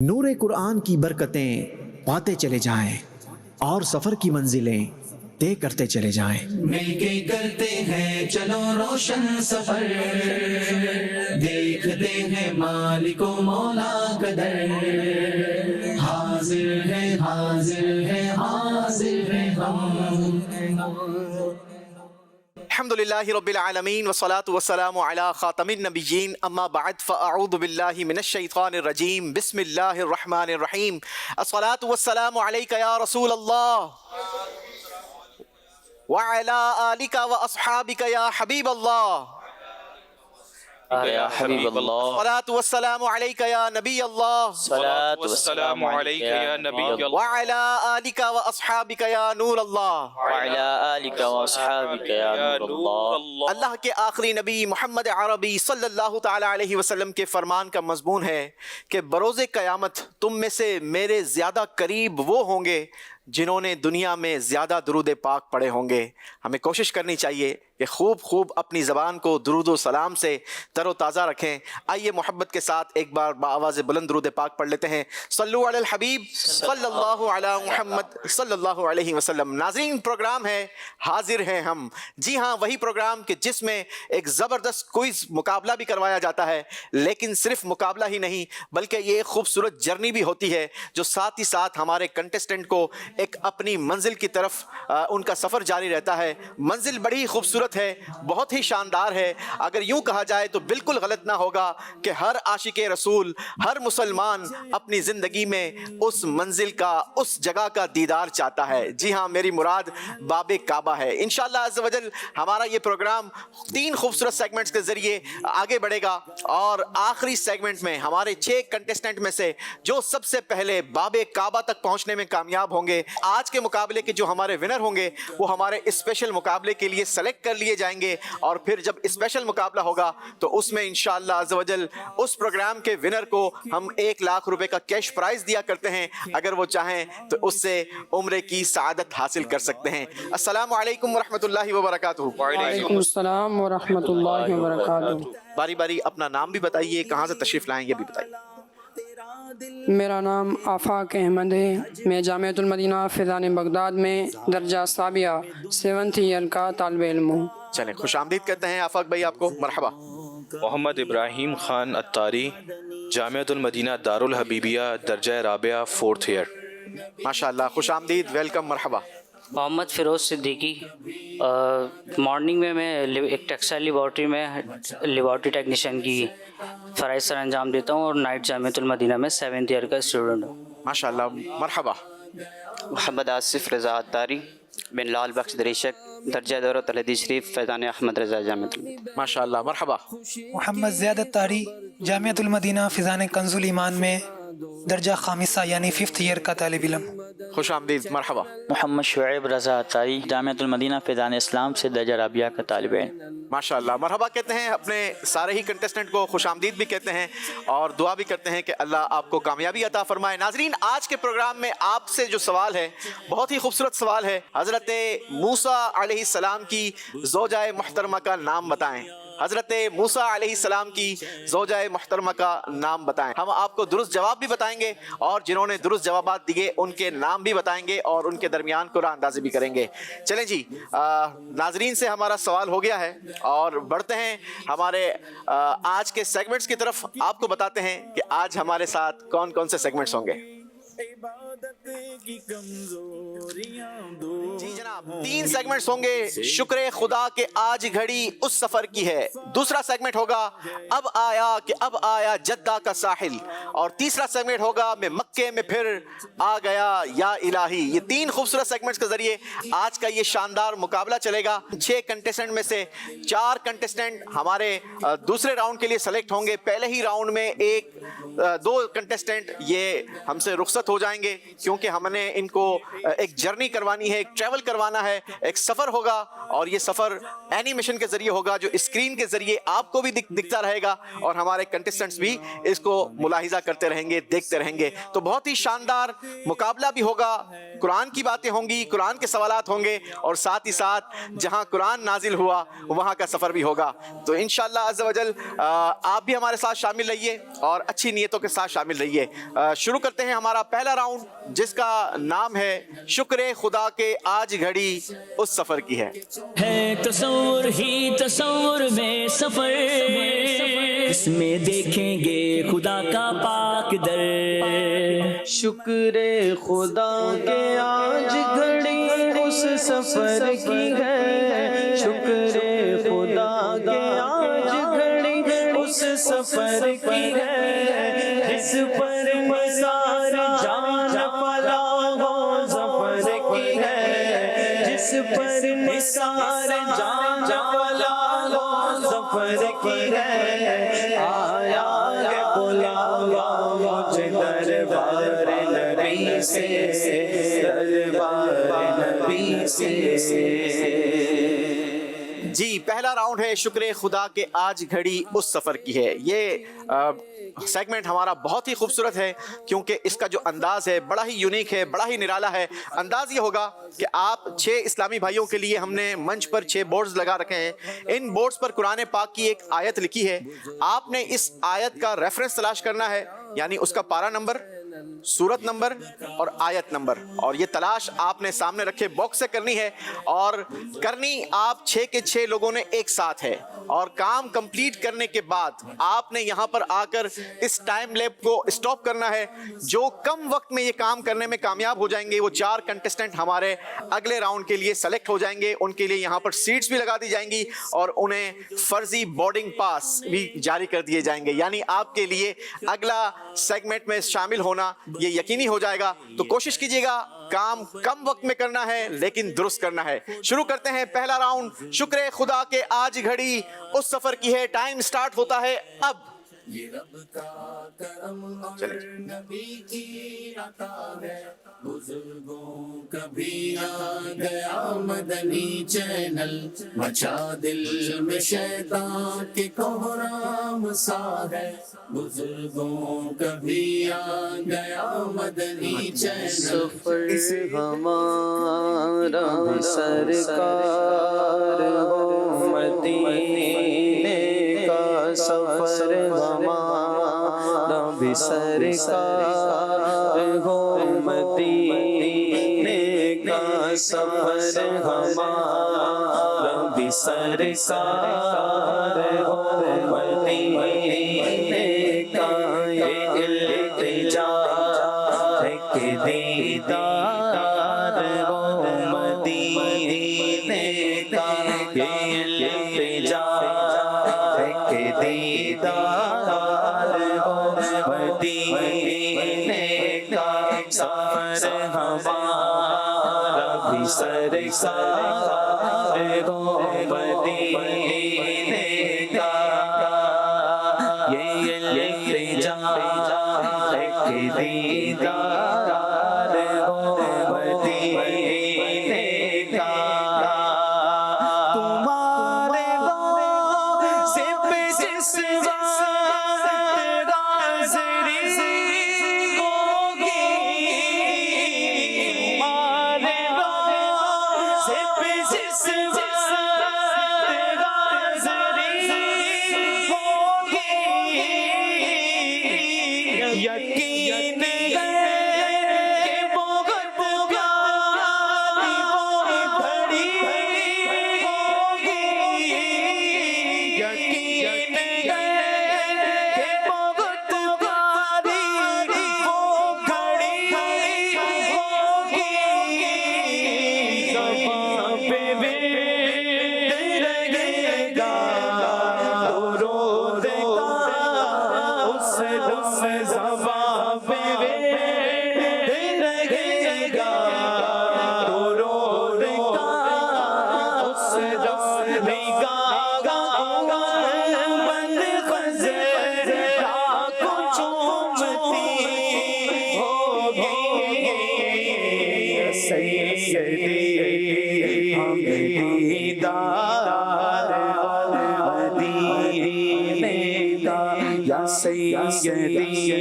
نور قرآن کی برکتیں پاتے چلے جائیں اور سفر کی منزلیں طے کرتے چلے جائیں۔ مل کے کرتے ہیں چلو روشن سفر، دیکھتے ہیں مالک و مولا قدر، حاضر ہے حاضر ہے حاضر ہے ہم۔ الحمدللہ رب العالمین والصلاة والسلام علی خاتم النبیین، اما بعد فاعوذ باللہ من الشیطان الرجیم، بسم اللہ الرحمن الرحیم۔ الصلاة والسلام علیک یا رسول اللہ وعلی آلک واصحابک یا حبیب اللہ، یا حبیب اللہ، الصلاة والسلام علیک یا نبی اللہ، صلاۃ والسلام علیک یا نبی اللہ، وعلی آلک واصحابک یا نور اللہ۔ وعلی آلک واصحابک یا نور اللہ۔ اللہ کے آخری نبی محمد عربی صلی اللہ تعالی علیہ وسلم کے فرمان کا مضمون ہے کہ بروز قیامت تم میں سے میرے زیادہ قریب وہ ہوں گے جنہوں نے دنیا میں زیادہ درود پاک پڑھے ہوں گے۔ ہمیں کوشش کرنی چاہیے کہ خوب اپنی زبان کو درود و سلام سے تر و تازہ رکھیں۔ آئیے محبت کے ساتھ ایک بار بآواز بلند درود پاک پڑھ لیتے ہیں۔ صلو علی الحبیب صلی اللہ علی محمد صلی اللہ علیہ وسلم۔ ناظرین، پروگرام ہے حاضر ہیں ہم، جی ہاں، وہی پروگرام کہ جس میں ایک زبردست کوئز مقابلہ بھی کروایا جاتا ہے، لیکن صرف مقابلہ ہی نہیں بلکہ یہ ایک خوبصورت جرنی بھی ہوتی ہے جو ساتھ ہی ساتھ ہمارے کنٹیسٹنٹ کو ایک اپنی منزل کی طرف ان کا سفر جاری رہتا ہے۔ منزل بڑی خوبصورت ہے، بہت ہی شاندار ہے۔ اگر یوں کہا جائے تو بالکل غلط نہ ہوگا کہ ہر عاشق رسول، ہر مسلمان اپنی زندگی میں اس منزل کا، اس جگہ کا دیدار چاہتا ہے۔ جی ہاں، میری مراد باب کعبہ ہے۔ انشاءاللہ عز و جل ہمارا یہ پروگرام 3 خوبصورت سیگمنٹس کے ذریعے آگے بڑھے گا، اور آخری سیگمنٹ میں ہمارے 6 کنٹیسٹنٹ میں سے جو سب سے پہلے باب کعبہ تک پہنچنے میں کامیاب ہوں گے، آج کے مقابلے کے جو ہمارے ونر ہوں گے وہ ہمارے اسپیشل مقابلے کے لیے سلیکٹ کر لیے جائیں گے، اور پھر جب اسپیشل مقابلہ ہوگا تو اس میں انشاءاللہ عز و جل اس پروگرام کے ونر کو ہم 1 لاکھ روپے کا کیش پرائز دیا کرتے ہیں۔ اگر وہ چاہیں تو اس سے عمرے کی سعادت حاصل کر سکتے ہیں۔ السلام علیکم ورحمۃ اللہ وبرکاتہ۔ وعلیکم السلام ورحمۃ اللہ وبرکاتہ۔ باری باری اپنا نام بھی بتائیے، کہاں سے تشریف لائیں یہ بھی بتائیے۔ میرا نام آفاق احمد ہے، میں جامعۃ المدینہ فیضان بغداد میں درجہ ثانویہ 7th ایئر کا طالب علم ہوں۔ چلیں، خوش آمدید کہتے ہیں آفاق بھائی آپ کو، مرحبا۔ محمد ابراہیم خان اتاری، جامعۃ المدینہ دارالحبیبیہ درجہ رابعہ 4th ایئر۔ ماشاءاللہ، خوش آمدید، ویلکم، مرحبا۔ محمد فیروز صدیقی، مارننگ میں ایک ٹیکسٹائل لیبارٹری میں لیبارٹری ٹیکنیشین کی فرائض سر انجام دیتا ہوں، اور نائٹ جامعۃ المدینہ میں 7th ایئر کا اسٹوڈنٹ ہوں۔ ماشاءاللہ، مرحبا۔ محمد آصف رضا اتاری، بن لال بخش دریشک، درجہ دورۃ الحدیث شریف فیضان احمد رضا جامعۃ المدینہ۔ ماشاءاللہ، مرحبا۔ محمد زیاد اتاری، جامعۃ المدینہ فیضان کنز الایمان میں درجہ خامسہ یعنی 5th ایئر کا طالب علم۔ خوش آمدید، مرحبا۔ محمد شعیب رضا اتاری، جامعۃ المدینہ فیضان اسلام سے درجہ رابعہ کا طالب علم۔ ماشاءاللہ، مرحبا کہتے ہیں، اپنے سارے ہی کنٹیسٹنٹ کو خوش آمدید بھی کہتے ہیں اور دعا بھی کرتے ہیں کہ اللہ آپ کو کامیابی عطا فرمائے۔ ناظرین، آج کے پروگرام میں آپ سے جو سوال ہے بہت ہی خوبصورت سوال ہے۔ حضرت موسیٰ علیہ السلام کی زوجہ محترمہ کا نام بتائیں۔ حضرت موسیٰ علیہ السلام کی زوجہ محترمہ کا نام بتائیں۔ ہم آپ کو درست جواب بھی بتائیں گے، اور جنہوں نے درست جوابات دیے ان کے نام بھی بتائیں گے، اور ان کے درمیان قرآن اندازی بھی کریں گے۔ چلیں جی، ناظرین سے ہمارا سوال ہو گیا ہے، اور بڑھتے ہیں ہمارے آج کے سیگمنٹس کی طرف۔ آپ کو بتاتے ہیں کہ آج ہمارے ساتھ کون کون سے سیگمنٹس ہوں گے۔ جی جناب، 3 سیگمنٹس ہوں گے۔ شکر خدا کہ آج گھڑی اس سفر کی ہے، دوسرا سیگمنٹ ہوگا اب آیا جدہ کا ساحل، اور تیسرا سیگمنٹ ہوگا میں مکے میں پھر آ گیا یا الہی۔ یہ 3 خوبصورت سیگمنٹس کے ذریعے آج کا یہ شاندار مقابلہ چلے گا۔ 6 کنٹیسٹنٹ میں سے 4 کنٹیسٹنٹ ہمارے دوسرے راؤنڈ کے لیے سلیکٹ ہوں گے۔ پہلے ہی راؤنڈ میں 2 کنٹیسٹنٹ یہ ہم سے رخصت سبقت ہو جائیں گے، کیونکہ ہم نے ان کو ایک جرنی کروانی ہے، ایک ٹریول کروانا ہے، ایک سفر ہوگا، اور یہ سفر اینیمیشن کے ذریعے ہوگا جو اسکرین کے ذریعے آپ کو بھی دکھتا رہے گا اور ہمارے کنٹسٹنٹس بھی اس کو ملاحظہ کرتے رہیں گے، دیکھتے رہیں گے. تو بہت ہی شاندار مقابلہ بھی ہوگا، قرآن کی باتیں ہوں گی، قرآن کے سوالات ہوں گے، اور ساتھ ہی ساتھ جہاں قرآن نازل ہوا وہاں کا سفر بھی ہوگا. تو انشاءاللہ عز و جل آپ بھی ہمارے ساتھ شامل رہیے اور اچھی نیتوں کے ساتھ شامل رہیے. شروع کرتے ہیں ہمارا پہلا راؤنڈ جس کا نام ہے شکر خدا کے آج گھڑی اس سفر کی ہے. تصور ہی تصور میں سفر، اس میں دیکھیں گے خدا کا پاک در. شکر خدا کے آج گھڑی اس سفر کی ہے، شکر خدا کے آج گھڑی اس سفر کی ہے، جس پر مسار جان فلا ہو ظفر کی ہے، جس پر مسار جان فلا ہو ظفر کی ہے. آیا ہے بلاوا مجھے دربار نبی سے، دربار نبی سے. جی پہلا راؤنڈ ہے شکر خدا کے آج گھڑی اس سفر کی ہے. یہ سیگمنٹ ہمارا بہت ہی خوبصورت ہے کیونکہ اس کا جو انداز ہے بڑا ہی یونیک ہے، بڑا ہی نرالا ہے. انداز یہ ہوگا کہ آپ 6 اسلامی بھائیوں کے لیے ہم نے منچ پر 6 بورڈز لگا رکھے ہیں. ان بورڈز پر قرآن پاک کی ایک آیت لکھی ہے. آپ نے اس آیت کا ریفرنس تلاش کرنا ہے، یعنی اس کا پارہ نمبر، سورت نمبر اور آیت نمبر، اور یہ تلاش آپ نے سامنے رکھے باکس سے کرنی ہے، اور کرنی آپ 6 کے 6 لوگوں نے ایک ساتھ ہے. اور کام کمپلیٹ کرنے کے بعد آپ نے یہاں پر آ کر اس ٹائم لیپ کو اسٹاپ کرنا ہے. جو کم وقت میں یہ کام کرنے میں کامیاب ہو جائیں گے وہ 4 کنٹسٹنٹ ہمارے اگلے راؤنڈ کے لیے سلیکٹ ہو جائیں گے. ان کے لیے یہاں پر سیٹس بھی لگا دی جائیں گی اور انہیں فرضی بورڈنگ پاس بھی جاری کر دیے جائیں گے، یعنی آپ کے لیے اگلا سیگمنٹ میں شامل ہونا یہ یقینی ہو جائے گا. تو کوشش کیجیے گا، کام کم وقت میں کرنا ہے لیکن درست کرنا ہے. شروع کرتے ہیں پہلا راؤنڈ شکر خدا کے آج گھڑی اس سفر کی ہے. ٹائم سٹارٹ ہوتا ہے اب. یہ رب کا کرم اور نبی کی عطا ہے، بزرگوں کا بھی آ گیا مدنی چینل، مچا دل میں شیطان کے کوہرام سا ہے، بزرگوں کا بھی آ گیا مدنی چینل. سفر ہمارا سرکار ہو، مدینے کا سفر ہمارا بھی سرکار ہو، مدینے کا سفر ہمارا بھی سرکار ہو، مدینے کا یہ التجا ہے کہ دیدار ہو، مدینے کا یہ التجا ہے کہ دیدار ہو، مدینے کا سفر ہمارا بھی سرکار ہو، مدینے کا یہ التجا ہے کہ دیدار ہو، مدینے کا. تمہارے سے جس وقت حاضری ہوگی، تمہارے سے جس وقت حاضری ہوگی، یقین ہے کہ بہت پیارا دیدار مدینے کا یا سیدی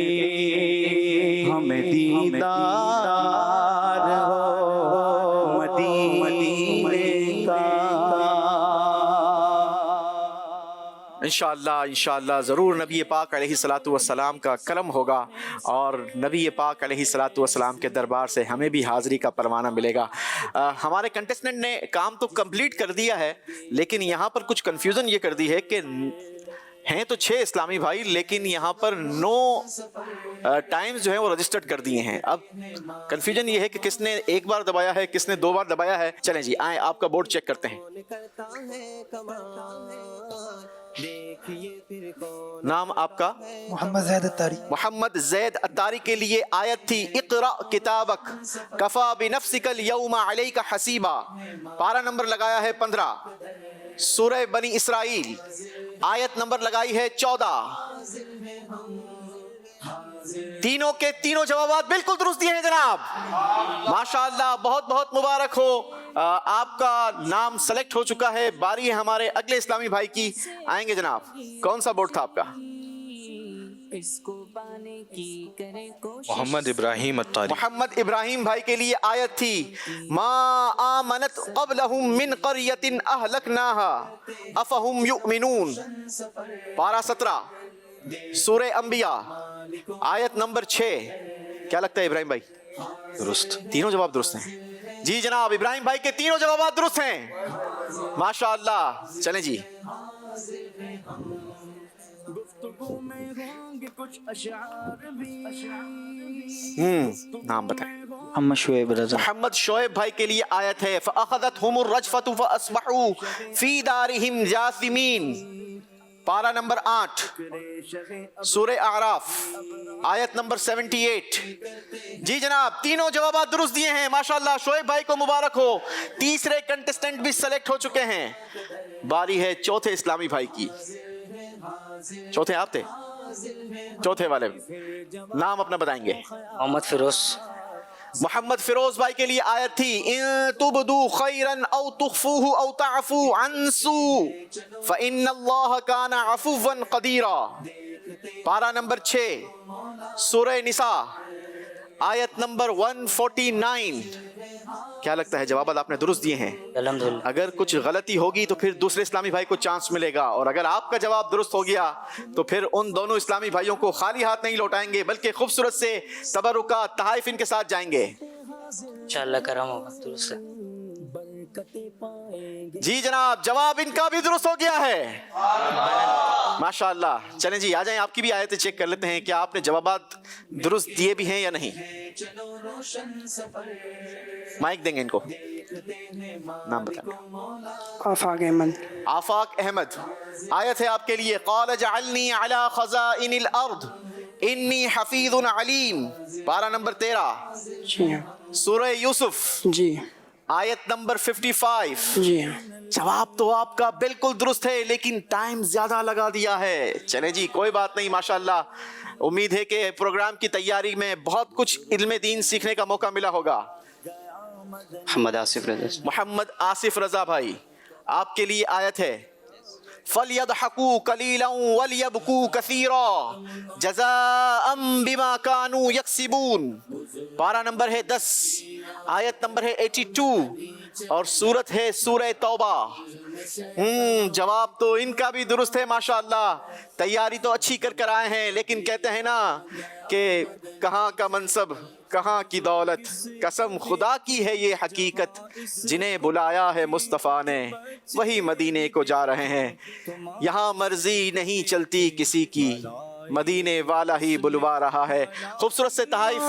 ہمیں دیدار ہو مدینے کا۔ انشاءاللہ ضرور نبی پاک علیہ الصلاۃ والسلام کا کرم ہوگا اور نبی پاک علیہ الصلاۃ والسلام کے دربار سے ہمیں بھی حاضری کا پروانہ ملے گا۔ ہمارے کنٹیسٹنٹ نے کام تو کمپلیٹ کر دیا ہے، لیکن یہاں پر کچھ کنفیوژن یہ کر دی ہے کہ ہیں تو 6 اسلامی بھائی، لیکن یہاں پر 9 ٹائمز جو ہیں وہ رجسٹرڈ کر دیے ہیں۔ اب کنفیوژن یہ ہے کہ کس نے 1 بار دبایا ہے، کس نے 2 بار دبایا ہے۔ چلیں جی آئیں آپ کا بورڈ چیک کرتے ہیں۔ نام آپ کا؟ محمد زید اتاری۔ محمد زید اتاری کے لیے آیت تھی اقرأ کتابک کفا بنفسک اليوم علیک حسیبا، پارہ نمبر لگایا ہے 15، سورہ بنی اسرائیل، آیت نمبر لگائی ہے 14۔ تینوں کے تینوں جوابات بالکل درست دیے ہیں جناب، ماشاءاللہ، بہت بہت مبارک ہو، آپ کا نام سلیکٹ ہو چکا ہے۔ باری ہے ہمارے اگلے اسلامی بھائی کی، آئیں گے جناب۔ کون سا بورڈ تھا آپ کا؟ محمد ابراہیم اتاری۔ محمد ابراہیم بھائی کے لیے آیت تھی ما آمنت قبلہم من قریۃ اہلکناہا افہم یؤمنون، پارہ 17، سورہ انبیاء، آیت نمبر 6۔ کیا لگتا ہے ابراہیم بھائی؟ درست۔ تینوں جواب درست ہیں جی جناب، ابراہیم بھائی کے تینوں جوابات درست ہیں، ماشاءاللہ۔ چلیں جی، نام بتائیں۔ محمد شعیب رضا۔ محمد شعیب بھائی کے لیے آیت ہے فَأَخَذَتْهُمُ الرَّجْفَةُ فَأَصْبَحُوا فِي دَارِهِمْ جَاثِمِينَ، پارہ نمبر 8، سورہ اعراف، آیت نمبر 78۔ جی جناب، تینوں جوابات درست دیے ہیں، ماشاءاللہ، شعیب بھائی کو مبارک ہو۔ تیسرے کنٹیسٹنٹ بھی سلیکٹ ہو چکے ہیں، باری ہے چوتھے اسلامی بھائی کی۔ چوتھے آپ تھے؟ چوتھے والے نام اپنا بتائیں گے۔ محمد فیروز۔ محمد فیروز بھائی کے لیے آیت تھی ان تبدو خیرا او تخفوه او تعفو عن سوء فإن اللہ کان عفوا قدیرا، پارہ نمبر 6، سورہ نساء، آیت نمبر 149۔ کیا لگتا ہے جوابات آپ نے درست دیے ہیں؟ الحمدللہ۔ اگر کچھ غلطی ہوگی تو پھر دوسرے اسلامی بھائی کو چانس ملے گا، اور اگر آپ کا جواب درست ہو گیا تو پھر ان دونوں اسلامی بھائیوں کو خالی ہاتھ نہیں لوٹائیں گے، بلکہ خوبصورت سے تبرکات تحائف ان کے ساتھ جائیں گے۔ انشاءاللہ کرم ہوگا، درست ہے۔ جی جناب، جواب ان کا بھی درست ہو گیا ہے، ماشاءاللہ۔ چلیں جی آ جائیں، آپ کی بھی آیتیں چیک کر لیتے ہیں کہ آپ نے جوابات درست دیے بھی ہیں یا نہیں۔ مائک دیں گے ان کو، نام بتائیں۔ آفاق احمد۔ آفاق احمد، آیت ہے آپ کے لیے قال اجعلنی علی خزائن الارض انی حفیظ علیم، پارہ نمبر 13، جی ہاں۔ سورہ یوسف، جی آیت نمبر 55۔ جی ہاں۔ جواب تو آپ کا بالکل درست ہے، لیکن ٹائم زیادہ لگا دیا ہے۔ چلیں جی کوئی بات نہیں، ماشاءاللہ، امید ہے کہ پروگرام کی تیاری میں بہت کچھ علم دین سیکھنے کا موقع ملا ہوگا۔ محمد آصف رضا۔ محمد آصف رضا بھائی، آپ کے لیے آیت ہے فَلْيَضْحَكُوا قَلِيلًا وَلْيَبْكُوا كَثِيرًا جَزَاءً بِمَا كَانُوا يَكْسِبُونَ، پارہ نمبر ہے 10، آیت نمبر ہے 82، اور سورت ہے سورہ توبہ۔ جواب تو ان کا بھی درست ہے، ماشاءاللہ، تیاری تو اچھی کر آئے ہیں، لیکن کہتے ہیں نا کہ کہاں کا منصب کہاں کی دولت، قسم خدا کی ہے یہ حقیقت، جنہیں بلایا ہے مصطفیٰ نے وہی مدینے کو جا رہے ہیں، یہاں مرضی نہیں چلتی کسی کی، مدینے والا ہی بلوا رہا ہے۔ خوبصورت سے تحائف۔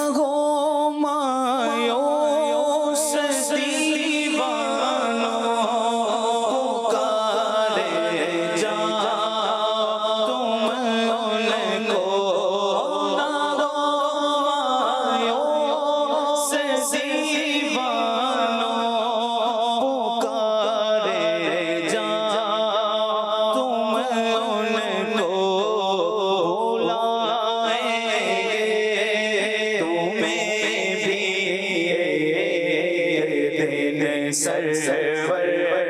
سرور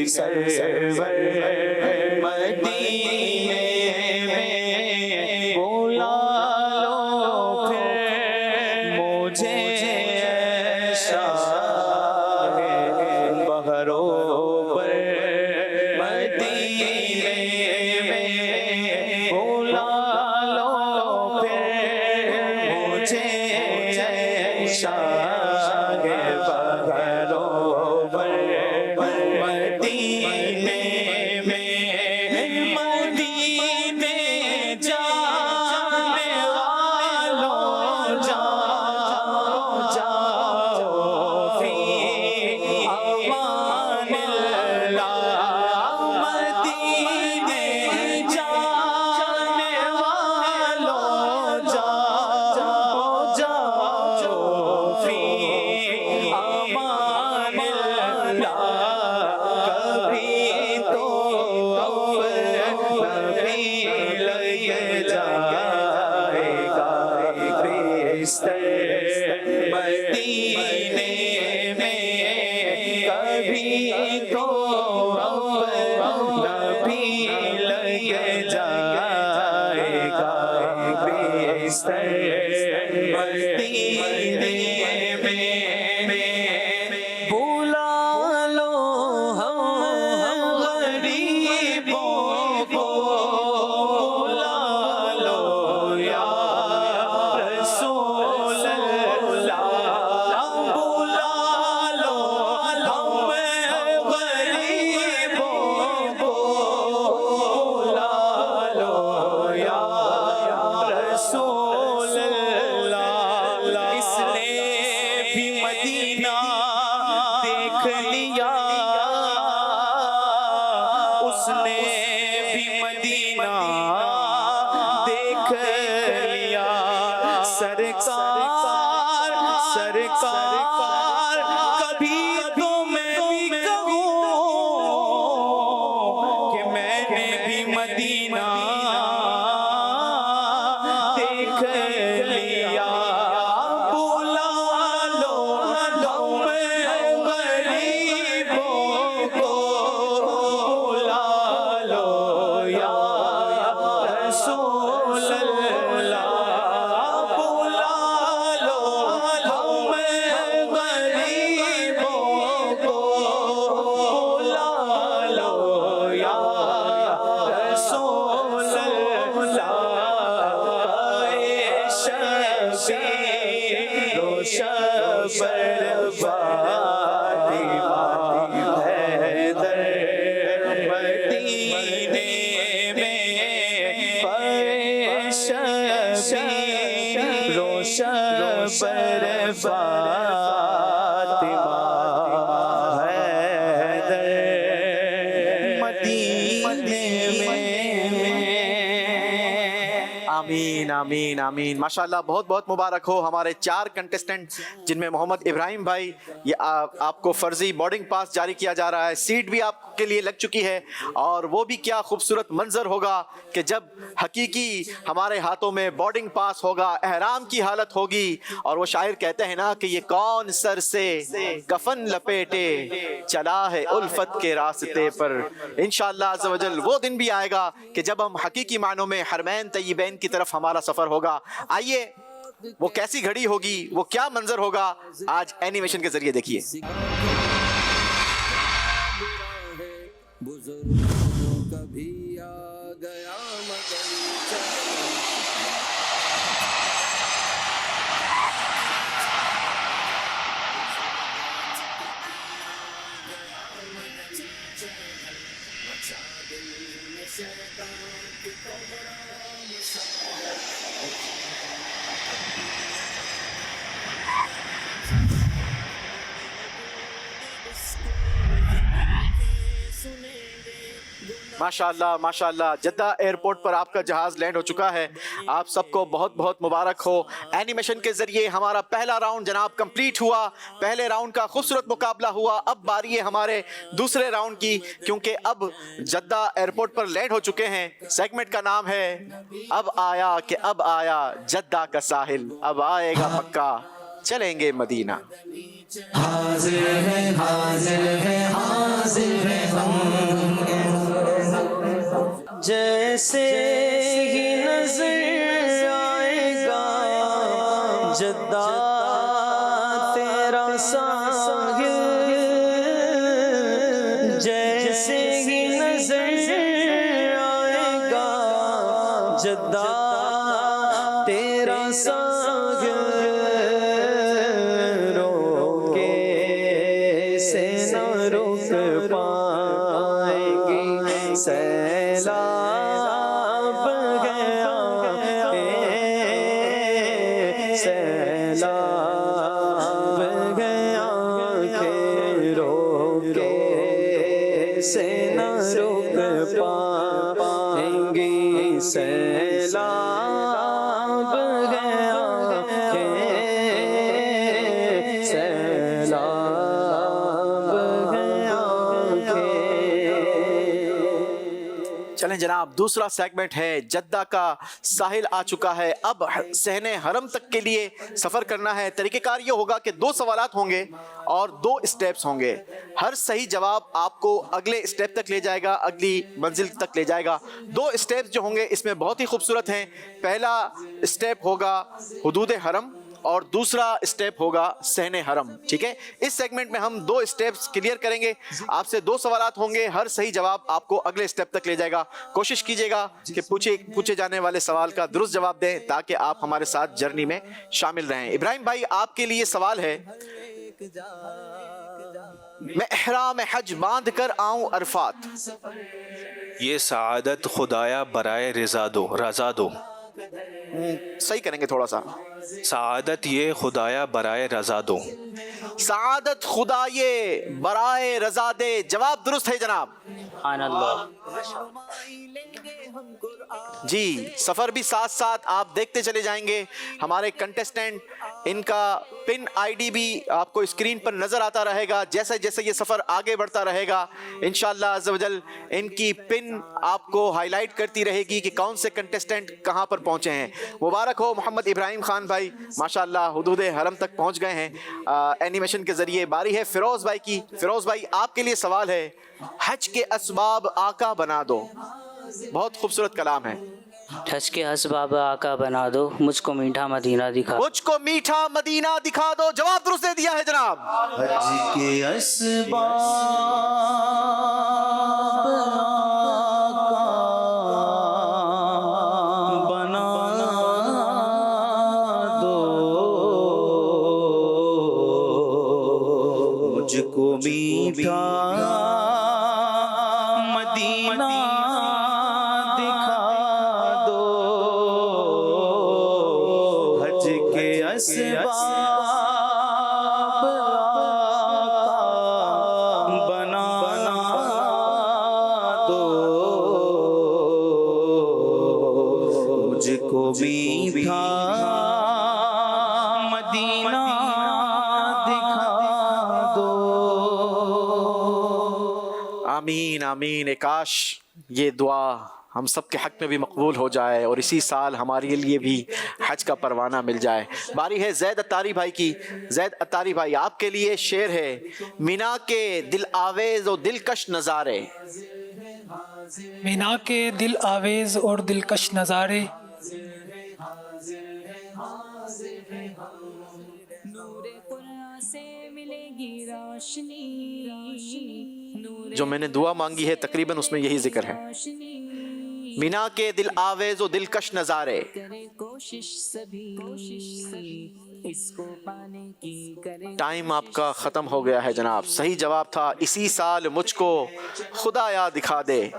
सरवर मदीने में बुला लो फिर मुझे शाहे बहरोबर मदीने में बुला लो फिर मुझे शाहे बहरोबर मदीने में मदीने जाने वालों जाओ जाओ फी अमानिल्लाह मदीने जाने वालों जाओ जाओ फी अमानिल्लाह कभी तो कभी लग जाएगा बिस्तर मदीने में कभी तो कभी लग जाएगा बिस्तर मदीने में बुला लो हम गरीबों को बुला लो या रसूल अल्लाह बुला लो हम गरीबों को बुला लो या रसूल अल्लाह इसने भी मदीना देख लिया उसने भी मदीना देख लिया सरकार सरकार कभी तो मैं भी कहूँ कि मैंने भी मदीना देख लिया बुला लो हम गरीबों को बुला लो या रसूल अल्लाह बुला लो हम गरीबों को बुला लो या रसूल अल्लाह शबीरो शबर फातिमा हैदर मदीने में शबीरो शबर फातिमा हैदर मदीने में आमीन आमीन आमीन। माशाल्लाह, बहुत बहुत मुबारक हो हमारे 4 कंटेस्टेंट, जिनमें मोहम्मद इब्राहिम भाई, ये आपको फर्जी बोर्डिंग पास जारी किया जा रहा है, सीट भी आपके लिए लग चुकी है। और वो भी क्या खूबसूरत मंजर होगा कि जब हकीकी हमारे हाथों में बोर्डिंग पास होगा, एहराम की हालत होगी, और वो शायर कहते हैं ना कि ये कौन सर से कफन लपेटे चला है उल्फत के रास्ते पर। इंशाअल्लाह अज़्ज़ व जल वो दिन भी आएगा कि जब हम हकीकी मानों में हरमैन तय्यबैन की तरफ हमारा सफ़र होगा। आइए, वो कैसी घड़ी होगी, वो क्या मंजर होगा, आज एनिमेशन के जरिए देखिए। बुजुर्गों कभी आ गया मदनी माशाअल्लाह माशाअल्लाह, जद्दा एयरपोर्ट पर आपका जहाज़ लैंड हो चुका है। आप सबको बहुत बहुत मुबारक हो। एनिमेशन के ज़रिए हमारा पहला राउंड जनाब कंप्लीट हुआ। पहले राउंड का खूबसूरत मुकाबला हुआ। अब बारी है हमारे दूसरे राउंड की, क्योंकि अब जद्दा एयरपोर्ट पर लैंड हो चुके हैं। सेगमेंट का नाम है अब आया कि अब आया जद्दा का साहिल, अब आएगा पक्का चलेंगे मदीना। हाजिर है हाजिर है हाजिर हाजिर हम जैसे ही नजर आएगा जद्दा तेरा साहिल, जैसे ही नजर आएगा जद्दा तेरा साहिल, रोके से न रोक पाएंगे सैलाब गया सैलाब गया के रोके से न रोक पाएंगे सैलाब गया के सैलाब गया के। चलें जनाब, दूसरा सेगमेंट है जद्दा का साहिल आ चुका है। अब सहने हरम तक के लिए सफ़र करना है। तरीक़ेकार ये होगा कि 2 सवालात होंगे और 2 स्टेप्स होंगे। हर सही जवाब आपको अगले स्टेप तक ले जाएगा, अगली मंजिल तक ले जाएगा। 2 स्टेप्स जो होंगे इसमें बहुत ही खूबसूरत हैं। पहला स्टेप होगा हुदूद हरम और दूसरा स्टेप होगा सहने हरम। ठीक है, इस सेगमेंट में हम 2 स्टेप्स क्लियर करेंगे। आपसे 2 सवालात होंगे, हर सही जवाब आपको अगले स्टेप तक ले जाएगा। कोशिश कीजिएगा कि पूछे जाने वाले सवाल का दुरुस्त जवाब दें ताकि आप हमारे साथ जर्नी में शामिल रहें। इब्राहिम भाई, आपके लिए सवाल है, मैं इहराम हज बांध कर आऊं अरफात। ये सआदत खुदाया बराए रज़ा दो सही करेंगे थोड़ा सा। सआदत ये खुदाया बराए रज़ा दो। सआदत खुदा ये बराए रज़ा दे। जवाब दुरुस्त है जनाब। जी, सफ़र भी साथ साथ आप देखते चले जाएंगे। हमारे कंटेस्टेंट, इनका पिन आईडी भी आपको स्क्रीन पर नज़र आता रहेगा। जैसे जैसे ये सफ़र आगे बढ़ता रहेगा इंशाअल्लाह अज़्ज़ व जल इनकी पिन आपको हाईलाइट करती रहेगी कि कौन से कंटेस्टेंट कहाँ पर पहुँचे हैं। मुबारक हो मोहम्मद इब्राहिम खान भाई, माशाअल्लाह हुदूद हरम तक पहुँच गए हैं एनिमेशन के ज़रिए। बारी है फ़िरोज़ भाई की। फ़िरोज़ भाई, आपके लिए सवाल है, हज के असबाब आका बना दो। बहुत खूबसूरत कलाम है। हज के असबाब आका बना दो, मुझको मीठा मदीना दिखा, मुझको मीठा मदीना दिखा दो। जवाब दुरुस्त दे दिया है जनाब। हज के असबाब आका बना दो, मुझको मीठा मदीना दिखा दो। हज के असबाब आका बना दो, मुझको मीठा मदीना दिखा दो। आमीन आमीन। काश ये दुआ हम सब के हक में भी मकबूल हो जाए और इसी साल हमारे लिए भी हज का परवाना मिल जाए। बारी है जैद अत्तारी भाई की। जैद अत्तारी भाई, आपके लिए शेर है, मीना के दिल आवेज और दिलकश नज़ारे। मीना के दिल आवेज़ और दिलकश नज़ारे, जो मैंने दुआ मांगी है तकरीबन उसमें यही जिक्र है। मीना के दिल आवेज और दिलकश नज़ारे। टाइम आपका ख़त्म हो गया है जनाब। सही जवाब था, इसी साल मुझको खुदाया दिखा दे।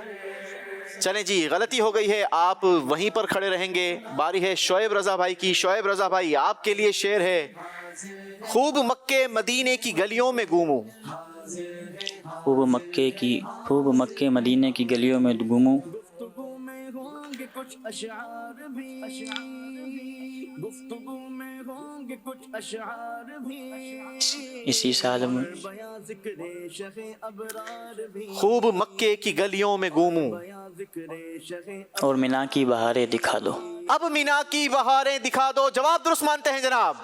चलें जी, गलती हो गई है, आप वहीं पर खड़े रहेंगे। बारी है शोएब रज़ा भाई की। शोएब रज़ा भाई, आपके लिए शेर है, खूब मक्के मदीने की गलियों में घूमूं। खूब मक्के मदीने की गलियों में घूमूं, इसी साल में खूब मक्के की गलियों में घूमूं, और मीना की बहारें दिखा दो। अब मीना की बहारें दिखा दो। जवाब दुरुस्त मानते हैं जनाब।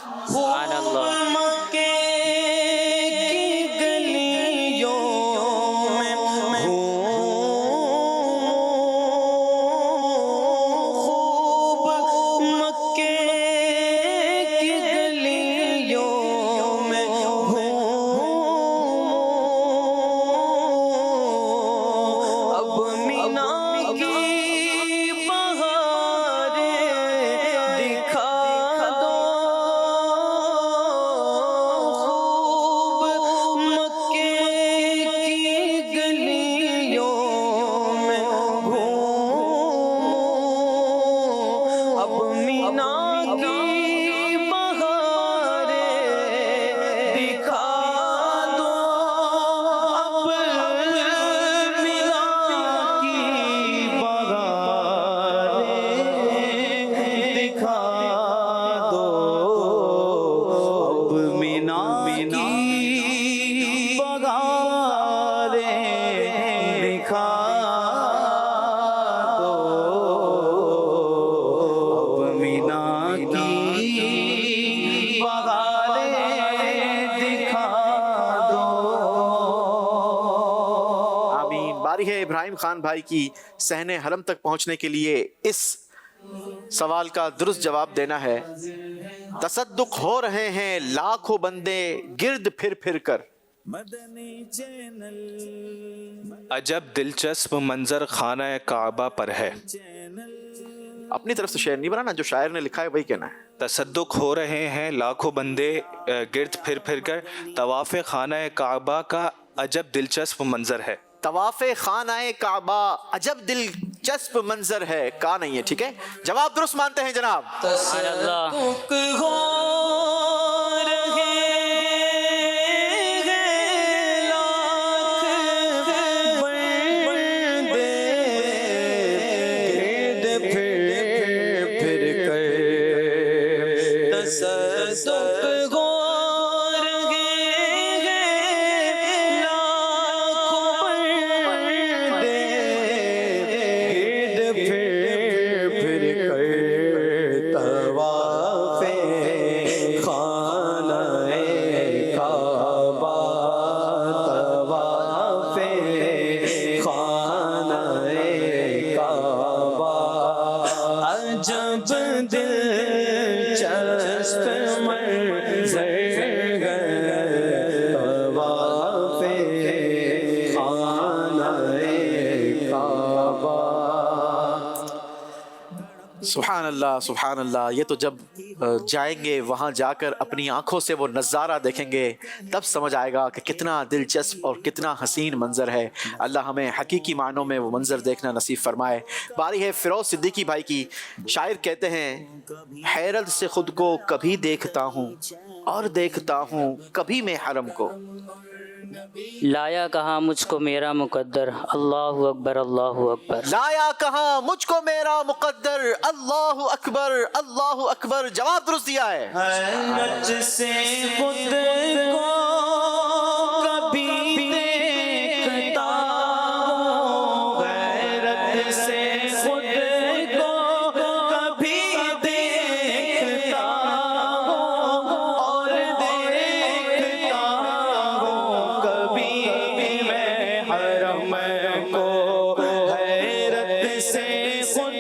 मक्के की गलियों باری ہے ابراہیم خان بھائی کی صحن حرم تک پہنچنے کے لیے اس سوال کا درست جواب دینا ہے. تصدق ہو رہے ہیں لاکھوں بندے گرد پھر پھر کر. عجب دلچسپ منظر خانہ کعبہ پر ہے. اپنی طرف سے شعر نہیں بنانا، جو شاعر نے لکھا ہے وہی کہنا ہے. تصدق ہو رہے ہیں لاکھوں بندے گرد پھر پھر کر، طواف خانہ کعبہ کا عجب دلچسپ منظر ہے. طواف خانہ کعبہ عجب دلچسپ منظر ہے، کا نہیں ہے. ٹھیک ہے، جواب درست مانتے ہیں جناب. سبحان اللہ. سبحان اللہ سبحان اللہ. یہ تو جب جائیں گے وہاں جا کر اپنی آنکھوں سے وہ نظارہ دیکھیں گے تب سمجھ آئے گا کہ کتنا دلچسپ اور کتنا حسین منظر ہے. اللہ ہمیں حقیقی معنوں میں وہ منظر دیکھنا نصیب فرمائے. باری ہے فیروز صدیقی بھائی کی. شاعر کہتے ہیں حیرت سے خود کو کبھی دیکھتا ہوں اور دیکھتا ہوں کبھی میں حرم کو. لایا کہاں مجھ کو میرا مقدر، اللہ اکبر اللہ اکبر. لایا کہاں مجھ کو میرا مقدر، اللہ اکبر اللہ اکبر. جواب درست دیا ہے. حیرت سے خود کو کبھی دیکھتا ہوں، حیرت سے خود کو کبھی دیکھتا ہوں اور دیکھتا ہوں کبھی میں حرم کو. حیرت سے خود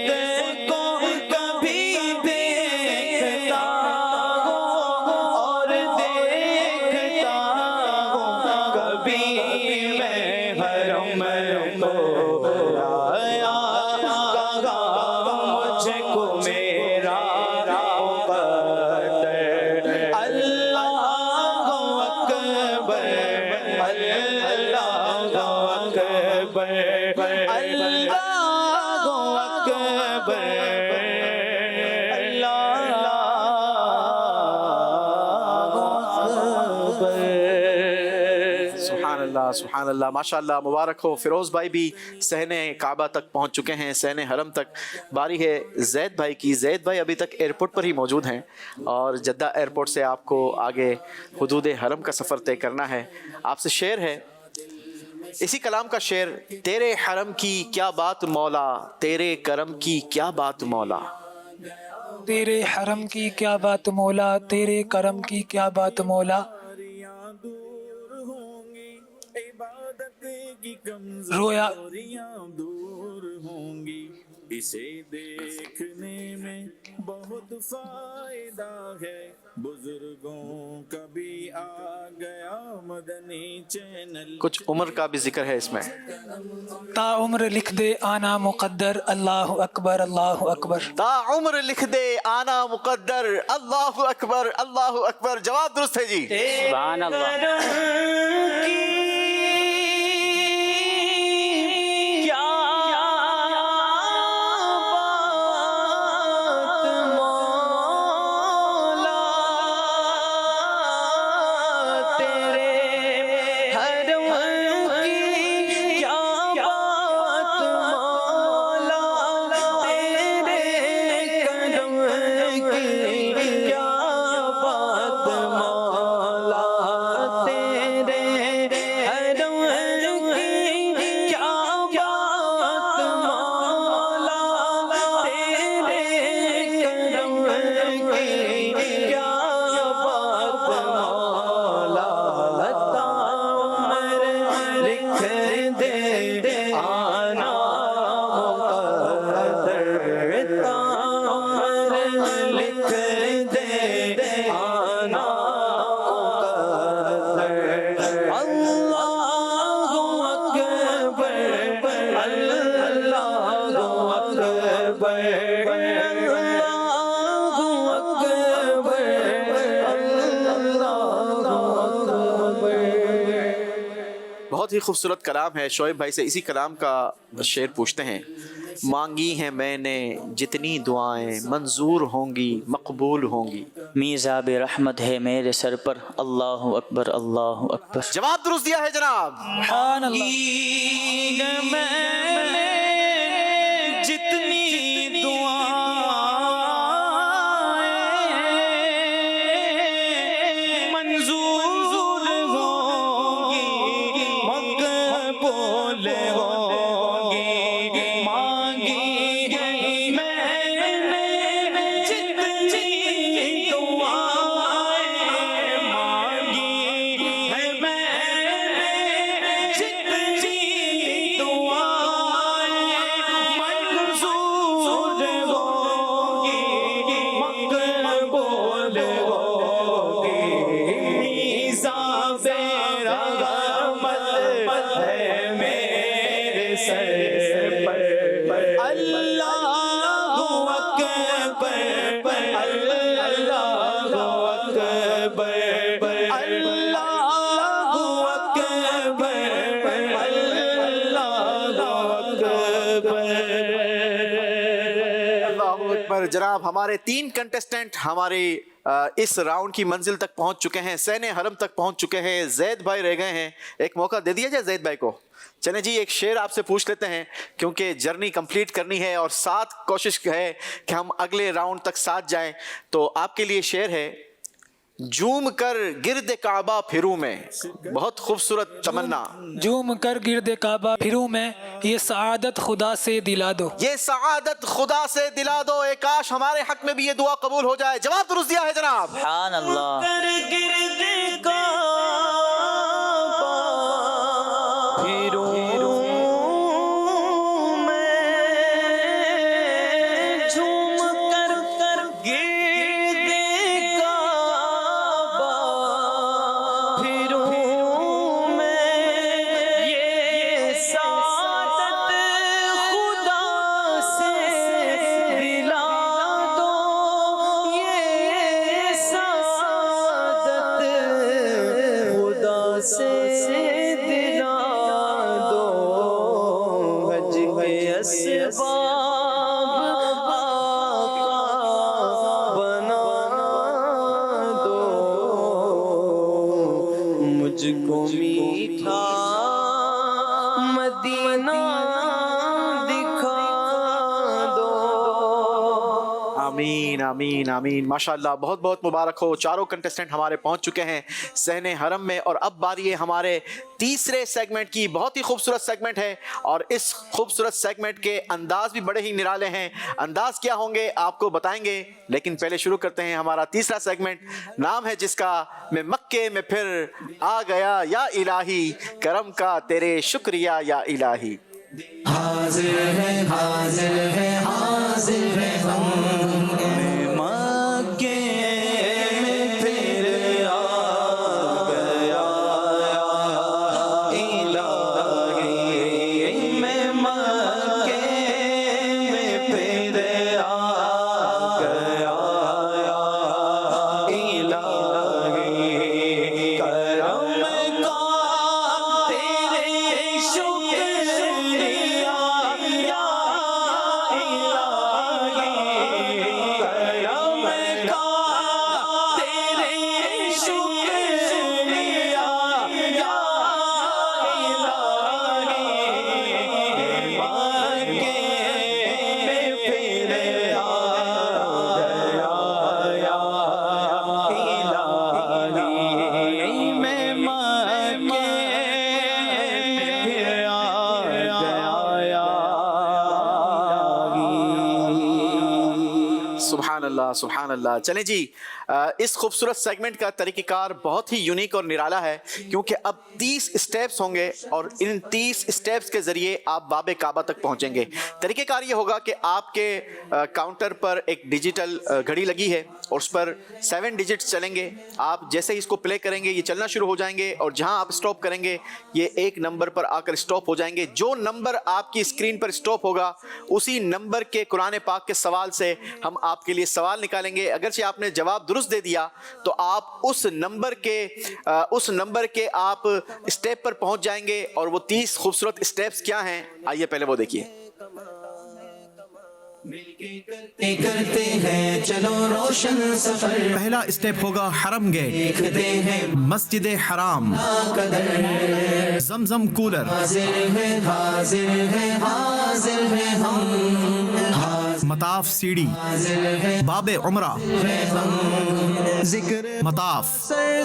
کو کبھی دیکھتا ہوں اور دیکھتا ہوں کبھی میں حرم کو. لایا کہاں مجھ کو میرا مقدر، اللہ اکبر اللہ اکبر اللہ اکبر سبحان اللہ سبحان اللہ. ماشاء اللہ مبارک ہو. فیروز بھائی بھی صحن کعبہ تک پہنچ چکے ہیں، صحن حرم تک. باری ہے زید بھائی کی. زید بھائی ابھی تک ایئرپورٹ پر ہی موجود ہیں اور جدہ ایئرپورٹ سے آپ کو آگے حدود حرم کا سفر طے کرنا ہے. آپ سے شعر ہے، اسی کلام کا شعر. تیرے حرم کی کیا بات مولا، تیرے کرم کی کیا بات مولا. تیرے حرم کی کیا بات مولا، تیرے کرم کی کیا بات مولا. رویا دور ہوں گی، اسے دیکھنے میں بہت فائدہ ہے. بزرگوں کا بھی آ گیا مدنی چینل. کچھ عمر کا بھی ذکر ہے اس میں. تا عمر لکھ دے آنا مقدر، اللہ اکبر اللہ اکبر. تا عمر لکھ دے آنا مقدر، اللہ اکبر اللہ اکبر. جواب درست ہے جی. سبحان اللہ. کیا بات مولا تیرے بہت ہی خوبصورت کلام ہے. شعیب بھائی سے اسی کلام کا شعر پوچھتے ہیں. مانگی ہیں میں نے جتنی دعائیں منظور ہوں گی مقبول ہوں گی. میزاب رحمت ہے میرے سر پر، اللہ اکبر اللہ اکبر. جواب درست دیا ہے جناب. سبحان اللہ. میں نے جتنی دعائیں منظور ہوگی مقبول ہوگی. مانگی ہے میں نے جتنی دعائیں مانگی ہے میں نے جتنی دعائیں منظور ہوگی مقبول ہوگی. میزاب رحمت ہے میرے سر پر، اللہ اکبر اللہ اکبر اللہ اکبر اللہ اکبر. جناب ہمارے 3 کنٹسٹنٹ ہمارے اس راؤنڈ کی منزل تک پہنچ چکے ہیں، سین حرم تک پہنچ چکے ہیں. زید بھائی رہ گئے ہیں. ایک موقع دے دیا جائے زید بھائی کو. چلیں جی ایک شعر آپ سے پوچھ لیتے ہیں کیونکہ جرنی کمپلیٹ کرنی ہے اور ساتھ کوشش ہے کہ ہم اگلے راؤنڈ تک ساتھ جائیں. تو آپ کے لیے شعر ہے. جھوم کر گرد کعبہ پھروں میں، بہت خوبصورت تمنا. جھوم کر گرد کعبہ پھروں میں، یہ سعادت خدا سے دلا دو. یہ سعادت خدا سے دلا دو. ایک کاش ہمارے حق میں بھی یہ دعا قبول ہو جائے. جواب درست دیا ہے جناب. سبحان اللہ. کر گرد کعبہ پھروں میں، جھوم کر گرد کعبہ پھروں میں، یہ سعادت خدا سے دلا دو. یہ سعادت خدا سے دلا دو. حج کے اسباب آقا بنا دو. مجھ کو میٹھا مدینہ دکھا دو. آمین آمین آمین. ماشاءاللہ بہت بہت مبارک ہو. چاروں کنٹسٹنٹ ہمارے پہنچ چکے ہیں صحن حرم میں اور اب باری ہے ہمارے تیسرے سیگمنٹ کی. بہت ہی خوبصورت سیگمنٹ ہے اور اس خوبصورت سیگمنٹ کے انداز بھی بڑے ہی نرالے ہیں. انداز کیا ہوں گے آپ کو بتائیں گے لیکن پہلے شروع کرتے ہیں ہمارا تیسرا سیگمنٹ. نام ہے جس کا میں مکے میں پھر آ گیا یا الہی، کرم کا تیرے شکریہ یا الہی. مکے میں پھر آ گیا الہی. میں مکے میں پھر آ گیا الہی. کرم کا تیرے شکریہ یا الہی. کرم کا تیرے شکریہ یا الہی. مکے میں پھر آ گیا یا الہی. میں مکے پھر آ گیا یا سبحان اللہ سبحان اللہ. چلیں جی اس خوبصورت سیگمنٹ کا طریقہ کار بہت ہی یونیک اور نرالا ہے کیونکہ اب 30 اسٹیپس ہوں گے اور ان 30 اسٹیپس کے ذریعے آپ باب کعبہ تک پہنچیں گے. طریقہ کار یہ ہوگا کہ آپ کے کاؤنٹر پر ایک ڈیجیٹل گھڑی لگی ہے اور اس پر 7 ڈیجٹس چلیں گے. آپ جیسے ہی اس کو پلے کریں گے یہ چلنا شروع ہو جائیں گے اور جہاں آپ اسٹاپ کریں گے یہ ایک نمبر پر آ کر اسٹاپ ہو جائیں گے. جو نمبر آپ کی اسکرین پر اسٹاپ ہوگا اسی نمبر کے قرآن پاک کے سوال سے ہم آپ آپ کے لیے سوال نکالیں گے. اگرچہ آپ نے جواب درست دے دیا تو آپ اس نمبر کے آپ اسٹیپ پر پہنچ جائیں گے. اور وہ 30 خوبصورت اسٹیپس کیا ہیں آئیے پہلے وہ دیکھیے. کرتے ہیں چلو روشن سفر, پہلا اسٹیپ ہوگا حرم گیٹ, دیکھتے ہیں مسجد حرام, قدر, زمزم کولر, حاضر ہے ہم, مطاف سیڑھی, باب عمرہ, ذکر مطاف,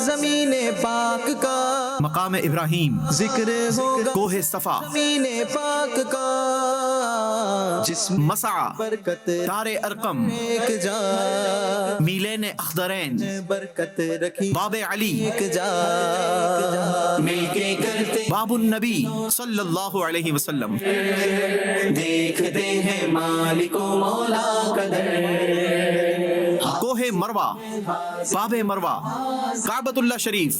زمین پاک کا, مقام ابراہیم, ذکر ہوگا کوہ صفا, زمین پاک کا, جسم مسعی, برکت دار ارقم, ایک جا, میلین اخضرین, برکت رکھی باب علی, ایک جا, مل کے کرتے باب النبی صلی اللہ علیہ وسلم, دیکھتے ہیں مالک و مولا قدر, کوہ مروہ, باب مروہ, کعبۃ اللہ شریف,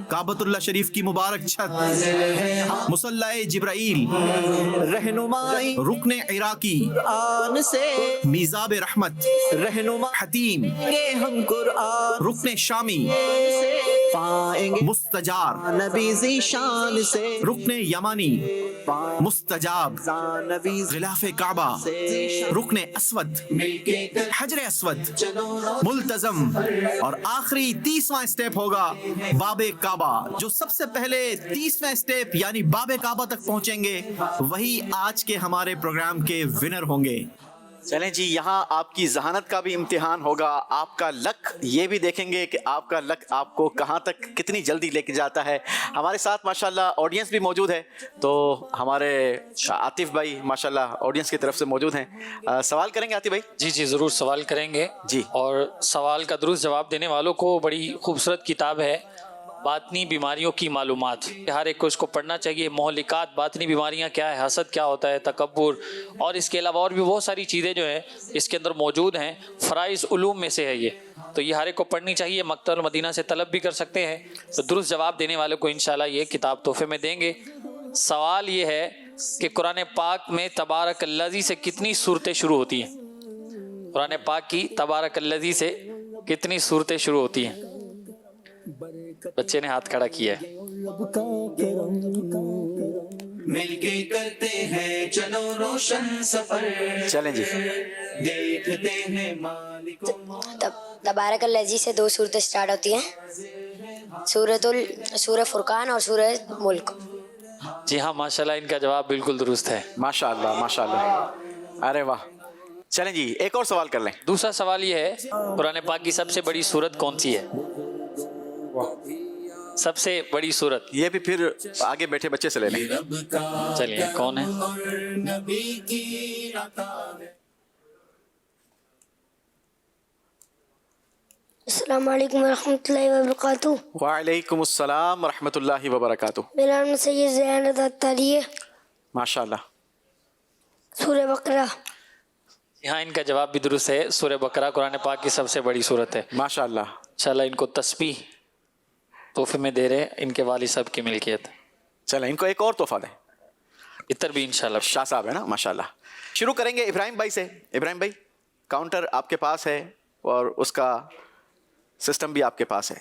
کعبۃ اللہ شریف کی مبارک چھت, مصلی جبرائیل, رہنمائی رکن عراقی, آن سے میزاب رحمت, رہنما حتیم, گے ہم قرآن رکن شامی, سے, پائیں گے مستجار, نبی ذیشان سے, رکن یمانی, مستجاب, نبی غلاف کعبہ, رکن اسود, مل کے کر حجر اسود, چلو ملتزم, اور آخری 30واں اسٹیپ ہوگا باب کعبہ. جو سب سے پہلے 30واں اسٹیپ یعنی باب کعبہ تک پہنچیں گے وہی آج کے ہمارے پروگرام کے ونر ہوں گے. چلیں جی, یہاں آپ کی ذہانت کا بھی امتحان ہوگا, آپ کا لک یہ بھی دیکھیں گے کہ آپ کا لک آپ کو کہاں تک کتنی جلدی لے کے جاتا ہے. ہمارے ساتھ ماشاءاللہ آڈینس بھی موجود ہے, تو ہمارے عاطف بھائی ماشاءاللہ آڈینس کی طرف سے موجود ہیں. سوال کریں گے عاطف بھائی؟ جی جی ضرور سوال کریں گے جی. اور سوال کا درست جواب دینے والوں کو بڑی خوبصورت کتاب ہے باطنی بیماریوں کی معلومات, ہر ایک کو اس کو پڑھنا چاہیے. مہلکات, باطنی بیماریاں کیا ہے, حسد کیا ہوتا ہے, تکبر, اور اس کے علاوہ اور بھی بہت ساری چیزیں جو ہیں اس کے اندر موجود ہیں. فرائض علوم میں سے ہے یہ, تو یہ ہر ایک کو پڑھنی چاہیے. مکتبۃ المدینہ سے طلب بھی کر سکتے ہیں. تو درست جواب دینے والوں کو انشاءاللہ یہ کتاب تحفے میں دیں گے. سوال یہ ہے کہ قرآن پاک میں تبارک الذی سے کتنی صورتیں شروع ہوتی ہیں؟ قرآن پاک کی تبارک الذی سے کتنی صورتیں شروع ہوتی ہیں؟ بچے نے ہاتھ کھڑا کیا ہے. مل کے کرتے ہیں چلو روشن سفر, چلیں جی. دیکھتے ہیں مالک و مولا. تبارک الذی سے 2 صورتیں سٹارٹ ہوتی ہیں, سورہ فرقان اور سورہ ملک. جی ہاں ماشاءاللہ ان کا جواب بالکل درست ہے. ماشاءاللہ ماشاءاللہ, ارے واہ. چلیں جی ایک اور سوال کر لیں. دوسرا سوال یہ ہے قرآن پاک کی سب سے بڑی سورت کون سی ہے؟ سب سے بڑی سورت. یہ بھی پھر آگے بیٹھے بچے سے لے لیں. چلیے کون ہے؟ نبی کی عطا ہے. السلام علیکم ورحمۃ اللہ وبرکاتہ. وعلیکم السلام ورحمۃ اللہ وبرکاتہ. میرا نام سید زیان الداتاری ہے. ماشاءاللہ. سورہ بقرہ. یہاں ان کا جواب بھی درست ہے. سورہ بقرہ قرآن پاک کی سب سے بڑی سورت ہے. ماشاءاللہ. انشاءاللہ ان کو تسبیح تحفے میں دے رہے, ان کے والد صاحب کی ملکیت. چلیں ان کو ایک اور تحفہ دیں. اتر بھی انشاءاللہ. شاہ صاحب ہے نا ماشاءاللہ. شروع کریں گے ابراہیم بھائی سے. ابراہیم بھائی کاؤنٹر آپ کے پاس ہے اور اس کا سسٹم بھی آپ کے پاس ہے.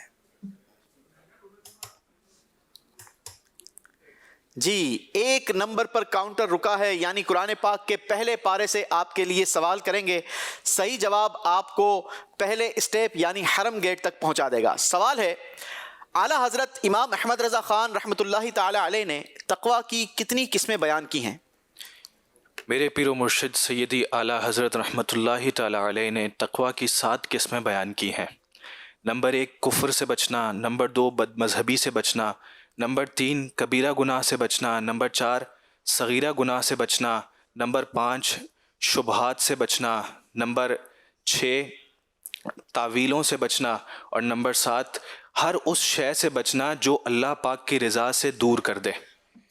جی 1 نمبر پر کاؤنٹر رکا ہے, یعنی قرآن پاک کے پہلے پارے سے آپ کے لیے سوال کریں گے. صحیح جواب آپ کو پہلے اسٹیپ یعنی حرم گیٹ تک پہنچا دے گا. سوال ہے, اعلیٰ حضرت امام احمد رضا خان رحمۃ اللہ تعالی علیہ نے تقویٰ کی کتنی قسمیں بیان کی ہیں؟ میرے پیر و مرشد سیدی اعلیٰ حضرت رحمۃ اللہ تعالی علیہ نے تقویٰ کی 7 قسمیں بیان کی ہیں. نمبر 1 کفر سے بچنا, نمبر 2 بد مذہبی سے بچنا, نمبر 3 کبیرہ گناہ سے بچنا, نمبر 4 صغیرہ گناہ سے بچنا, نمبر 5 شبہات سے بچنا, نمبر 6 تعویلوں سے بچنا, اور نمبر 7 ہر اس شے سے بچنا جو اللہ پاک کی رضا سے دور کر دے.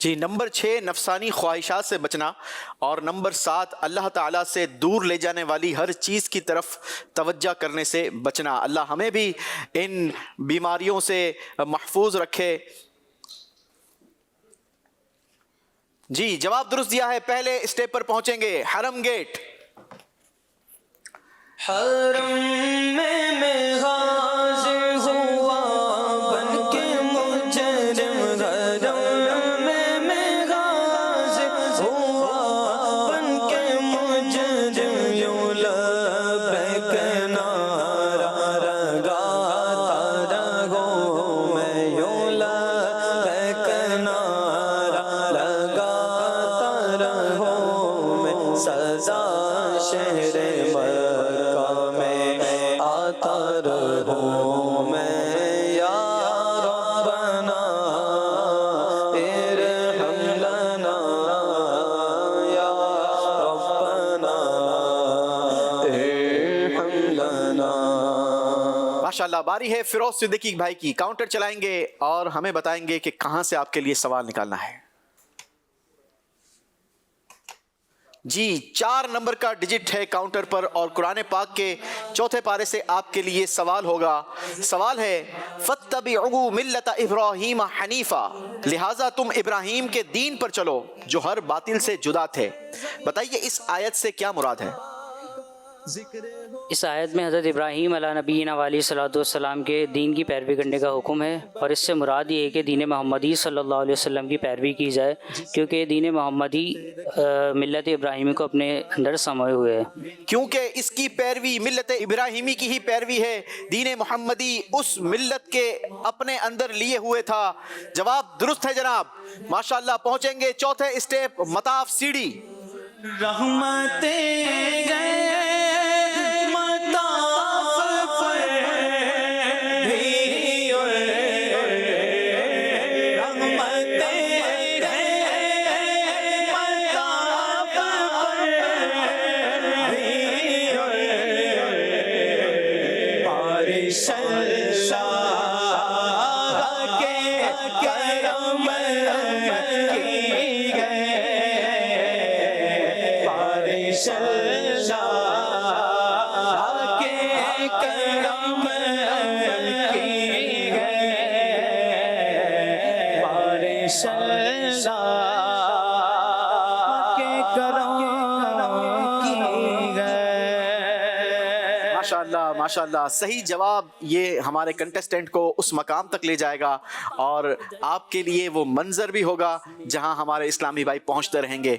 جی نمبر 6 نفسانی خواہشات سے بچنا, اور نمبر 7 اللہ تعالیٰ سے دور لے جانے والی ہر چیز کی طرف توجہ کرنے سے بچنا. اللہ ہمیں بھی ان بیماریوں سے محفوظ رکھے. جی جواب درست دیا ہے. پہلے اسٹیپ پر پہنچیں گے حرم گیٹ. حرم میں غازی ہوا بن کے مجرم، حرم میں غازی ہوا بن کے مجرم، یوں لبیک نعرہ لگاتا رہو میں، یوں لبیک نعرہ لگاتا رہو میں، سزا شہر مکہ میں آتا رہوں میں، یا ربنا ارحم لنا، یا ربنا ارحم لنا۔ ماشاءاللہ، باری ہے فیروز صدیقی بھائی کی، کاؤنٹر چلائیں گے اور ہمیں بتائیں گے کہ کہاں سے آپ کے لیے سوال نکالنا ہے۔ جی 4 نمبر کا ڈیجٹ ہے کاؤنٹر پر اور قرآن پاک کے چوتھے پارے سے آپ کے لیے سوال ہوگا۔ سوال ہے فَاتَّبِعُوا مِلَّةَ إِبْرَاهِيمَ حَنِيفًا، لہٰذا تم ابراہیم کے دین پر چلو جو ہر باطل سے جدا تھے۔ بتائیے اس آیت سے کیا مراد ہے؟ اس آیت میں حضرت ابراہیم علیہ نبینا علیہ صلاۃ والسلام کے دین کی پیروی کرنے کا حکم ہے، اور اس سے مراد یہ ہے کہ دین محمدی صلی اللہ علیہ وسلم کی پیروی کی جائے، کیونکہ دین محمدی ملت ابراہیمی کو اپنے اندر سموئے ہوئے ہے، کیونکہ اس کی پیروی ملت ابراہیمی کی ہی پیروی ہے، دین محمدی اس ملت کے اپنے اندر لیے ہوئے تھا۔ جواب درست ہے جناب، ماشاءاللہ۔ پہنچیں گے چوتھے اسٹیپ مطاف سیڑھی۔ رحمتیں گئے مطاف پر بھی، رحمتیں گئے مطاف پر بھی، بارش اللہ کے کرم کی گئے، بارش اللہ کے کرم کی گئے، بارش اللہ کے کرم کی گئے۔ ماشاءاللہ ماشاءاللہ، صحیح جواب یہ ہمارے کنٹیسٹنٹ کو اس مقام تک لے جائے گا اور آپ کے لیے وہ منظر بھی ہوگا جہاں ہمارے اسلامی بھائی پہنچتے رہیں گے۔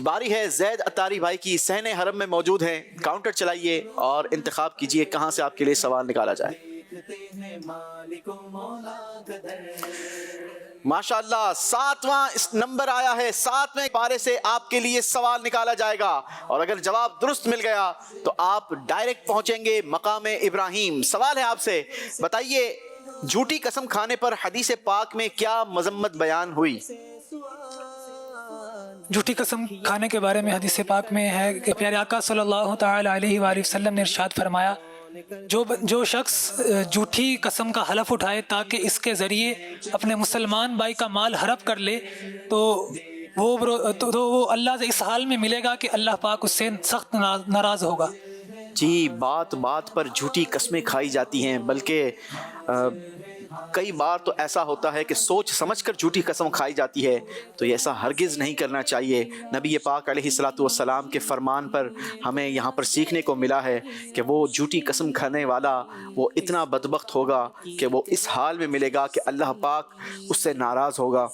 باری ہے زید اتاری بھائی کی، صحن حرم میں موجود ہیں، کاؤنٹر چلائیے اور انتخاب کیجئے کہاں سے آپ کے لیے سوال نکالا جائے۔ ماشاءاللہ 7واں نمبر آیا ہے، 7ویں پارے سے آپ کے لیے سوال نکالا جائے گا، اور اگر جواب درست مل گیا تو آپ ڈائریکٹ پہنچیں گے مقام ابراہیم۔ سوال ہے آپ سے، بتائیے جھوٹی قسم کھانے پر حدیث پاک میں کیا مذمت بیان ہوئی؟ جھوٹی قسم کھانے کے بارے میں حدیث پاک میں ہے کہ پیارے آقا صلی اللہ تعالی علیہ وآلہ وسلم نے ارشاد فرمایا، جو شخص جھوٹی قسم کا حلف اٹھائے تاکہ اس کے ذریعے اپنے مسلمان بھائی کا مال ہڑپ کر لے تو وہ اللہ سے اس حال میں ملے گا کہ اللہ پاک اس سے سخت ناراض ہوگا۔ جی بات بات پر جھوٹی قسمیں کھائی جاتی ہیں، بلکہ کئی بار تو ایسا ہوتا ہے کہ سوچ سمجھ کر جھوٹی قسم کھائی جاتی ہے، تو یہ ایسا ہرگز نہیں کرنا چاہیے۔ نبی پاک علیہ الصلوۃ والسلام کے فرمان پر ہمیں یہاں پر سیکھنے کو ملا ہے کہ وہ جھوٹی قسم کھانے والا وہ اتنا بدبخت ہوگا کہ وہ اس حال میں ملے گا کہ اللہ پاک اس سے ناراض ہوگا۔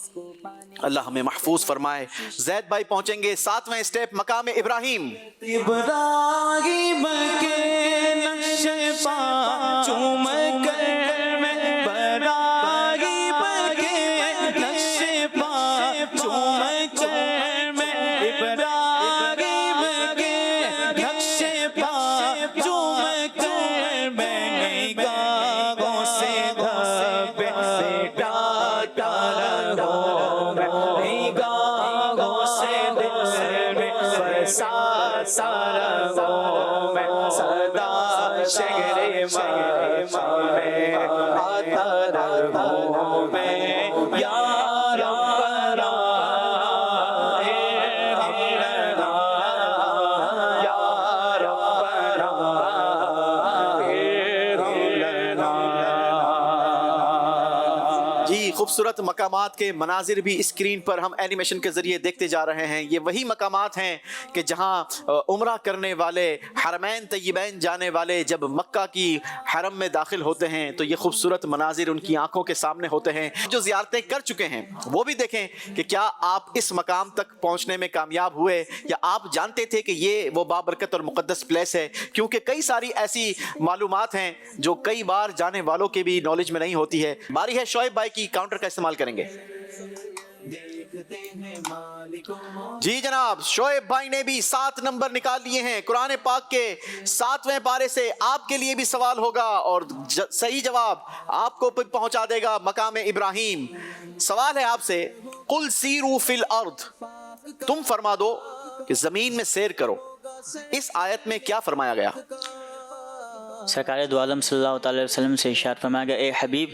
اللہ ہمیں محفوظ فرمائے۔ زید بھائی پہنچیں گے 7ویں اسٹیپ مقام ابراہیم۔ ابراہیم کے نقش پا چوم کر میں، ابراہیم کے نقش پا چوم کر میں، ابراہیم کے نقش پا چوم کر میں، نگاہوں سے دھبے سے ڈاٹا رہو میں، نگاہوں سے دھبے برساتا رہو میں، صدا شہر مکہ میں آتا رہوں میں، یا ربنا ارحم لنا، یا ربنا ارحم لنا۔ جی खूबसूरत मकामात के मनाजिर भी स्क्रीन पर हम एनिमेशन के ज़रिए देखते जा रहे हैं। ये वही मकामात हैं कि जहाँ उम्रा करने वाले हरमैन तय्यबैन जाने वाले जब मक्का की हरम में दाखिल होते हैं तो ये खूबसूरत मनाजिर उनकी आंखों के सामने होते हैं। जो ज़ियारतें कर चुके हैं वो भी देखें कि क्या आप इस मकाम तक पहुँचने में कामयाब हुए या आप जानते थे कि ये वो बाबरकत और मुक़द्दस प्लेस है, क्योंकि कई सारी ऐसी मालूमात हैं जो कई बार जाने वालों के भी नॉलेज में नहीं होती है। बारी है शोएब भाई की, काउंटर का इस्तेमाल करेंगे। जी जनाब, शोएब भाई ने भी 7 नंबर निकाल लिए हैं। कुरान पाक के 7वें पारे से आपके लिए भी सवाल होगा और सही जवाब आपको पहुंचा देगा मकाम इब्राहिम। सवाल है आपसे, कुल सीरू फिल अर्द, तुम फरमा दो कि जमीन में सैर करो। इस आयत में क्या फरमाया गया? सरकार दो आलम सल्लल्लाहु अलैहि वसल्लम से इरशाद फरमाया गया, ए हबीब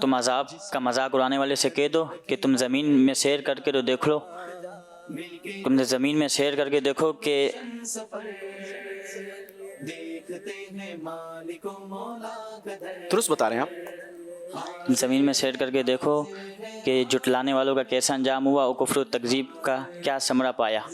तुम अजाब का मजाक उड़ाने वाले से कह दो कि तुम ज़मीन में सैर करके तो देख लो, तुमने ज़मीन में सैर करके देखो कि दुरुस्त बता रहे हैं आप। ज़मीन में सैर करके देखो कि जुटलाने वालों का कैसा अंजाम हुआ और कुफ्र तकज़ीब का क्या समरा पाया।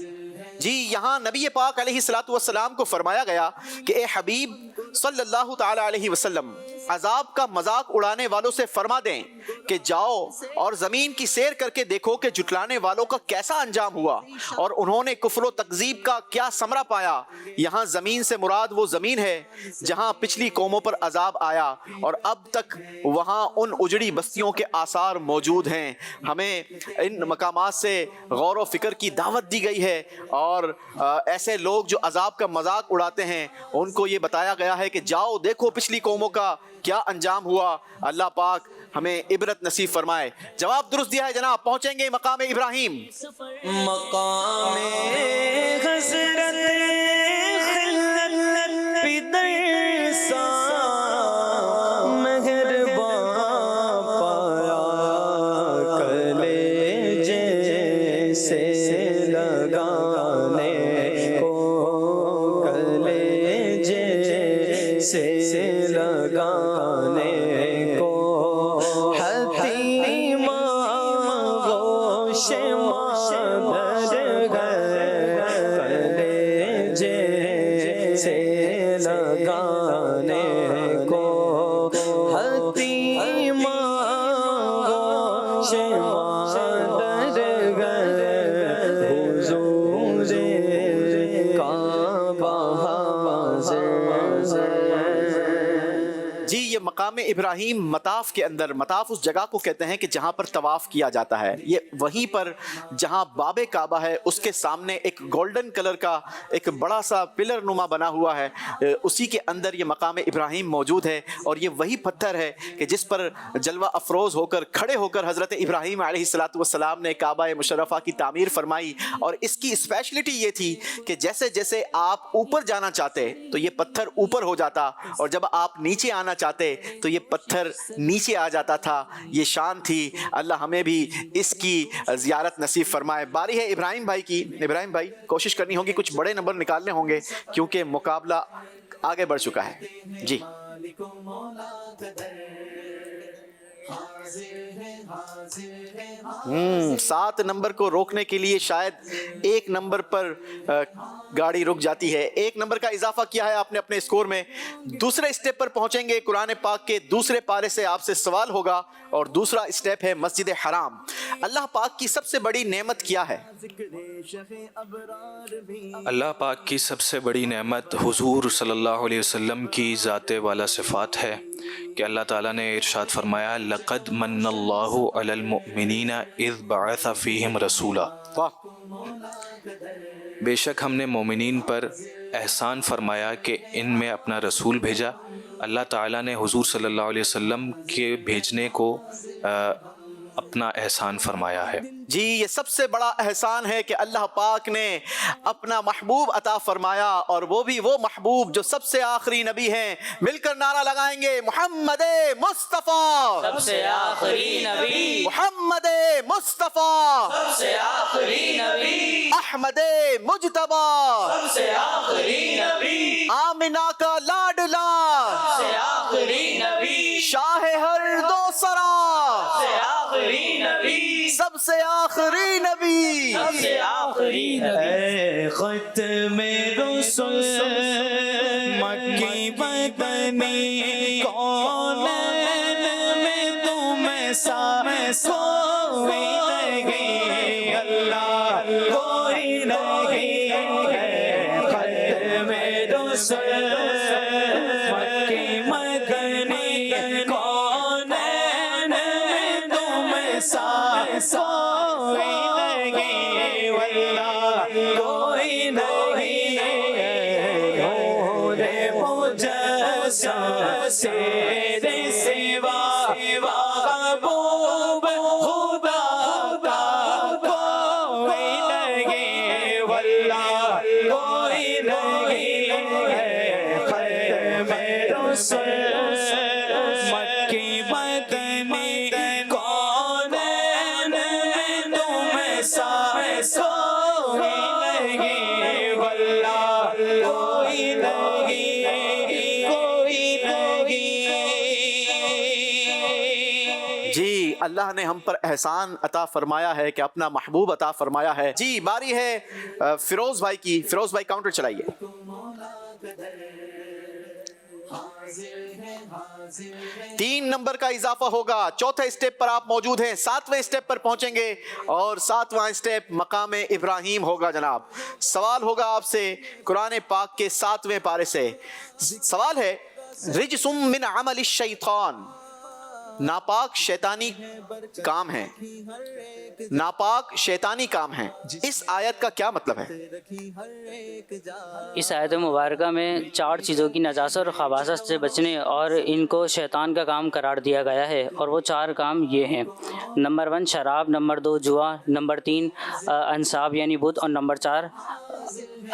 जी, यहाँ नबी पाक अलैहिस्सलातु वस्सलाम को फरमाया गया कि ए हबीब सल्लल्लाहु ताला अलैहि वसल्लम अजाब का मजाक उड़ाने वालों से फरमा दें कि जाओ और ज़मीन की सैर करके देखो कि जुटलाने वालों का कैसा अंजाम हुआ और उन्होंने कुफ्र व तकज़ीब का क्या समरा पाया। यहाँ ज़मीन से मुराद वो ज़मीन है जहाँ पिछली कौमों पर अजाब आया और अब तक वहाँ उन उजड़ी बस्तियों के आसार मौजूद हैं। हमें इन मकामात से गौर व फिक्र की दावत दी गई है और ऐसे लोग जो अजाब का मजाक उड़ाते हैं उनको ये बताया गया है कि जाओ देखो पिछली कौमों का क्या अंजाम हुआ। अल्लाह पाक हमें इबरत नसीब फरमाए। जवाब दुरुस्त दिया है जनाब, पहुंचेंगे मकाम इब्राहिम। मकाम हज़रत खिलत पिदर सा मेहरबान पाया कलेजे से लगाने को, कलेजे से लगाने को हतीमा गोश मादर कलेजे से लगाने को, हतीमा गोश मादर हुजूर काबा जी, ये मकाम इब्राहिम मताफ के अंदर, मताफ उस जगह को कहते हैं कि जहाँ पर तवाफ़ किया जाता है। ये वहीं पर जहाँ बाबे काबा है उसके सामने एक गोल्डन कलर का एक बड़ा सा पिलर नुमा बना हुआ है, उसी के अंदर ये मकाम इब्राहिम मौजूद है। और ये वही पत्थर है कि जिस पर जलवा अफरोज़ होकर खड़े होकर हज़रत इब्राहिम अलैहिस्सलातु वस्सलाम ने काबा मुशर्रफ़ा की तामीर फरमाई। और इसकी स्पेशलिटी ये थी कि जैसे जैसे आप ऊपर जाना चाहते तो ये पत्थर ऊपर हो जाता और जब आप नीचे आना चाहते तो ये पत्थर नीचे आ जाता था। ये शान थी। अल्लाह हमें भी इसकी ज़ियारत नसीब फरमाए। बारी है इब्राहिम भाई की। इब्राहिम भाई, कोशिश करनी होगी, कुछ बड़े नंबर निकालने होंगे क्योंकि मुकाबला आगे बढ़ चुका है। जी 7 नंबर को रोकने के लिए शायद 1 नंबर पर गाड़ी रुक जाती है। 1 नंबर का इजाफा किया है आपने अपने स्कोर में। दूसरे स्टेप पर पहुंचेंगे। कुरान पाक के दूसरे पारे से आपसे सवाल होगा और दूसरा स्टेप है मस्जिद हराम। अल्लाह पाक की सबसे बड़ी नेमत क्या है? अल्लाह पाक की सबसे बड़ी नेमत हुजूर सल्लल्लाहु अलैहि वसल्लम की ज़ाते वाला सिफ़ात है कि अल्लाह ताला ने इरशाद फरमाया, लक़द मन्नल्लाहु अलल मुअमिनीना इज़ बअसा फ़ीहिम रसूला। बेशक हमने मोमिनीन पर एहसान फरमाया कि इनमें अपना रसूल भेजा। अल्लाह ताला ने हुजूर सल्लल्लाहु अलैहि वसल्लम के भेजने को अपना एहसान फरमाया है। जी, ये सबसे बड़ा एहसान है कि अल्लाह पाक ने अपना महबूब अता फरमाया और वो भी वो महबूब जो सबसे आखिरी नबी हैं। मिलकर नारा लगाएंगे, मोहम्मद मुस्तफ़ा सबसे आखिरी नबी, मोहम्मद मुस्तफ़ा सबसे आखिरी नबी, अहमद मुजतबा सबसे आखिरी नबी, आमिना का लाडला सबसे आखिरी नबी, शाह हर दो सरा سے آخری نبی اے ختم رسل مکی مدنی کونین میں تمہیں کوئی نہیں اللہ کوئی نہیں ہے ختم رسل مکی مدنی کونین میں تمہیں کوئی نہیں واللہ کوئی نہیں نور مجسم تیرے سوا محبوب خدا کا کوئی نہیں واللہ کوئی نہیں ختم رسل مکی مدنی کونین میں تمہیں کوئی نہیں واللہ کوئی نہیں کوئی نہیں. جی اللہ نے ہم پر احسان عطا فرمایا ہے کہ اپنا محبوب عطا فرمایا ہے. جی باری ہے فیروز بھائی کی. فیروز بھائی کاؤنٹر چلائیے. 3 نمبر کا اضافہ ہوگا. چوتھے اسٹیپ پر آپ موجود ہیں. 7ویں اسٹیپ پر پہنچیں گے اور 7واں اسٹیپ مقام ابراہیم ہوگا. جناب سوال ہوگا آپ سے قرآن پاک کے 7ویں پارے سے. سوال ہے رجس من عمل الشیطان. ناپاک شیطانی کام ہے. ناپاک شیطانی کام ہے. اس آیت کا کیا مطلب ہے؟ اس آیت مبارکہ میں 4 چیزوں کی نجاست اور خباثت سے بچنے اور ان کو شیطان کا کام قرار دیا گیا ہے، اور وہ 4 کام یہ ہیں. نمبر 1 شراب، نمبر 2 جوا، نمبر 3 انصاب یعنی بت، اور نمبر 4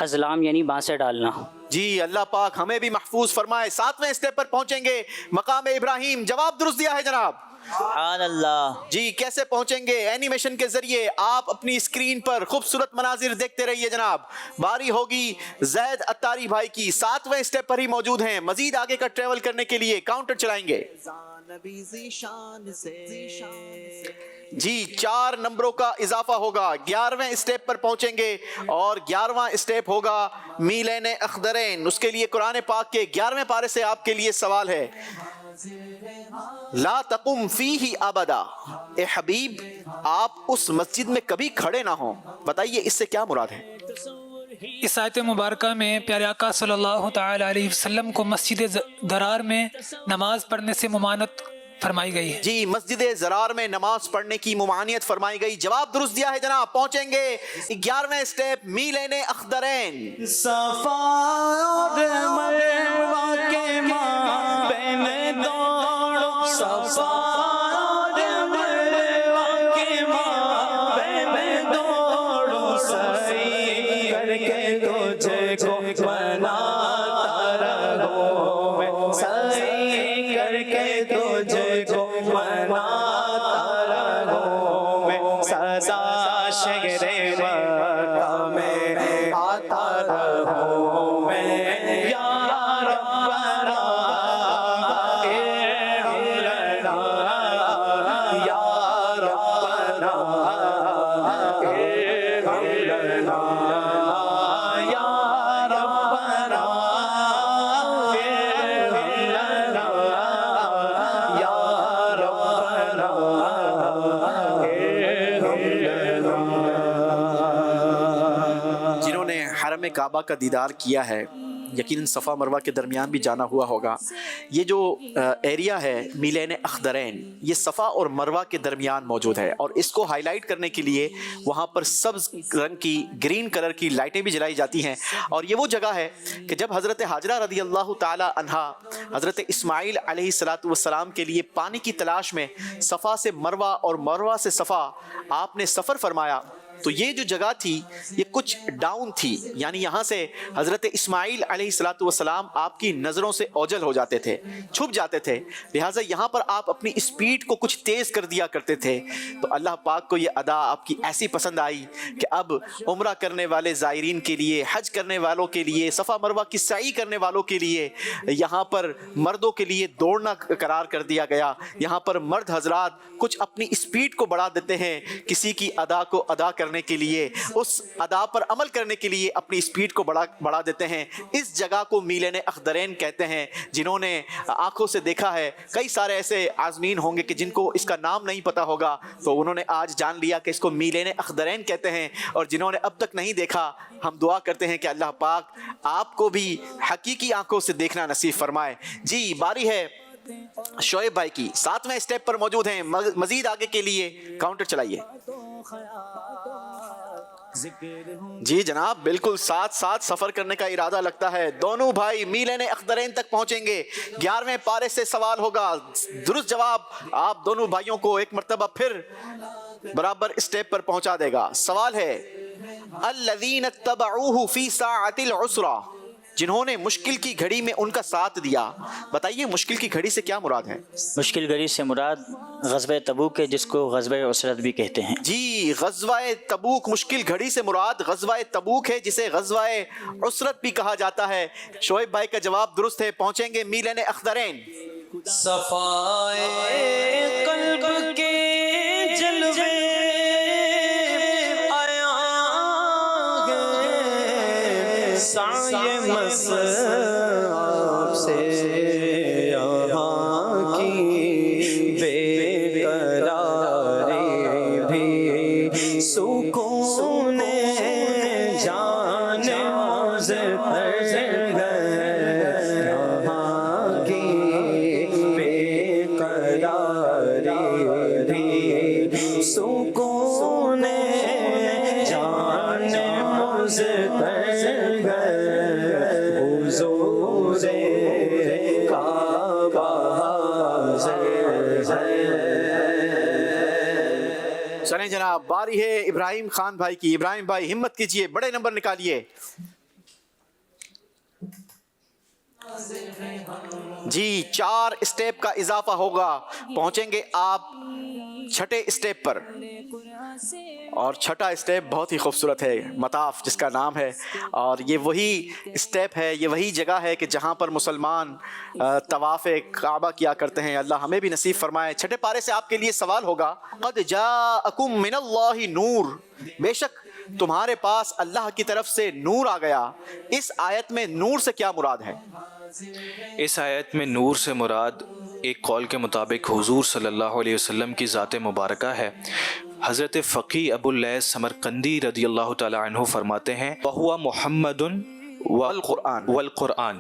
ازلام یعنی بانسیں ڈالنا. جی اللہ پاک ہمیں بھی محفوظ فرمائے. 7ویں اسٹیپ پر پہنچیں گے مقام ابراہیم. جواب درست دیا ہے جناب. سبحان اللہ. جی کیسے پہنچیں گے؟ اینیمیشن کے ذریعے آپ اپنی اسکرین پر خوبصورت مناظر دیکھتے رہیے. جناب باری ہوگی زید اتاری بھائی کی. 7ویں اسٹیپ پر ہی موجود ہیں. مزید آگے کا ٹریول کرنے کے لیے کاؤنٹر چلائیں گے. جی 4 نمبروں کا اضافہ ہوگا. 11ویں اسٹیپ پر پہنچیں گے اور 11واں اسٹیپ ہوگا میلین اخدرین. اس کے لیے قرآن پاک کے 11ویں پارے سے آپ کے لیے سوال ہے. لا تقم فیہ ابدا. اے حبیب آپ اس مسجد میں کبھی کھڑے نہ ہوں. بتائیے اس سے کیا مراد ہے؟ اس آیت مبارکہ میں پیارے آقا صلی اللہ تعالی علیہ وسلم کو مسجد ضرار میں نماز پڑھنے سے ممانعت فرمائی گئی ہے. جی مسجد ضرار میں نماز پڑھنے کی ممانعت فرمائی گئی. جواب درست دیا ہے جناب. پہنچیں گے 11ویں اسٹیپ میلین اخدرین. صفا اور مروہ کے مابین دوڑو صفا اور مروہ کے مابین دوڑو سعی کر کے تجھے کو مناتا رہوں میں. سعی کر کے تجھے کو مناتا رہوں میں. سزا شہر مکہ میں آتا رہوں میں. یا ربنا ارحم لنا یا ربنا ارحم لنا یا ربنا ارحم لنا یا ربنا ارحم لنا. جنہوں نے حرم کعبہ کا دیدار کیا ہے یقیناً صفا مروہ کے درمیان بھی جانا ہوا ہوگا. یہ جو ایریا ہے میلین اخدرین یہ صفا اور مروہ کے درمیان موجود ہے، اور اس کو ہائی لائٹ کرنے کے لیے وہاں پر سبز رنگ کی گرین کلر کی لائٹیں بھی جلائی جاتی ہیں. اور یہ وہ جگہ ہے کہ جب حضرت حاجرہ رضی اللہ تعالی عنہا حضرت اسماعیل علیہ السلام کے لیے پانی کی تلاش میں صفا سے مروہ اور مروہ سے صفا آپ نے سفر فرمایا تو یہ جو جگہ تھی یہ کچھ ڈاؤن تھی، یعنی یہاں سے حضرت اسماعیل علیہ الصلوۃ والسلام آپ کی نظروں سے اوجھل ہو جاتے تھے، چھپ جاتے تھے، لہٰذا یہاں پر آپ اپنی اسپیڈ کو کچھ تیز کر دیا کرتے تھے۔ تو اللہ پاک کو یہ ادا آپ کی ایسی پسند آئی کہ اب عمرہ کرنے والے زائرین کے لیے، حج کرنے والوں کے لیے، صفا مروہ کی سعی کرنے والوں کے لیے یہاں پر مردوں کے لیے دوڑنا قرار کر دیا گیا۔ یہاں پر مرد حضرات کچھ اپنی اسپیڈ کو بڑھا دیتے ہیں کسی کی ادا کو ادا کرنے کے لیے، اس ادا پر عمل کرنے کے لیے اپنی اسپیڈ کو بڑھا دیتے ہیں۔ اس جگہ کو میلین اخدرین کہتے ہیں۔ جنہوں نے آنکھوں سے دیکھا ہے، کئی سارے ایسے عازمین ہوں گے کہ جن کو اس کا نام نہیں پتا ہوگا، تو انہوں نے آج جان لیا کہ اس کو میلین اخدرین کہتے ہیں، اور جنہوں نے اب تک نہیں دیکھا ہم دعا کرتے ہیں کہ اللہ پاک آپ کو بھی حقیقی آنکھوں سے دیکھنا نصیب فرمائے۔ جی باری ہے شعیب بھائی کی، 7ویں اسٹیپ پر موجود ہیں، مزید آگے کے لیے کاؤنٹر چلائیے۔ جی جناب بالکل ساتھ ساتھ سفر کرنے کا ارادہ لگتا ہے۔ دونوں بھائی میلین اخدرین تک پہنچیں گے۔ 11ویں پارے سے سوال ہوگا، درست جواب آپ دونوں بھائیوں کو ایک مرتبہ پھر برابر اسٹیپ پر پہنچا دے گا۔ سوال ہے الذین اتبعوہ فی ساعۃ العسرہ، جنہوں نے مشکل کی گھڑی میں ان کا ساتھ دیا۔ بتائیے مشکل کی گھڑی سے کیا مراد ہے؟ مشکل گھڑی سے مراد غزوہ تبوک ہے، جس کو غزوہ عسرت بھی کہتے ہیں۔ جی غزوہ تبوک، مشکل گھڑی سے مراد غزوہ تبوک ہے، جسے غزوہ عسرت بھی کہا جاتا ہے۔ شعیب بھائی کا جواب درست ہے، پہنچیں گے میلین اخدرین۔ صفائے قلب کے جلوے آیا ہے، سایہ مصحف سے یہاں کی بے قراری بھی سکون جان موزے پر گئے، یہاں کی بے قراری بھی سکون جان موزے پر چلیں جناب، باری ہے ابراہیم خان بھائی کی۔ ابراہیم بھائی ہمت کیجئے، بڑے نمبر نکالیے۔ جی 4 اسٹیپ کا اضافہ ہوگا، پہنچیں گے آپ 6ٹھے اسٹیپ پر، اور 6ٹھا اسٹیپ بہت ہی خوبصورت ہے، مطاف جس کا نام ہے، اور یہ وہی اسٹیپ ہے، یہ وہی جگہ ہے کہ جہاں پر مسلمان طواف کعبہ کیا کرتے ہیں۔ اللہ ہمیں بھی نصیب فرمائے۔ 6ٹھے پارے سے آپ کے لیے سوال ہوگا، قد جاءکم من اللہ نور، بے شک تمہارے پاس اللہ کی طرف سے نور آ گیا۔ اس آیت میں نور سے کیا مراد ہے؟ اس آیت میں نور سے مراد ایک قول کے مطابق حضور صلی اللہ علیہ وسلم کی ذات مبارکہ ہے۔ حضرت فقی ابو اللیث سمرقندی رضی اللہ تعالی عنہ فرماتے ہیں وَهُوَ مُحَمَّدٌ والقرآن،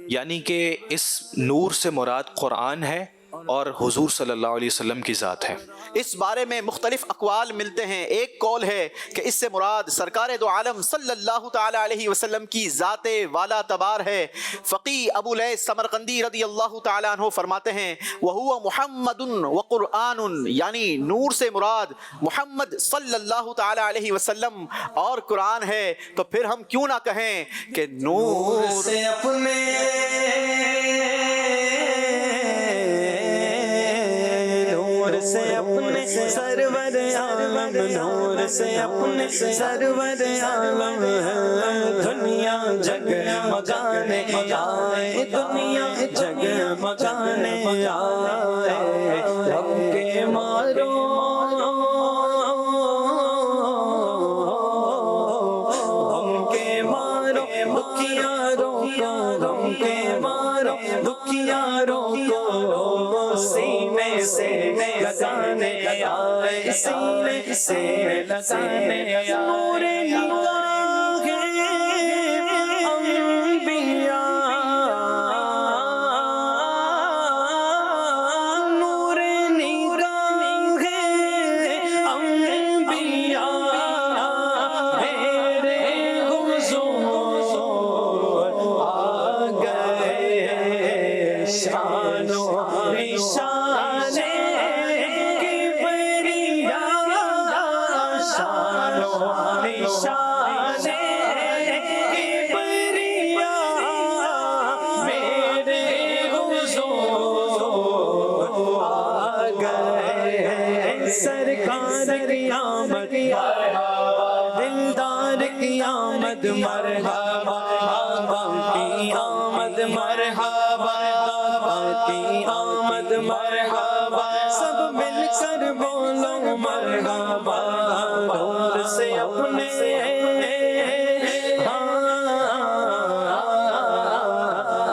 یعنی کہ اس نور سے مراد قرآن ہے اور حضور صلی اللہ علیہ وسلم کی ذات ہے۔ اس بارے میں مختلف اقوال ملتے ہیں۔ ایک قول ہے کہ اس سے مراد سرکار دو عالم صلی اللہ تعالی علیہ وسلم کی ذات والا تبار ہے۔ فقی ابو لیث سمرقندی رضی اللہ تعالی عنہ فرماتے ہیں وَهُوَ مُحَمَّدٌ وَقُرْآنٌ، یعنی نور سے مراد محمد صلی اللہ تعالی علیہ وسلم اور قرآن ہے۔ تو پھر ہم کیوں نہ کہیں کہ نور سے اپنے سے اپنے سرور عالم، نور سے اپنے سرور عالم، دنیا جگ مگانے آئے، دنیا جگ مگانے آئے، رب کے مارو ہم کے مارو دکھیاروں کو، ہم کے مارو دکھیاروں کو، سینے سے لگانے آئے، سینے سے لگانے آئے، نور نگاہ انبیاء، نور نگاہ انبیاء، میرے حضور آ گئے، شان و نشان کی بریا، شان و निशान किबरिया मेरे हुजूर आ गए। सरकार की आमद दिलदार की आमद मरहबा, की आमद मरहबा, की आमद मरहबा, सब मिलकर बोलो मरहबा। नूर से अपने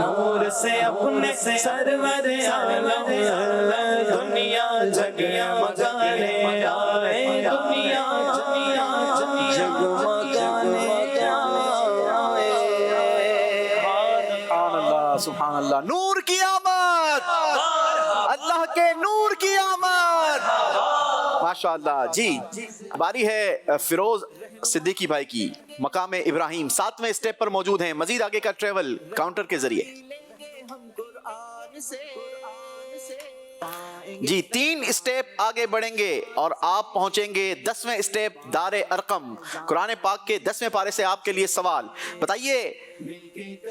नूर से अपने सरवर आलम दुनिया जगमगाने आए, दुनिया जगमगाने आए। सुभान अल्लाह, नूर की आमद, अल्लाह के नूर की आमद, माशाअल्लाह। जी बारी है फिरोज सिद्दीकी भाई की। मकाम इब्राहिम 7वें स्टेप पर मौजूद हैं। मजीद आगे का ट्रेवल काउंटर के जरिए। जी 3 स्टेप आगे बढ़ेंगे और आप पहुंचेंगे 10वें स्टेप दारे अरकम। कुरान पाक के 10वें पारे से आपके लिए सवाल, बताइए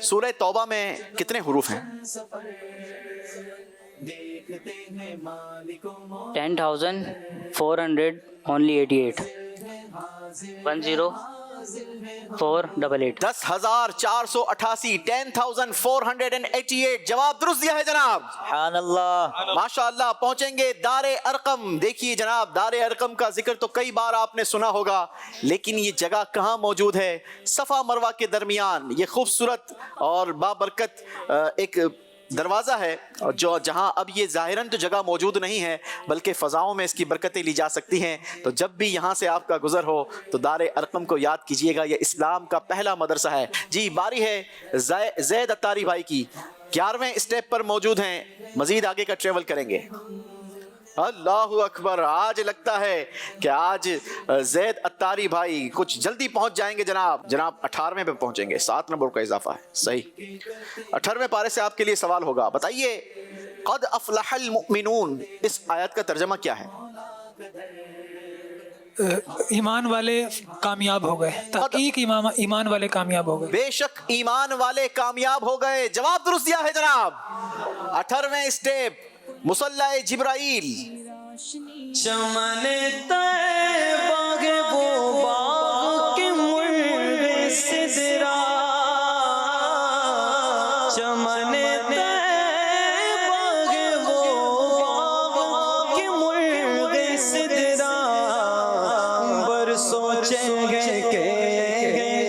सूरह तौबा में कितने हुरूफ हैं? 10,400 only 88 10488 10,488 10,488 जवाब दुरुस्त दिया है जनाब। सुभान अल्लाह। माशाअल्लाह पहुंचेंगे दारे अरकम। देखिए जनाब, दारे अरकम का जिक्र तो कई बार आपने सुना होगा, लेकिन ये जगह कहाँ मौजूद है? सफ़ा मरवा के दरमियान ये खूबसूरत और बाबरकत एक दरवाज़ा है, जो जहां अब ये ज़ाहिरन तो जगह मौजूद नहीं है, बल्कि फ़ज़ाओं में इसकी बरकतें ली जा सकती हैं। तो जब भी यहाँ से आपका गुज़र हो तो दारे अरकम को याद कीजिएगा, ये इस्लाम का पहला मदरसा है। जी बारी है ज़ैद अत्तारी भाई की। 11वें स्टेप पर मौजूद हैं। मज़ीद आगे का ट्रेवल करेंगे। अल्लाहु अकबर, आज लगता है कि आज ज़ैद अत्तारी भाई कुछ जल्दी पहुंच जाएंगे जनाब। 18वें पे पहुंचेंगे, 7 नंबर का इजाफा है। सही 18वें पारे से आपके लिए सवाल होगा, बताइए क़द अफ़लहल मुमिनून, इस आयत का तर्जमा क्या है? ईमान वाले कामयाब हो गए। तहकीक ईमान वाले कामयाब हो गए। बेशक ईमान वाले कामयाब हो गए, जवाब दुरुस्त दिया है जनाब। 18वें स्टेप मुसल्ला जिब्राइल। चमन तैबाग वो बाग के मुर्गे सिदरा, चमन तैबाग वो बाग के मुर्गे सिदरा, बरसों चेंगे के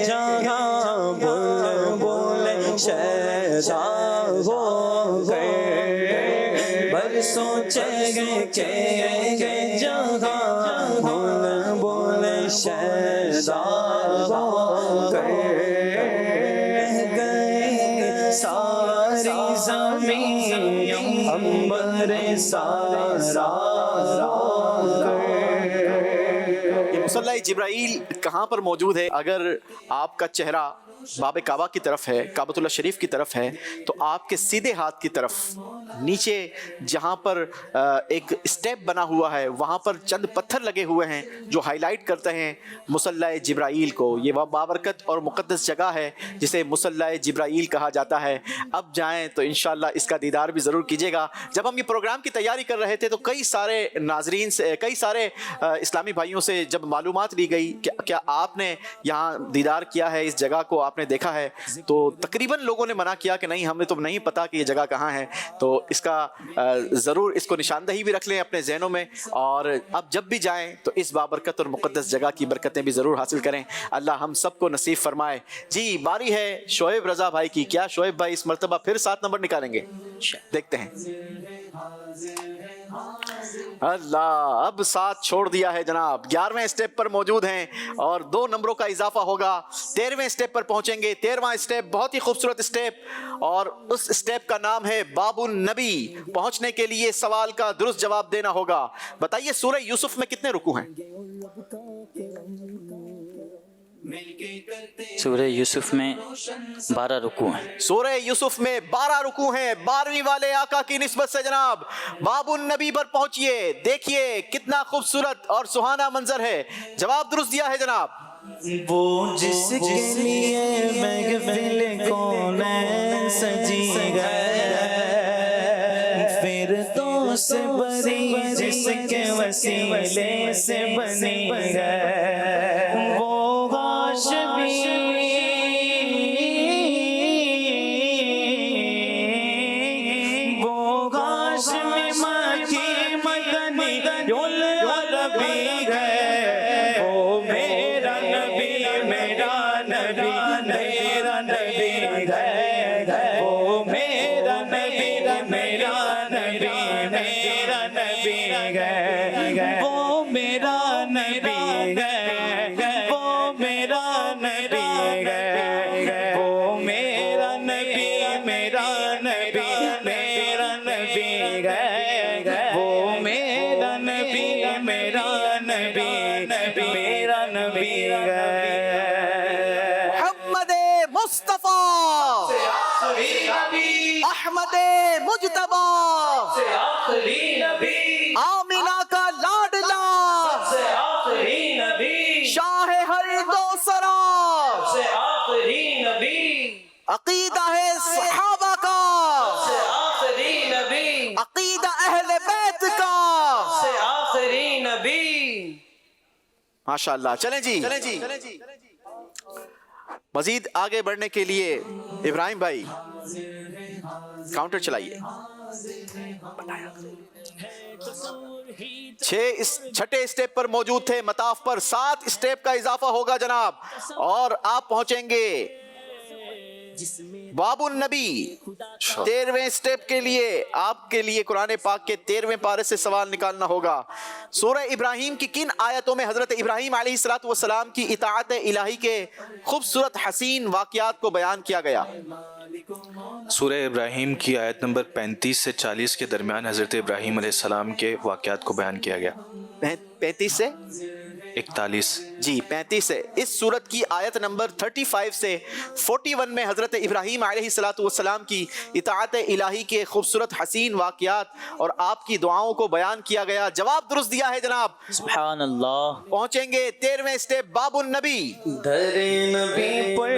जहाँ बुलबुल शैदा हो गए, सोचेंगे के जगह बुलबुल शैदा हो गए, सारी ज़मीन अंबर सारा ये मुसल्ला जिब्राइल कहाँ पर मौजूद है? अगर आपका चेहरा बाब काबा की तरफ है, काबतुल्लाह शरीफ की तरफ है, तो आपके सीधे हाथ की तरफ नीचे जहाँ पर एक स्टेप बना हुआ है, वहाँ पर चंद पत्थर लगे हुए हैं जो हाईलाइट करते हैं मुसल्ला जिब्राइल को। ये वह बाबरकत और मुक़द्दस जगह है जिसे मुसल्ला जिब्राइल कहा जाता है। अब जाएं तो इंशाअल्लाह इसका दीदार भी ज़रूर कीजिएगा। जब हम ये प्रोग्राम की तैयारी कर रहे थे तो कई सारे नाजरीन से, कई सारे इस्लामी भाइयों से जब मालूमात ली गई कि क्या आपने यहाँ दीदार किया है, इस जगह को आपने देखा है, तो तकरीबन लोगों ने मना किया कि नहीं, हमें तो नहीं पता कि ये जगह कहाँ है। तो इसका ज़रूर इसको निशानदही भी रख लें अपने जहनों में, और अब जब भी जाएं तो इस बाबरकत और मुक़द्दस जगह की बरकतें भी ज़रूर हासिल करें। अल्लाह हम सबको नसीब फरमाए। जी बारी है शोएब रज़ा भाई की। क्या शोएब भाई इस मरतबा फिर 7 नंबर निकालेंगे? देखते हैं। अल्लाह, अब 7 छोड़ दिया है जनाब। 11वें स्टेप पर मौजूद हैं और 2 नंबरों का इजाफा होगा। 13वें स्टेप पर पहुंचेंगे। 13वां स्टेप बहुत ही खूबसूरत स्टेप, और उस स्टेप का नाम है बाबुन नबी। पहुंचने के लिए सवाल का दुरुस्त जवाब देना होगा। बताइए सूरह यूसुफ में कितने रुकू हैं? सूरह यूसुफ में 12 रुकू हैं। सूरह यूसुफ में 12 रुकू हैं। 12वीं वाले आका की निस्बत से जनाब बाबुन नबी पर पहुंचिए, देखिए कितना खूबसूरत और सुहाना मंजर है। जवाब दुरुस्त दिया है जनाब। वो जिसके लिए महफिल कौन सजी है, फिर तो से बरी जिसके वसीले से बनी है, वो हाशमी मकी मदनी उल अरबी है, वो मेरा नबी मेरा नबी मेरा नबी है, वो मेरा नबी मेरा नबी मेरा नबी है, वो मेरा नबी है, वो मेरा नबी है, वो मेरा नबी मेरा नबी मेरा नबी है, वो मेरा नबी मेरा नबी मेरा नबी है। मोहम्मद मुस्तफा अहमद मुजतबा आमिना का लाडला शाह हर दो सरा अकीदा है सहाबा का अकीदा अहले बैत का माशाअल्लाह। चलें जी मजीद आगे बढ़ने के लिए इब्राहिम भाई काउंटर चलाइए। छठे स्टेप पर मौजूद थे, मताफ पर 7 स्टेप का इजाफा होगा जनाब, और आप पहुंचेंगे बाबुन नबी। 13वें स्टेप के लिए आपके लिए कुरान पाक के 13वें पारे से सवाल निकालना होगा। सूरह इब्राहिम की किन आयतों में हजरत इब्राहिम अलैहिस्सलातु वस्सलाम की इताअत इलाही के खूबसूरत हसीन वाक़यात को बयान किया गया? सूरह इब्राहिम की आयत नंबर 35 से 40 के दरमियान हजरत इब्राहिम अलैहिस्सलाम के वाक़यात को बयान किया गया। 35 से 41 जी 35 से। इस सूरत की आयत नंबर 35 से 41 में हजरत इब्राहिम अलैहिस्सलातु वस्सलाम की इताअत इलाही के खूबसूरत हसीन वाक़यात और आपकी दुआओं को बयान किया गया। जवाब दुरुस्त दिया है जनाब। सुभान अल्लाह। पहुंचेंगे 13वें स्टेप बाबुन नबी। दरे नबी पर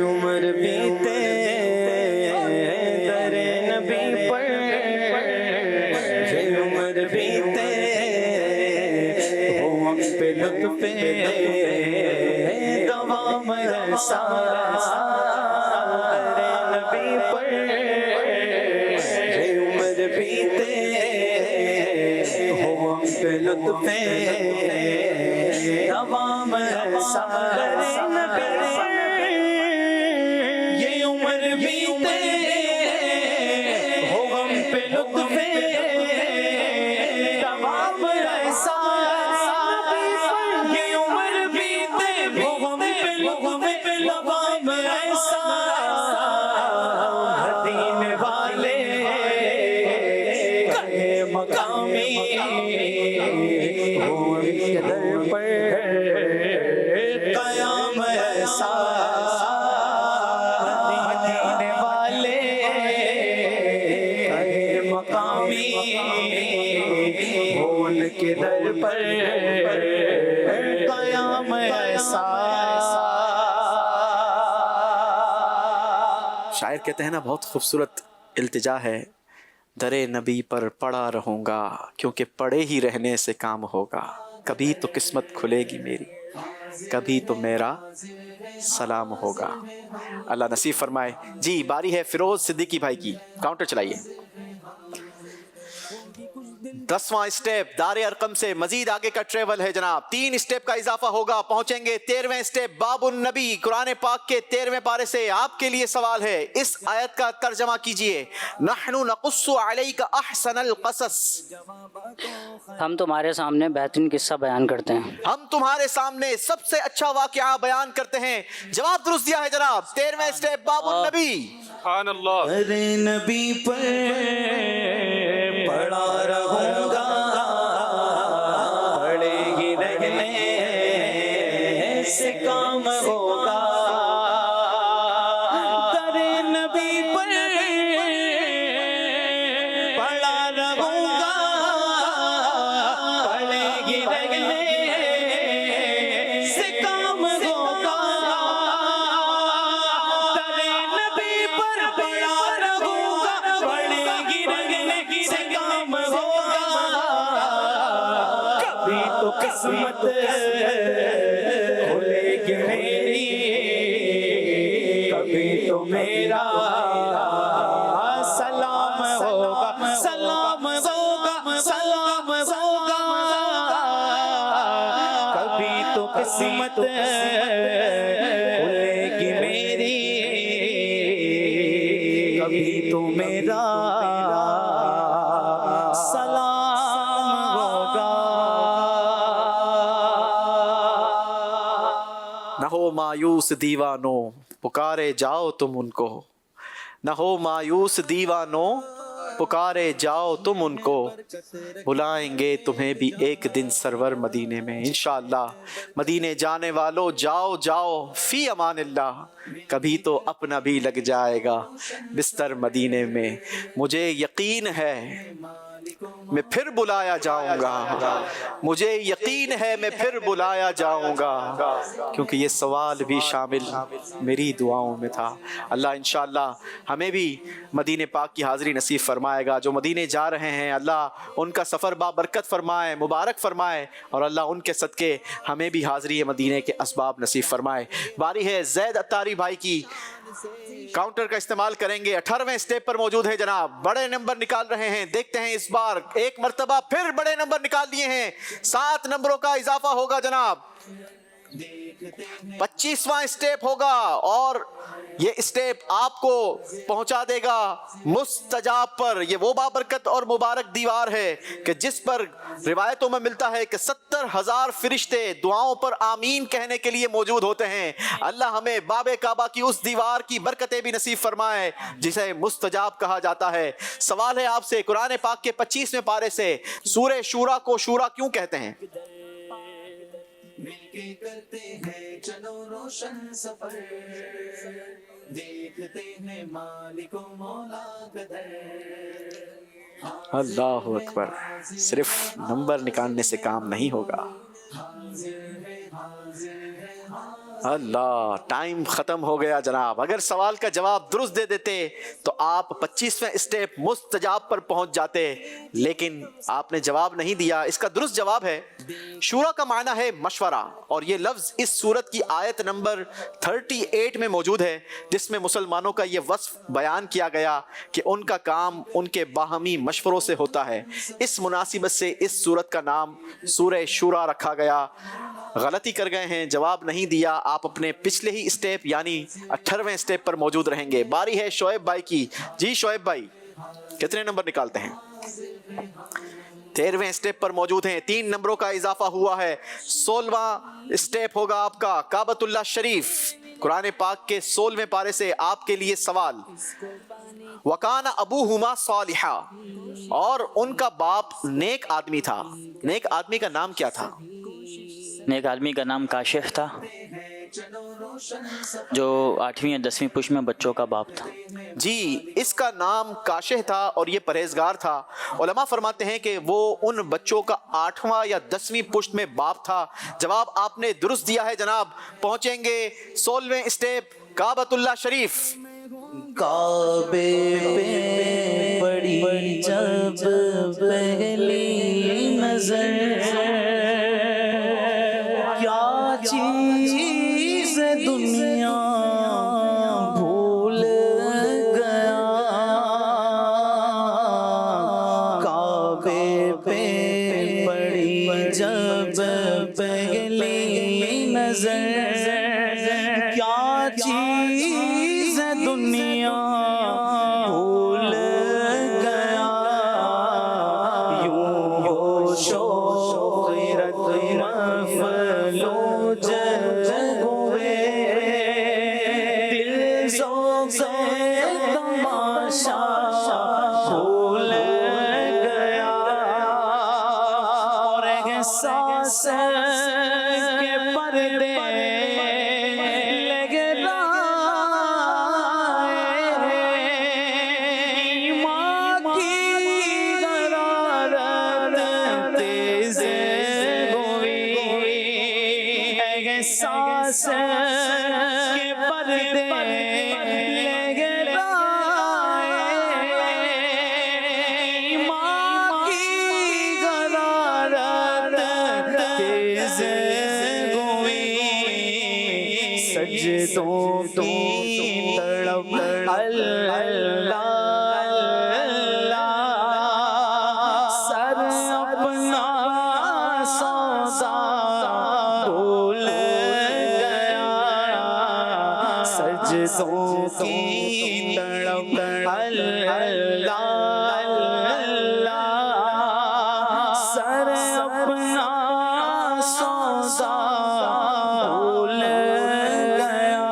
उम्र बीते, दरे नबी पर उम्र बीते, पे लुत्फ़े दवाम रसा, दरे नबी पर उम्र बीते, हो पे लुत्फ़े दवाम रसा, दरे नबी ये उम्र बीते, हो हम पे लुत्फ़े दवाम रसा, मदीने वाले मकामी उनके दर पर क़याम ऐसा, मदीने वाले मकामी उनके दर पर क़याम ऐसा। शायर कहते हैं ना, बहुत खूबसूरत इल्तिजा है, दरे नबी पर पड़ा रहूँगा क्योंकि पड़े ही रहने से काम होगा, कभी तो किस्मत खुलेगी मेरी, कभी तो मेरा सलाम होगा। अल्लाह नसीब फरमाए। जी बारी है फिरोज सिद्दीकी भाई की, काउंटर चलाइए। 10वां स्टेप दारे अरकम से मजीद आगे का ट्रेवल है जनाब। 3 स्टेप का इजाफा होगा, पहुंचेंगे 13वें स्टेप बाबुन नबी। कुरान पाक के 13वें पारे से आपके लिए सवाल है, इस आयत का तर्जमा कीजिए। नहनु नकुस्सु अलैका अहसनल क़सस, हम तुम्हारे सामने बेहतरीन किस्सा बयान करते हैं। हम तुम्हारे सामने सबसे अच्छा वाक़या बयान करते हैं। जवाब दुरुस्त दिया है जनाब। 13वें स्टेप बाबुन नबी। सुभान अल्लाह। अरे नबी पर पड़ा रहूंगा, पड़ेगी रहने किस्मत खुलेगी मेरी, कभी तो मेरा सलाम होगा, सलाम होगा, सलाम होगा, कभी तो किस्मत खुलेगी मेरी, कभी तो मेरा सलाम होगा। न हो मायूस दीवानों पुकारे जाओ तुम उनको, न हो मायूस दीवानों पुकारे जाओ तुम उनको, बुलाएंगे तुम्हें भी एक दिन सरवर मदीने में। इंशाअल्लाह मदीने जाने वालों जाओ जाओ फी अमानिल्लाह, कभी तो अपना भी लग जाएगा बिस्तर मदीने में। मुझे यकीन है मैं फिर बुलाया जाऊंगा, मुझे यकीन है मैं फिर बुलाया जाऊंगा, क्योंकि ये सवाल भी शामिल मेरी दुआओं में था। अल्लाह इंशाअल्लाह हमें भी मदीने पाक की हाज़िरी नसीब फरमाएगा। जो मदीने जा रहे हैं अल्लाह उनका सफ़र बाबरकत फरमाए, मुबारक फरमाए, और अल्लाह उनके सदक़े हमें भी हाज़िरी मदीने के असबाब नसीब फरमाए। बारी है ज़ैद अत्तारी भाई की, काउंटर का इस्तेमाल करेंगे। 18वें स्टेप पर मौजूद है जनाब, बड़े नंबर निकाल रहे हैं। देखते हैं इस बार एक मर्तबा फिर बड़े नंबर निकाल लिए हैं, 7 नंबरों का इजाफा होगा जनाब। 25वां स्टेप होगा और ये स्टेप आपको पहुंचा देगा मुस्तजाब पर। ये वो बाबरकत और मुबारक दीवार है कि जिस पर रिवायतों में मिलता है कि 70,000 फरिश्ते दुआओं पर आमीन कहने के लिए मौजूद होते हैं। अल्लाह हमें बाबे काबा की उस दीवार की बरकतें भी नसीब फरमाए जिसे मुस्तजाब कहा जाता है। सवाल है आपसे, कुरान पाक के 25वें पारे से सूरे शूरा को शूरा क्यों कहते हैं? मिलके करते हैं चलो रोशन सफर, देखते हैं मालिको मौला कदर। अल्लाह अकबर, सिर्फ नंबर निकालने से काम नहीं होगा। अल्लाह, टाइम ख़त्म हो गया जनाब। अगर सवाल का जवाब दुरुस्त दे देते तो आप 25वें स्टेप मुस्तजाब पर पहुंच जाते, लेकिन आपने जवाब नहीं दिया। इसका दुरुस्त जवाब है शूरा का माना है मशवरा, और ये लफ्ज़ इस सूरत की आयत नंबर 38 में मौजूद है, जिसमें मुसलमानों का ये वस्फ बयान किया गया कि उनका काम उनके बाहमी मशवरों से होता है। इस मुनासिबत से इस सूरत का नाम सूरह शूरा रखा गया। गलती कर गए हैं, जवाब नहीं दिया। आप अपने पिछले ही स्टेप यानी 18वें स्टेप पर मौजूद रहेंगे। बारी है शोएब भाई की। जी शोएब भाई, कितने नंबर निकालते हैं? 13वें स्टेप पर मौजूद हैं। 3 नंबरों का इजाफा हुआ है। 16वां स्टेप होगा आपका काबतुल्लाह शरीफ। कुरान पाक के 16वें पारे से आपके लिए सवाल। वकाना अबूहुमा सालिहा, और उनका बाप नेक आदमी था। नेक आदमी का नाम क्या था? नेक आदमी का नाम काशिफ था, जो 8वीं या 10वीं पुश्त में बच्चों का बाप था। जी, इसका नाम काशिफ था और ये परहेजगार था। उलमा फरमाते हैं कि वो उन बच्चों का 8वां या 10वीं पुश्त में बाप था। जवाब आपने दुरुस्त दिया है जनाब। पहुंचेंगे 16वें स्टेप काबतुल्लाह शरीफ। काबे पे पड़ी जब पहली नजर, क्या चीज़ दुनिया भूल गया, काबे पे पड़ी जब पहली नजर, क्या चीज़ दुनिया भूल गया, यूं हो शोहरत मफलूज हुए, दिल से तमाशा भूल गया, और एहसास के पर्दे सांस के पर्दे लगे माँ की गरारत तेज सजदों की तड़प अल्लाह सर अपना सौदा भूल गया सजदों की तड़प अल्लाह सर अपना सौदा भूल गया।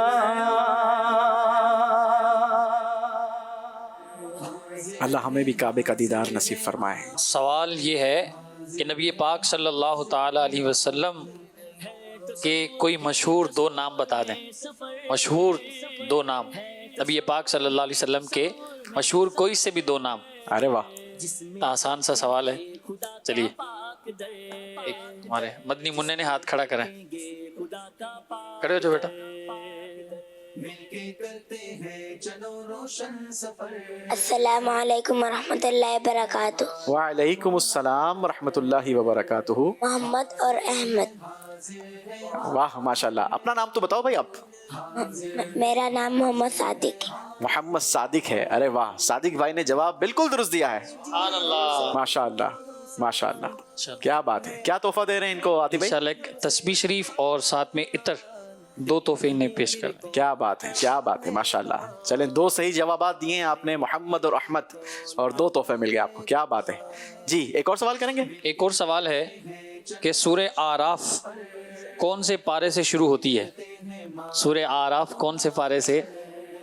अल्लाह हमें भी काबे का दीदार नसीब फरमाए। सवाल ये है कि नबी पाक सल्लल्लाहु ताला अलैहि वसल्लम के कोई मशहूर दो नाम बता दें। मशहूर दो नाम नबी पाक सल्लल्लाहु अलैहि वसल्लम के मशहूर कोई से भी दो नाम। अरे वाह, आसान सा सवाल है। चलिए, एक हमारे मदनी मुन्ने ने हाथ खड़ा करा है। खड़े हो जाओ बेटा। अस्सलामु अलैकुम वरहमतुल्लाहि वबरकातुहू। वालेकुम अस्सलाम वरहमतुल्लाहि वबरकातुहू। मोहम्मद और अहमद। वाह माशाल्लाह। अपना नाम तो बताओ भाई आप। मेरा नाम मोहम्मद सादिक है। मोहम्मद सादिक है। अरे वाह, सादिक भाई ने जवाब बिल्कुल दुरुस्त दिया है। माशाल्लाह माशाल्लाह, क्या बात है। क्या तोहफा दे रहे हैं इनको आतिफ भाई? इंशाल्लाह एक तस्बीह शरीफ और साथ में इतर, दो तोहफे इन्हें पेश कर दें। क्या बात है, क्या बात है, माशाल्लाह। चलें, दो सही जवाबात दिए हैं आपने, मोहम्मद और अहमद, और दो तोहफे मिल गए आपको। क्या बात है जी। एक और सवाल करेंगे। एक और सवाल है कि सूरह आराफ कौन से पारे से शुरू होती है? सूरह आराफ कौन से पारे से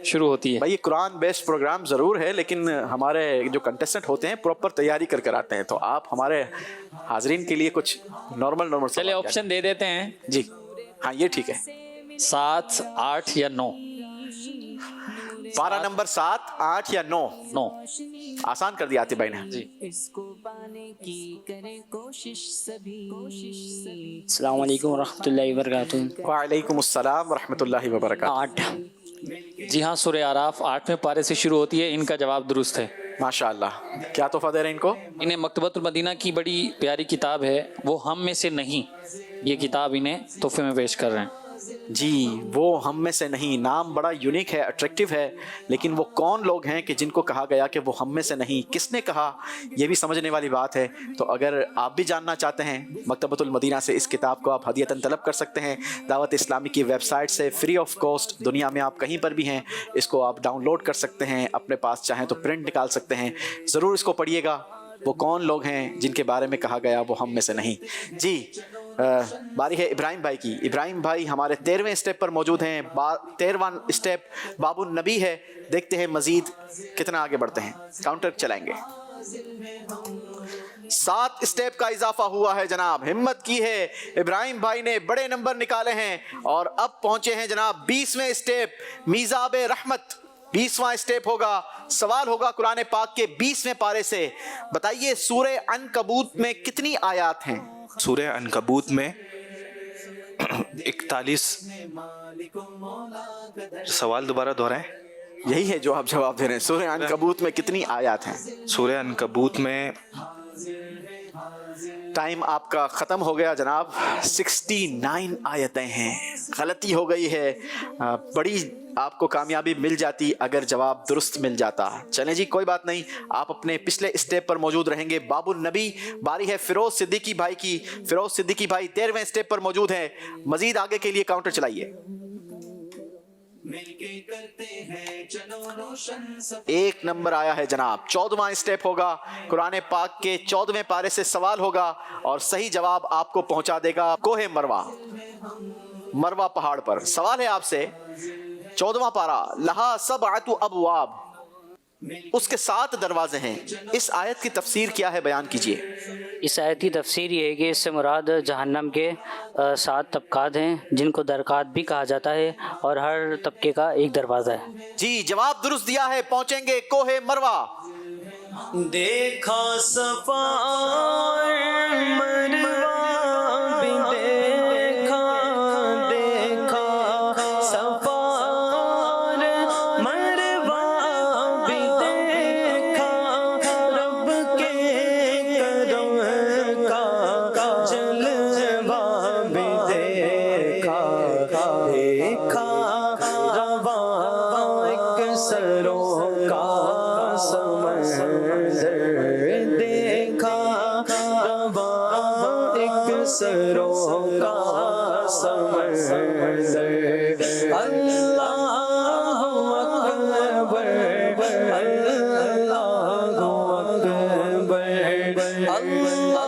शुरू होती है? भाई ये कुरान बेस्ड प्रोग्राम ज़रूर है, लेकिन हमारे जो कंटेस्टेंट होते हैं प्रॉपर तैयारी कर आते हैं, तो आप हमारे हाजरीन के लिए कुछ नॉर्मल चलिए ऑप्शन दे देते हैं जी। हाँ ये ठीक है। 7, 8 या 9। पारा नंबर 7, 8 या 9? 9। आसान कर दिया आतिफ भाई ने जी। अस्सलाम वालेकुम वरहमतुल्लाहि वबरकातुहू। वालेकुम अस्सलाम वरहमतुल्लाहि वबरकातुहू। 8। जी हाँ, सूरह आराफ 8वें पारे से शुरू होती है। इनका जवाब दुरुस्त है। माशाअल्लाह। क्या तोहफा दे रहे हैं इनको? इन्हें मकतबतुल मदीना की बड़ी प्यारी किताब है वो हम में से नहीं, ये किताब इन्हें तोहफे में पेश कर रहे हैं जी। वो हम में से नहीं, नाम बड़ा यूनिक है, अट्रैक्टिव है, लेकिन वो कौन लोग हैं कि जिनको कहा गया कि वो हम में से नहीं? किसने कहा, ये भी समझने वाली बात है। तो अगर आप भी जानना चाहते हैं मकतबतुल मदीना से, इस किताब को आप हदियतन तलब कर सकते हैं दावत इस्लामी की वेबसाइट से, फ्री ऑफ कॉस्ट। दुनिया में आप कहीं पर भी हैं, इसको आप डाउनलोड कर सकते हैं, अपने पास चाहें तो प्रिंट निकाल सकते हैं। ज़रूर इसको पढ़िएगा। वो कौन लोग हैं जिनके बारे में कहा गया वो हम में से नहीं। जी, बारी है इब्राहिम भाई की। इब्राहिम भाई हमारे 13वें स्टेप पर मौजूद हैं। 13वां स्टेप बाबुन नबी है। देखते हैं मजीद कितना आगे बढ़ते हैं। काउंटर चलाएंगे। 7 स्टेप का इजाफा हुआ है जनाब। हिम्मत की है, इब्राहिम भाई ने बड़े नंबर निकाले हैं और अब पहुंचे हैं जनाब 20वें स्टेप, मीज़ाब रहमत। 20वां स्टेप होगा। सवाल होगा कुरान पाक के 20वें पारे से। बताइए सूरह अनकबूत में कितनी आयात हैं? सूरह अनकबूत में 41। सवाल दोबारा दोहराएं। यही है जो आप जवाब दे रहे हैं। सूरह अनकबूत में कितनी आयत हैं? सूरह अनकबूत में टाइम आपका ख़त्म हो गया जनाब। 69 आयतें हैं। गलती हो गई है। बड़ी आपको कामयाबी मिल जाती अगर जवाब दुरुस्त मिल जाता। चलें जी, कोई बात नहीं, आप अपने पिछले स्टेप पर मौजूद रहेंगे। बाबुल नबी। बारी है फिरोज सिद्दीकी भाई की। फिरोज सिद्दीकी भाई 13वें स्टेप पर मौजूद हैं। मजीद आगे के लिए काउंटर चलाइए। एक नंबर आया है जनाब। 14वां स्टेप होगा। कुरान पाक के 14वें पारे से सवाल होगा और सही जवाब आपको पहुंचा देगा कोहे मरवा, मरवा पहाड़ पर। सवाल है आपसे, 14वां पारा, लहा सबअतु अबवाब, उसके 7 दरवाजे हैं। इस आयत की तफसीर क्या है, बयान कीजिए। इस आयत की तफसीर ये है कि इससे मुराद जहन्नम के 7 तबकात हैं जिनको दरकात भी कहा जाता है और हर तबके का एक दरवाज़ा है। जी, जवाब दुरुस्त दिया है। पहुंचेंगे कोहे मरवा। देखा सफा मरवा भी देखा, देखा सफा मरवा भी देखा, रब के करम का जलवा भी देखा, देखा समंदर अल्लाह अकबर अल्लाह अकबर अल्लाह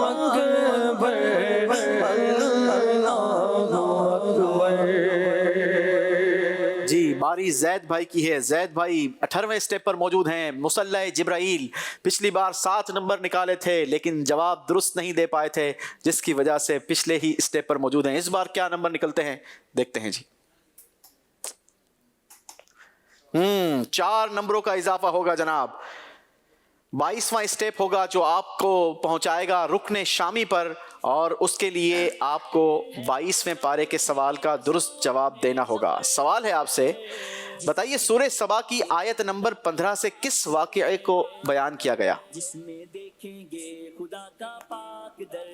अकबर जी, बारी जैद भाई की है। जैद भाई 18वें स्टेप पर मौजूद हैं। मुसल्ला जिब्राइल, पिछली बार 7 नंबर निकाले थे लेकिन जवाब दुरुस्त नहीं दे पाए थे, जिसकी वजह से पिछले ही स्टेप पर मौजूद हैं। इस बार क्या नंबर निकलते हैं देखते हैं जी। 4 नंबरों का इजाफा होगा जनाब। 22वां स्टेप होगा जो आपको पहुंचाएगा रुकने शामी पर, और उसके लिए आपको 22वें पारे के सवाल का दुरुस्त जवाब देना होगा। सवाल है आपसे, बताइए सूरह सबा की आयत नंबर 15 से किस वाक़ये को बयान किया गया? जिसमें देखेंगे खुदा का पाक दर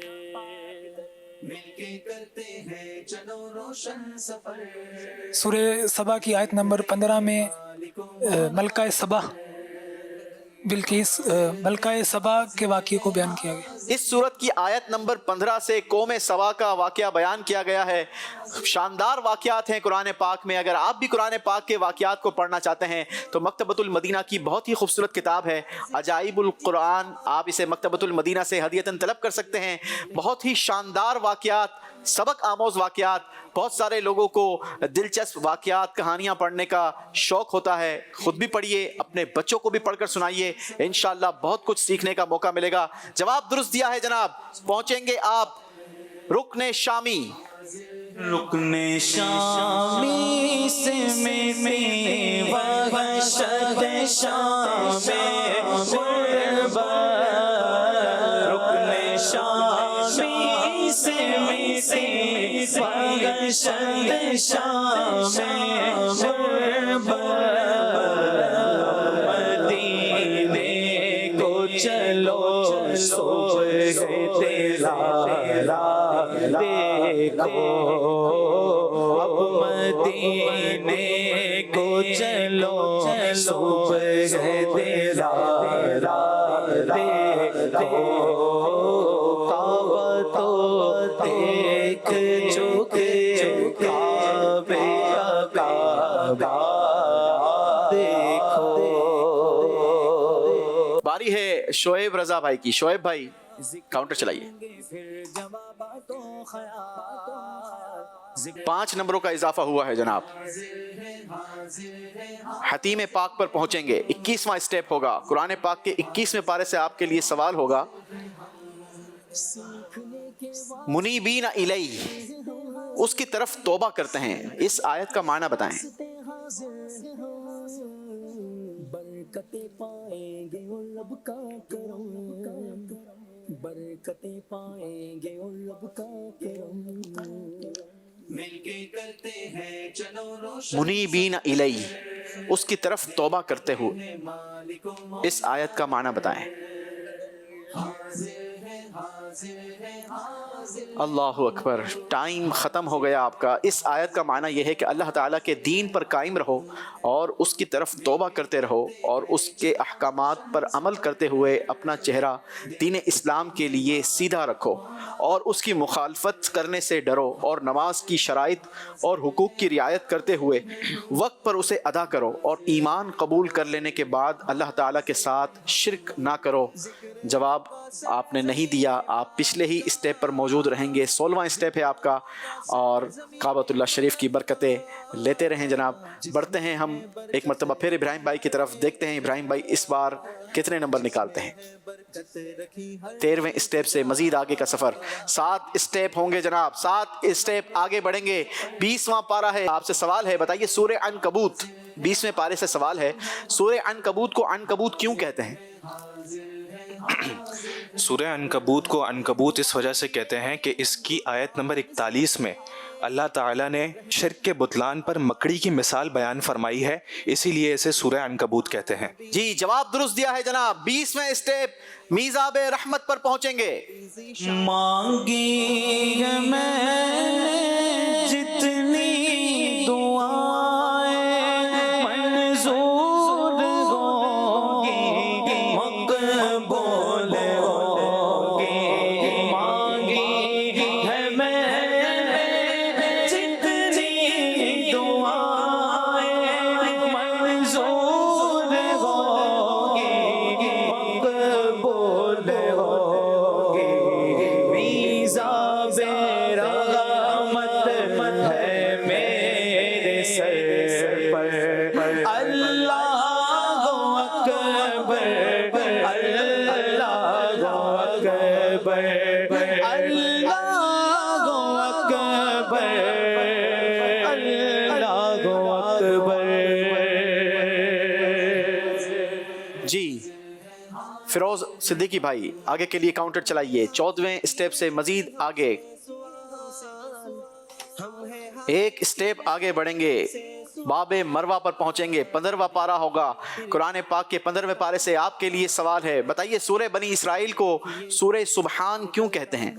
मिलके करते हैं चलो रोशन सफर। सूरह सबा की आयत नंबर 15 में मलका सबा बिल्किस मलका सबा के वाक़ये को बयान किया गया। इस सूरत की आयत नंबर 15 से कौम सबा का वाक़या बयान किया गया है। शानदार वाक़यात हैं कुरान पाक में। अगर आप भी कुरान पाक के वाक़यात को पढ़ना चाहते हैं तो मकतबतुल मदीना की बहुत ही खूबसूरत किताब है अजाइबुल कुरान, आप इसे मकतबतुल मदीना से हदियतन तलब कर सकते हैं। बहुत ही शानदार वाक़यात, सबक आमोज़ वाक़यात, बहुत सारे लोगों को दिलचस्प वाक़यात, कहानियाँ पढ़ने का शौक़ होता है। ख़ुद भी पढ़िए, अपने बच्चों को भी पढ़कर सुनाइए, इंशाअल्लाह बहुत कुछ सीखने का मौका मिलेगा। जवाब दुरुस्त दिया है जनाब, पहुँचेंगे आप रुकने शामी। रुकने शामी से मेरी वहशत शामे रुकने शामी से मेरी वहशत शामे मदीने को चलो सुबह तेरा देखो अब मदीने को चलो सुबह तेरा देखो काबा तो देख चुके काबे का काबा देखो। बारी है शोएब रजा भाई की। शोएब भाई काउंटर चलाइए। 5 नंबरों का इजाफा हुआ है जनाब। हतीम पाक पर पहुंचेंगे। 21वां स्टेप होगा। कुरान पाक के 21वें पारे से आपके लिए सवाल होगा, मुनीबीन इलैह, उसकी तरफ तौबा करते हैं, इस आयत का माना बताएं। बरकतें पाएंगे और रब का करम, बरकतें पाएंगे और रब का करम मिलके करते हैं चलो रोशन। मुनीबीन इलैह, उसकी तरफ तौबा करते हुए, इस आयत का माना बताएं। अल्लाहु अकबर। टाइम ख़त्म हो गया आपका। इस आयत का माना यह है कि अल्लाह ताला के दीन पर कायम रहो और उसकी तरफ तौबा करते रहो और उसके अहकामात पर अमल करते हुए अपना चेहरा दीन इस्लाम के लिए सीधा रखो और उसकी मुखालफत करने से डरो और नमाज की शराइत और हुकूक की रियायत करते हुए वक्त पर उसे अदा करो और ईमान कबूल कर लेने के बाद अल्लाह ताला के साथ शिरक ना करो। जवाब आपने नहीं दिया, आप पिछले ही स्टेप पर मौजूद रहेंगे। 16वां स्टेप है आपका और काबतुल्लाह शरीफ की बरकतें लेते रहें जनाब। बढ़ते हैं हम एक मरतबा फिर इब्राहिम भाई की तरफ, देखते हैं इब्राहिम भाई इस बार कितने नंबर निकालते हैं। 13वें स्टेप से मजीद आगे का सफ़र, 7 स्टेप होंगे जनाब, 7 स्टेप आगे बढ़ेंगे। 20वां पारा है, आपसे सवाल है, बताइए सूरह अनकबूत, 20वें पारे से सवाल है, सूरह अनकबूत को अनकबूत क्यों कहते हैं? सूरह अनकबूत को अनकबूत इस वजह से कहते हैं कि इसकी आयत नंबर 41 में अल्लाह ताला ने शिर्क के बुतलान पर मकड़ी की मिसाल बयान फरमाई है, इसीलिए इसे सूरह अनकबूत कहते हैं। जी, जवाब दुरुस्त दिया है जनाब। 20वें स्टेप मीज़ाब रहमत पर पहुंचेंगे। मांगी है मैंने जितनी दुआएं मंजूर होंगी, मकबूल होंगी। मांगी है मैंने अकबर, अल्लाहु अकबर। जी फिरोज सिद्दीकी भाई आगे के लिए काउंटर चलाइए। 14वें स्टेप से मजीद आगे, एक स्टेप आगे बढ़ेंगे, बाबे मरवा पर पहुंचेंगे। 15वां पारा होगा कुरान पाक के 15वें पारे से। आपके लिए सवाल है, बताइए सूरह बनी इसराइल को सूरह सुबहान क्यों कहते हैं?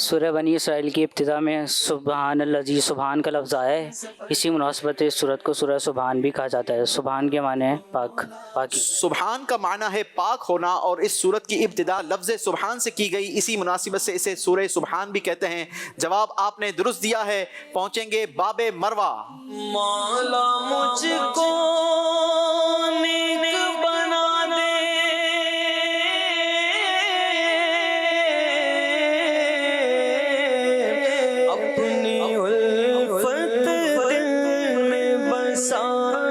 सूरह बनी इसराइल की इब्तिदा में सुबहान अल्लाजी, सुबहान का लफ्ज़ आया है, इसी मुनासबत इस सूरत को सूरह सुबहान भी कहा जाता है। सुबहान के माने है पाक, पाकी। सुबहान का माना है पाक होना, और इस सूरत की इब्तिदा लफ्ज़ सुबहान से की गई, इसी मुनासिबत से इसे सूरह सुबहान भी कहते हैं। जवाब आपने दुरुस्त दिया है। पहुंचेंगे बाबे मरवा। मौला मुझको नेक बना दे, अपनी उल्फत दिल में बसा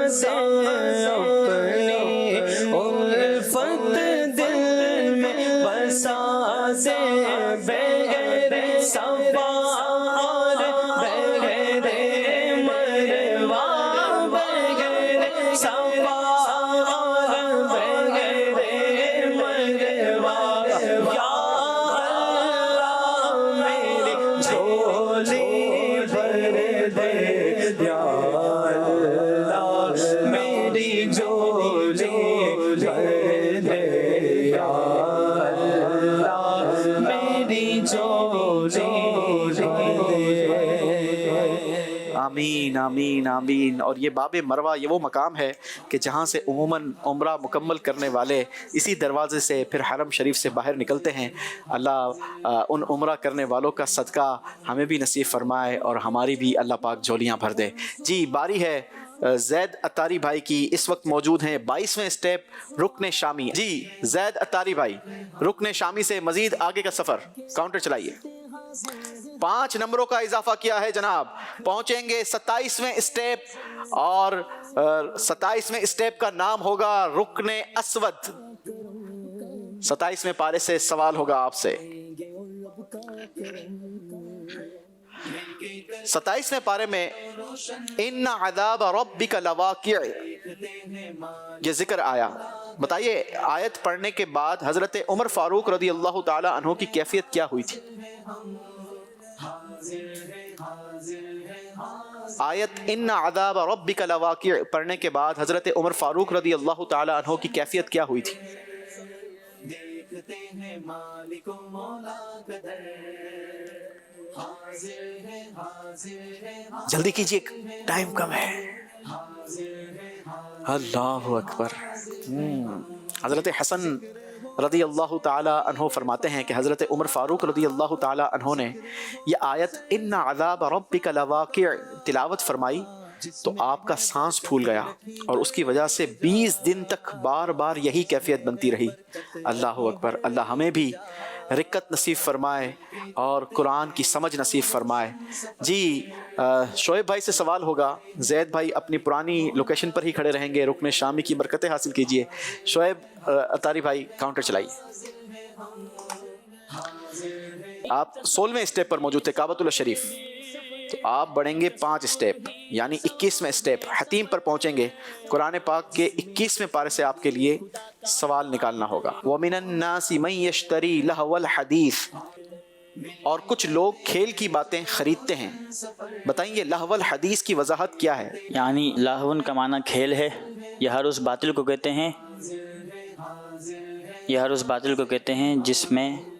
दे, अपनी उल्फत दिल में बसा दे, बगैर सवार बगैर मरवा, बगैर सवार बगैर मरवा, या अल्लाह मेरी झोली भर दे, या अल्लाह मेरी झोली भर दे, या अल्लाह मेरी झोली भर दे। आमीन आमीन आमीन। और ये बाबे मरवा ये वो मकाम है कि जहाँ से उमूमन उम्रा मुकम्मल करने वाले इसी दरवाज़े से फिर हरम शरीफ से बाहर निकलते हैं। अल्लाह उन उम्रा करने वालों का सदका हमें भी नसीब फरमाए और हमारी भी अल्लाह पाक झोलियाँ भर दे। जी बारी है जैद अतारी भाई की, इस वक्त मौजूद हैं 22वें स्टेप रुकने शामी। जी जैद अतारी भाई, रुकने शामी से मजीद आगे का सफ़र, काउंटर चलाइए। 5 नंबरों का इजाफा किया है जनाब। पहुंचेंगे 27वें स्टेप, और 27वें स्टेप का नाम होगा रुकने अस्वद। 27वें पारे से सवाल होगा आपसे। 27वें पारे में इन्ना अज़ाब रब्बिका लवाक़ि' ये जिक्र आया। बताइए आयत पढ़ने के बाद हजरत उमर फारूक रदी अल्लाह ताला अन्हु की कैफियत क्या हुई थी? आयत इन्ना अज़ाब रब्बिका लवाक़ि' पढ़ने के बाद हजरत उमर फारूक रदी अल्लाह ताला अन्हु की कैफियत क्या हुई थी? जल्दी कीजिए, टाइम कम है। अल्लाहु अकबर। हजरत हसन रदी अल्लाह ताला अन्हो फरमाते हैं कि हज़रत उमर फ़ारूक रदी अल्लाह ताला अन्हो ने यह आयत इन्ना अज़ाब रब्बिका लवाक़ि' तिलावत फरमाई तो आपका सांस फूल गया, और उसकी वजह से 20 दिन तक बार बार यही कैफियत बनती रही। अल्लाहु अकबर। अल्लाह हमें भी रिक्कत नसीब फरमाए और कुरान की समझ नसीब फरमाए। जी शोएब भाई से सवाल होगा। जैद भाई अपनी पुरानी लोकेशन पर ही खड़े रहेंगे, रुकने शामी की बरकतें हासिल कीजिए। शोएब अतारी भाई काउंटर चलाइए। आप 16वें स्टेप पर मौजूद थे, काबतुल्लाह शरीफ। तो आप बढ़ेंगे 5 स्टेप, यानी 21वें स्टेप हतीम पर पहुंचेंगे। कुरान पाक के 21वें पारे से आपके लिए सवाल निकालना होगा। वमिनन नासी मन यश्तरी लहवल हदीस, और कुछ लोग खेल की बातें खरीदते हैं। बताइए लहवल हदीस की वजाहत क्या है? यानी लहवन का माना खेल है। यह हर उस बातिल को कहते हैं, यह हर उस बातिल को कहते हैं जिसमें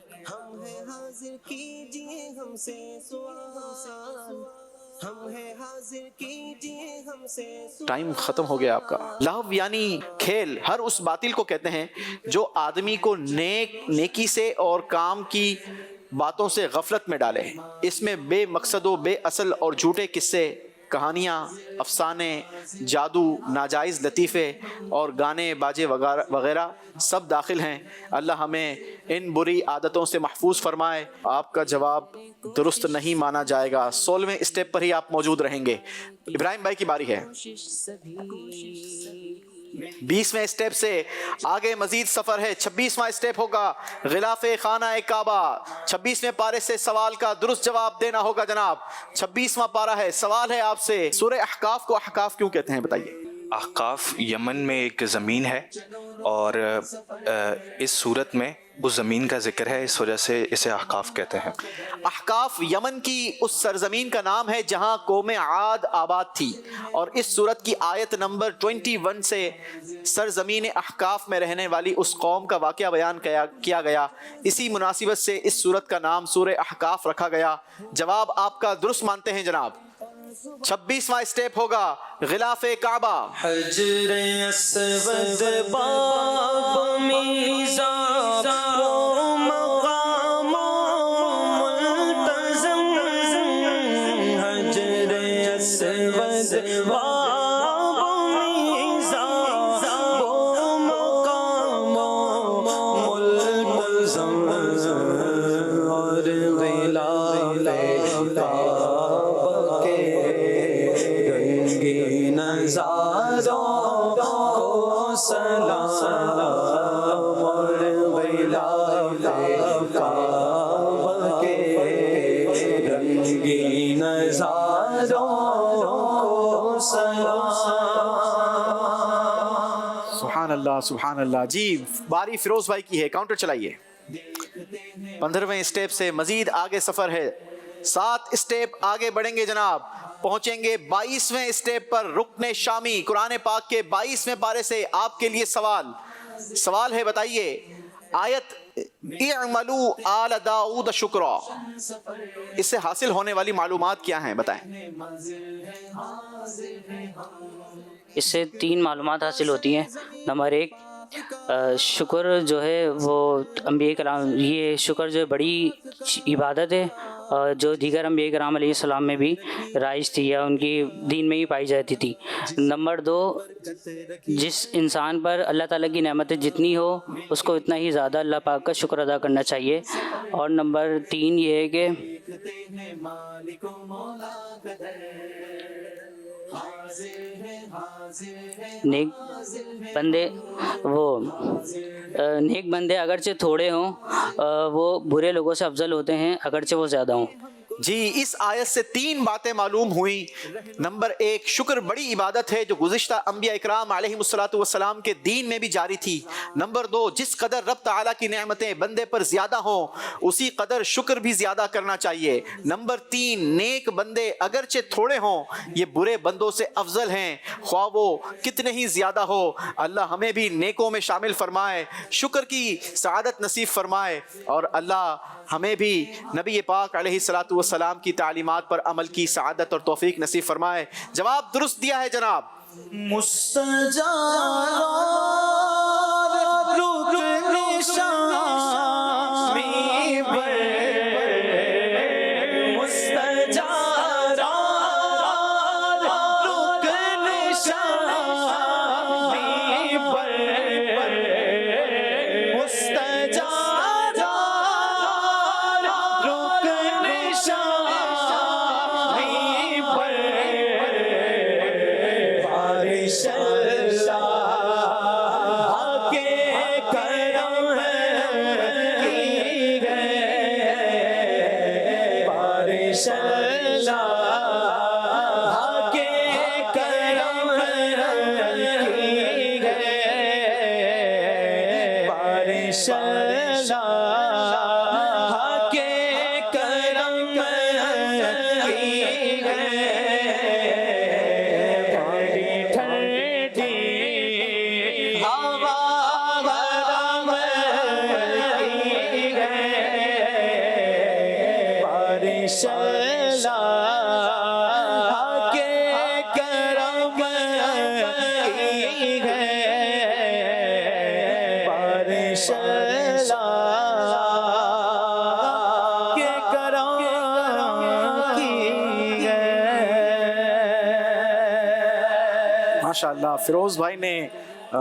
टाइम खत्म हो गया आपका। लहव यानी खेल हर उस बातिल को कहते हैं जो आदमी को नेकी से और काम की बातों से गफलत में डाले। इसमें बेमकसदो बेअसल और झूठे किस्से, कहानियाँ, अफसाने, जादू, नाजायज़ लतीफ़े और गाने बाजे वगैरह सब दाखिल हैं। अल्लाह हमें इन बुरी आदतों से महफूज फरमाए। आपका जवाब दुरुस्त नहीं माना जाएगा। 16वें स्टेप पर ही आप मौजूद रहेंगे। इब्राहिम भाई की बारी है। 20वें स्टेप से आगे मजीद सफ़र है। 26वां स्टेप होगा गिलाफ खाना काबा। 26वें पारे से सवाल का दुरुस्त जवाब देना होगा जनाब। 26वां पारा है, सवाल है आपसे, सूरह अहकाफ को अहकाफ क्यों कहते हैं बताइए। अहकाफ यमन में एक ज़मीन है और इस सूरत में उस ज़मीन का जिक्र है, इस वजह से इसे अहकाफ कहते हैं। अहकाफ यमन की उस सरजमीन का नाम है जहां कौम आद आबाद थी, और इस सूरत की आयत नंबर 21 से सरजमीन अहकाफ में रहने वाली उस कौम का वाक़या बयान किया गया। इसी मुनासिबत से इस सूरत का नाम सूरह अहकाफ रखा गया। जवाब आपका दुरुस्त मानते हैं जनाब। 26वां स्टेप होगा गिलाफे काबा। हजरे अस्वद बाब मीज़ा वो मकाम मुल्तज़म। हजरे अस्वद बाब मीज़ा वो मकाम मुल्तज़म। और नज़ारों को सलाम और के रंगी नज़ारों को सलाम। सुभान अल्लाह सुभान अल्लाह। जी बारी फिरोज भाई की है, काउंटर चलाइए। 15वें स्टेप से मजीद आगे सफ़र है। 7 स्टेप आगे बढ़ेंगे जनाब, पहुंचेंगे 22वें स्टेप पर। रुकने शामी कुरान पाक के 22वें पारे से आपके लिए सवाल है, बताइए आयत इअमलू आल दाऊद शुक्रा, इससे हासिल होने वाली मालूमात क्या हैं बताएं। इससे 3 मालूमात हासिल होती हैं। नंबर 1, शुक्र जो है वो अम्बिया कराम, ये शुक्र जो बड़ी इबादत है जो दीगर अम्बिया कराम अलैहिस्सलाम में भी राइज थी या उनकी दीन में ही पाई जाती थी। नंबर 2, जिस इंसान पर अल्लाह ताला की नेमतें जितनी हो उसको इतना ही ज़्यादा अल्लाह पाक का शुक्र अदा करना चाहिए। और नंबर 3 ये है कि नेक बंदे अगरचे थोड़े हों वो बुरे लोगों से अफजल होते हैं अगरचे वो ज़्यादा हों। जी इस आयत से 3 बातें मालूम हुई। नंबर 1, शुक्र बड़ी इबादत है जो गुज़िश्ता अंबिया इकराम अलैहिमुस्सलातु वस्सलाम के दीन में भी जारी थी। नंबर 2, जिस कदर रब तआला की नेमतें बंदे पर ज़्यादा हों उसी कदर शुक्र भी ज़्यादा करना चाहिए। नंबर 3, नेक बंदे अगरचे थोड़े हों ये बुरे बंदों से अफजल हैं, ख्वाह वो कितने ही ज़्यादा हो। अल्लाह हमें भी नेकों में शामिल फरमाए, शुक्र की सआदत नसीब फरमाए, और अल्लाह हमें भी नबी पाक अलैहिस्सलातु वस्सलाम की तालीमात पर अमल की सआदत और तौफीक नसीब फरमाए। जवाब दुरुस्त दिया है जनाब। माशाअल्लाह फिरोज़ भाई ने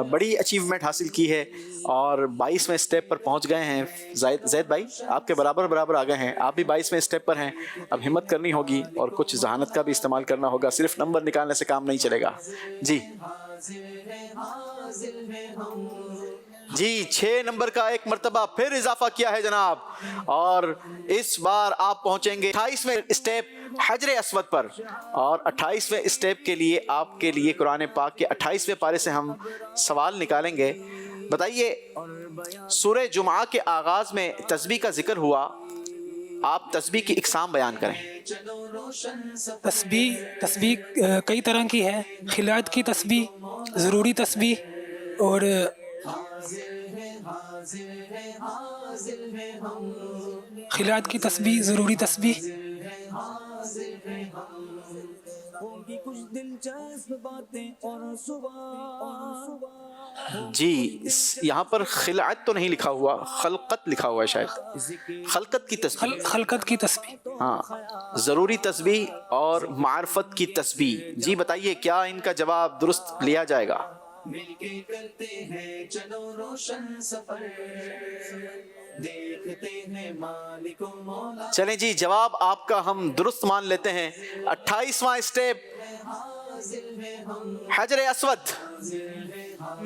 बड़ी अचीवमेंट हासिल की है और 22वें स्टेप पर पहुंच गए हैं। ज़ैद भाई आपके बराबर आ गए हैं, आप भी 22वें स्टेप पर हैं। अब हिम्मत करनी होगी और कुछ जहानत का भी इस्तेमाल करना होगा, सिर्फ नंबर निकालने से काम नहीं चलेगा। जी جی 6 نمبر کا ایک مرتبہ پھر اضافہ کیا ہے جناب، اور اس بار آپ پہنچیں گے 28ویں اسٹیپ حجر اسود پر، اور 28ویں اسٹیپ کے لیے آپ کے لیے قرآن پاک کے 28ویں پارے سے ہم سوال نکالیں گے۔ بتائیے، سورہ جمعہ کے آغاز میں تسبیح کا ذکر ہوا، آپ تسبیح کی اقسام بیان کریں۔ تسبیح کئی طرح کی ہے، خلعت کی تسبیح، ضروری تسبیح اور خلعت کی تسبیح، ضروری تسبیح۔ کچھ دلچسپ باتیں اور صبح جی یہاں پر خلعت تو نہیں لکھا ہوا، خلقت لکھا ہوا ہے شاید، خلقت کی تسبیح، خلقت کی تسبیح، ہاں، ضروری تسبیح اور معرفت کی تسبیح۔ جی بتائیے کیا ان کا جواب درست لیا جائے گا؟ مل کے کرتے ہیں چلو روشن سفر، دیکھتے ہیں مالک و مولا۔ چلیں جی، جواب آپ کا ہم درست مان لیتے ہیں۔ 28واں اسٹیپ حجر اسود۔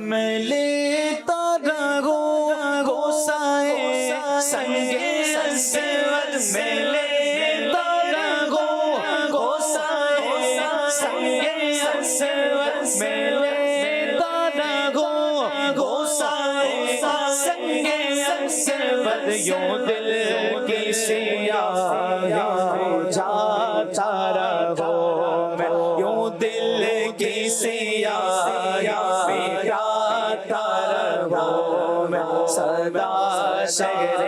میں لیتا رہوں گوسائے سنگے اسود، میں لیتا رہوں گوسائے سنگے اسود، میں لیتا رہوں گوسائے سنگے اسود، یوں دل کی سیاہیاں جاتا رہو میں، یوں دل کی سیاہیاں مٹاتا رہو میں، صدا شہر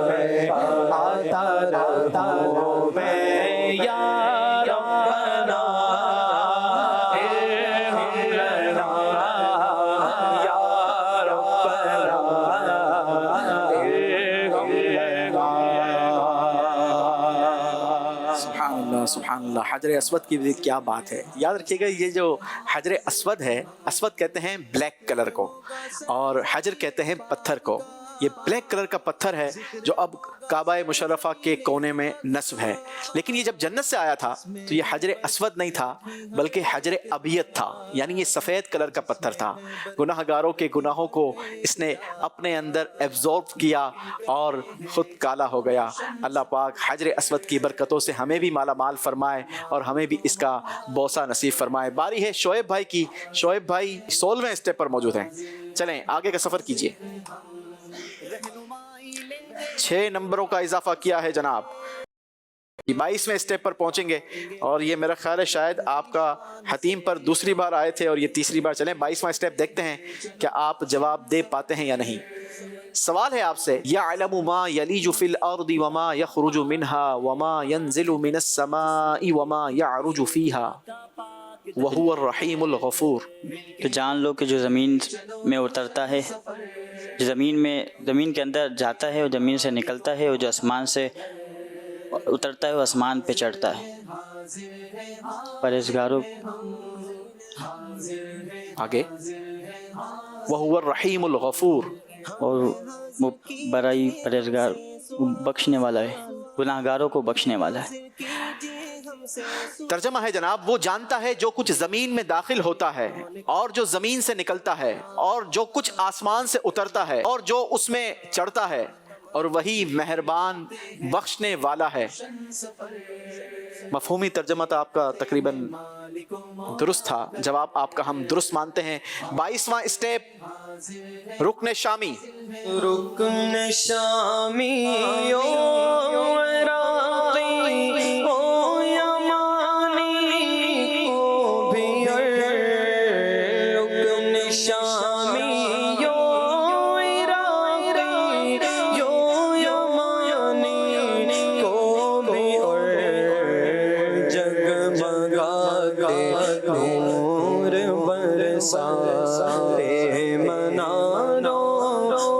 میں آتا رہو میں، یا ربنا ارحم لنا، یا ربنا ارحم لنا۔ سبحان اللہ سبحان اللہ، حجر اسود کی بھی کیا بات ہے۔ یاد رکھیے گا، یہ جو حجر اسود ہے، اسود کہتے ہیں بلیک کلر کو، اور حجر کہتے ہیں پتھر کو۔ یہ بلیک کلر کا پتھر ہے جو اب کعبہ مشرفہ کے کونے میں نصب ہے، لیکن یہ جب جنت سے آیا تھا تو یہ حجر اسود نہیں تھا بلکہ حجر ابیض تھا، یعنی یہ سفید کلر کا پتھر تھا۔ گناہ گاروں کے گناہوں کو اس نے اپنے اندر ایبزورب کیا اور خود کالا ہو گیا۔ اللہ پاک حجر اسود کی برکتوں سے ہمیں بھی مالا مال فرمائے اور ہمیں بھی اس کا بوسہ نصیب فرمائے۔ باری ہے شعیب بھائی کی۔ شعیب بھائی 16ویں اسٹیپ پر موجود ہیں، چلیں آگے کا سفر کیجیے۔ 6 نمبروں کا اضافہ کیا ہے جناب، 22ویں اسٹیپ پر پہنچیں گے، اور یہ میرا خیال ہے شاید آپ کا حتیم پر دوسری بار آئے تھے اور یہ تیسری بار۔ چلیں 22واں اسٹیپ دیکھتے ہیں کہ آپ جواب دے پاتے ہیں یا نہیں۔ سوال ہے آپ سے، یعلم ما یلیج فی الارض وما یخرج منها وما ینزل من السماء وما یعرج فیها وهو الرحیم الغفور۔ تو جان لو کہ جو زمین میں اترتا ہے، جو زمین کے اندر جاتا ہے، اور زمین سے نکلتا ہے، اور جو آسمان سے اترتا ہے وہ آسمان پہ چڑھتا ہے۔ پرہیزگاروں آگے وَهُوَ الرَّحِيمُ الْغَفُورُ، اور وہ برائی پرہیزگار بخشنے والا ہے، گناہ گاروں کو بخشنے والا ہے۔ ترجمہ ہے جناب، وہ جانتا ہے جو کچھ زمین میں داخل ہوتا ہے اور جو زمین سے نکلتا ہے اور جو کچھ آسمان سے اترتا ہے اور جو اس میں چڑھتا ہے، اور وہی مہربان بخشنے والا ہے۔ مفہومی ترجمہ تو آپ کا تقریباً درست تھا، جواب آپ کا ہم درست مانتے ہیں۔ 22واں اسٹیپ رکن شامی۔ رکن شامی او عراقی او یمانی کو بھی رکن شامی او عراقی او یمانی کو بھی جگمگاتے نور برساتے مناروں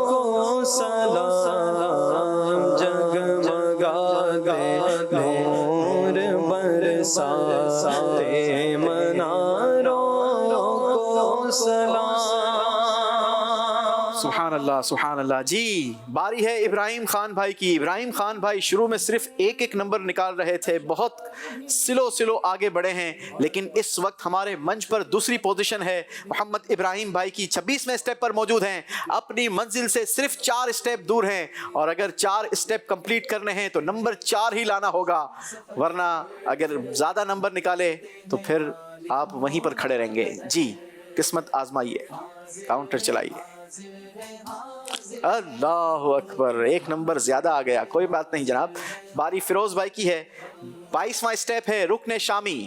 کو سلام، جگمگاتے نور برساتے مناروں کو سلام۔ सुभान अल्लाह। जी बारी है इब्राहिम खान भाई की। इब्राहिम खान भाई शुरू में सिर्फ एक नंबर निकाल रहे थे, बहुत स्लो आगे बढ़े हैं, लेकिन इस वक्त हमारे मंच पर दूसरी पोजीशन है मोहम्मद इब्राहिम भाई की, 26वें स्टेप पर मौजूद हैं, अपनी मंजिल से सिर्फ 4 स्टेप दूर हैं, और अगर 4 स्टेप कंप्लीट करने हैं तो नंबर 4 ही लाना होगा, वरना अगर ज़्यादा नंबर निकाले तो फिर आप वहीं पर खड़े रहेंगे। जी किस्मत आजमाइए, काउंटर चलाइए। अल्लाह अकबर, 1 नंबर ज्यादा आ गया, कोई बात नहीं जनाब। बारी फिरोज भाई की है, 22वां स्टेप है रुकने शामी।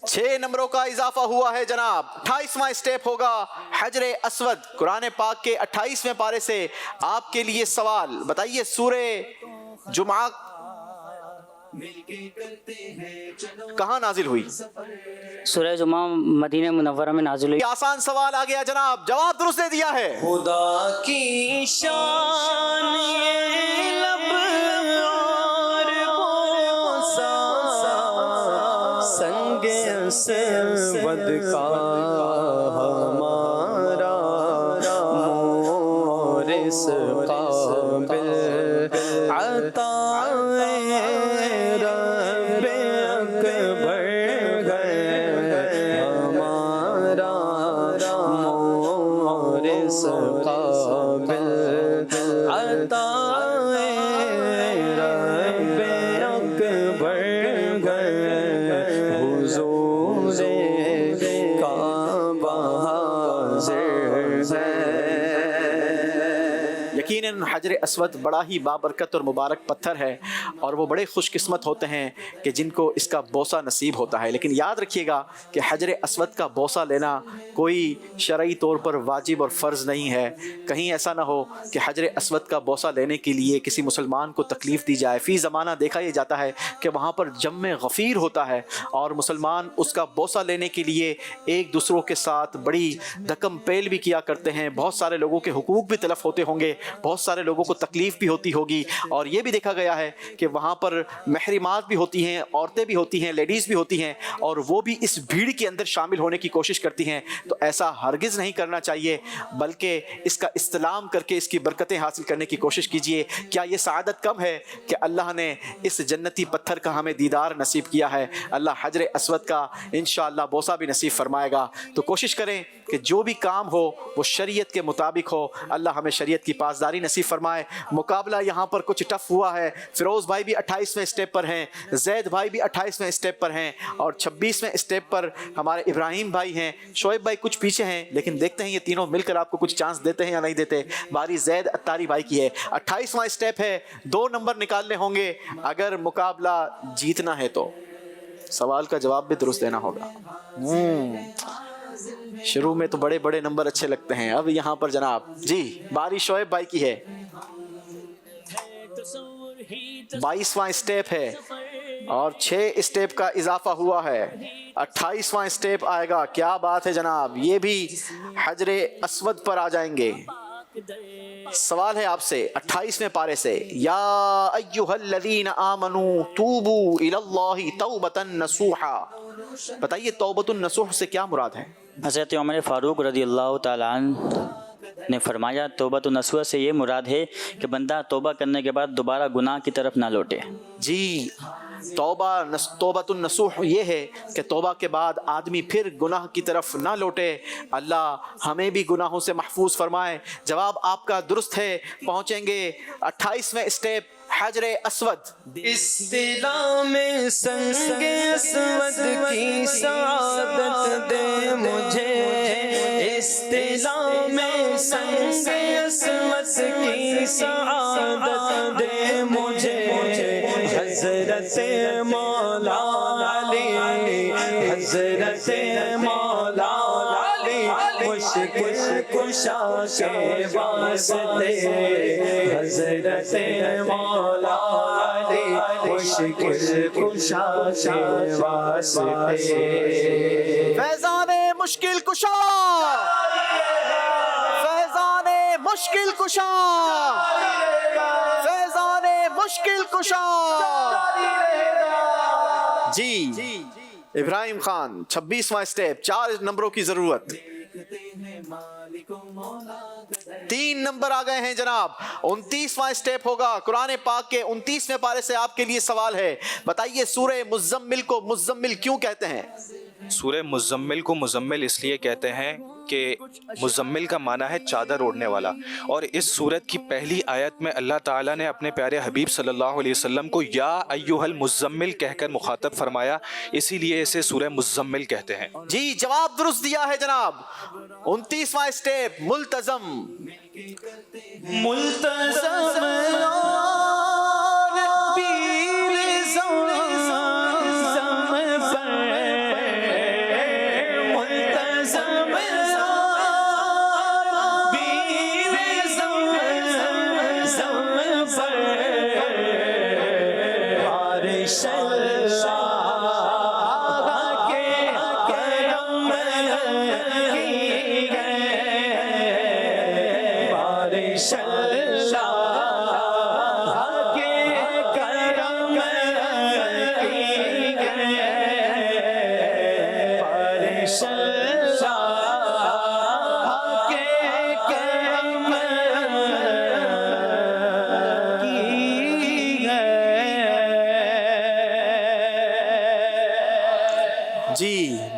6 नंबरों का इजाफा हुआ है जनाब। 28वां स्टेप होगा हजरे अस्वद। कुरान पाक के 28वें पारे से आपके लिए सवाल, बताइए सूरे जुमा कहाँ नाजिल हुई? सूरह जुमा मदीना मुनव्वरा में नाजिल हुई। आसान सवाल आ गया जनाब, जवाब दुरुस्त दे दिया है। खुदा की शान ये लब और बोसा, संगे से बद का हमारा मोरिस काबिल अता यकीनन हजर अस्वद बड़ा ही बाबरकत और मुबारक पत्थर है, और वो बड़े खुशकिस्मत होते हैं कि जिनको इसका बोसा नसीब होता है। लेकिन याद रखिएगा कि हजर अस्वद का बोसा लेना कोई शरई तौर पर वाजिब और फ़र्ज़ नहीं है। कहीं ऐसा ना हो कि हजर अस्वद का बोसा लेने के लिए किसी मुसलमान को तकलीफ़ दी जाए। फ़ी ज़माना देखा यह जाता है कि वहाँ पर जम्मे गफ़ीर होता है, और मुसलमान उसका बोसा लेने के लिए एक दूसरों के साथ बड़ी धक्कम पेल भी किया करते हैं। बहुत सारे लोगों के हुकूक भी तलफ़ होते होंगे, बहुत सारे लोगों को तकलीफ़ भी होती होगी, और ये भी देखा गया है कि वहाँ पर महरिमात भी होती हैं, औरतें भी होती हैं, लेडीज़ भी होती हैं, और वो भी इस भीड़ के अंदर शामिल होने की कोशिश करती हैं। तो ऐसा हरगिज़ नहीं करना चाहिए, बल्कि इसका इस्तेलाम करके इसकी बरकतें हासिल करने की कोशिश कीजिए। क्या ये सआदत कम है कि अल्लाह ने इस जन्नती पत्थर का हमें दीदार नसीब किया है। अल्लाह हजर अस्वद का इंशाअल्लाह बोसा भी नसीब फरमाएगा। तो कोशिश करें कि जो भी काम हो वो शरीयत के मुताबिक हो। अल्लाह हमें शरीयत की पासदारी नसीब फरमाए। मुकाबला यहाँ पर कुछ टफ हुआ है। फिरोज़ भाई भी 28वें स्टेप पर हैं, जैद भाई भी 28वें स्टेप पर हैं, और 26वें स्टेप पर हमारे इब्राहिम भाई हैं। शोएब भाई कुछ पीछे हैं, लेकिन देखते हैं ये तीनों मिलकर आपको कुछ चांस देते हैं या नहीं देते। बारी जैद अत्तारी भाई की है, 28वां स्टेप है, 2 नंबर निकालने होंगे अगर मुकाबला जीतना है तो। सवाल का जवाब भी दुरुस्त देना होगा। शुरू में तो बड़े बड़े नंबर अच्छे लगते हैं। अब यहाँ पर जनाब जी बारी शोएब भाई की है, 22वां स्टेप है, और 6 स्टेप का इजाफा हुआ है, 28वां स्टेप आएगा। क्या बात है जनाब, ये भी हजरे अस्वद पर आ जाएंगे। सवाल है आपसे 28वें पारे से, या अय्युहल्लज़ीना आमनू तूबू इलल्लाहि तौबतन नसूहा। बताइए तौबतुन नसूह से क्या मुराद है? हज़रत उमर फ़ारूक रज़ियल्लाहु तआला अन्हु ने फरमाया तौबतुन नसूह से ये मुराद है कि बंदा तौबा करने के बाद दोबारा गुनाह की तरफ ना लौटे। जी तौबतुन नसूह ये है कि तौबा के बाद आदमी फिर गुनाह की तरफ ना लौटे। अल्लाह हमें भी गुनाहों से महफूज फरमाए। जवाब आपका दुरुस्त है, पहुँचेंगे 28वें स्टेप हजरे अस्वद। इस्तिला में संगे अस्वद की सआदत दे मुझे, इस्तिला में संगे अस्वद की सआदत दे मुझे। हज़रत मौला अली, हज़रत मौला अली, मुश्किल कुशा के वास्ते। हज़रत मौला अली, मुश्किल कुशा के वास्ते। फैज़ाने मुश्किल कुशा, फैज़ाने मुश्किल कुशा, फैज़ाने मुश्किल कुशा। जी इब्राहिम खान 26वां स्टेप, 4 नंबरों की जरूरत। 3 नंबर आ गए हैं जनाब। 29वां स्टेप होगा। कुरान पाक के 29वें पारे से आपके लिए सवाल है। बताइए सूरह मुज़म्मिल को मुज़म्मिल क्यों कहते हैं? सूरह मुज़म्मिल को मुज़म्मिल इसलिए कहते हैं कि मुज़म्मिल का माना है चादर ओढ़ने वाला, और इस सूरत की पहली आयत में अल्लाह ताला ने अपने प्यारे हबीब सल्लल्लाहु अलैहि वसल्लम को या अय्युहल मुज़म्मिल कहकर मुखातब फरमाया, इसीलिए इसे सूरह मुज़म्मिल कहते हैं। जी जवाब दुरुस्त दिया है जनाब। 29वां स्टेप मुल्तज़म।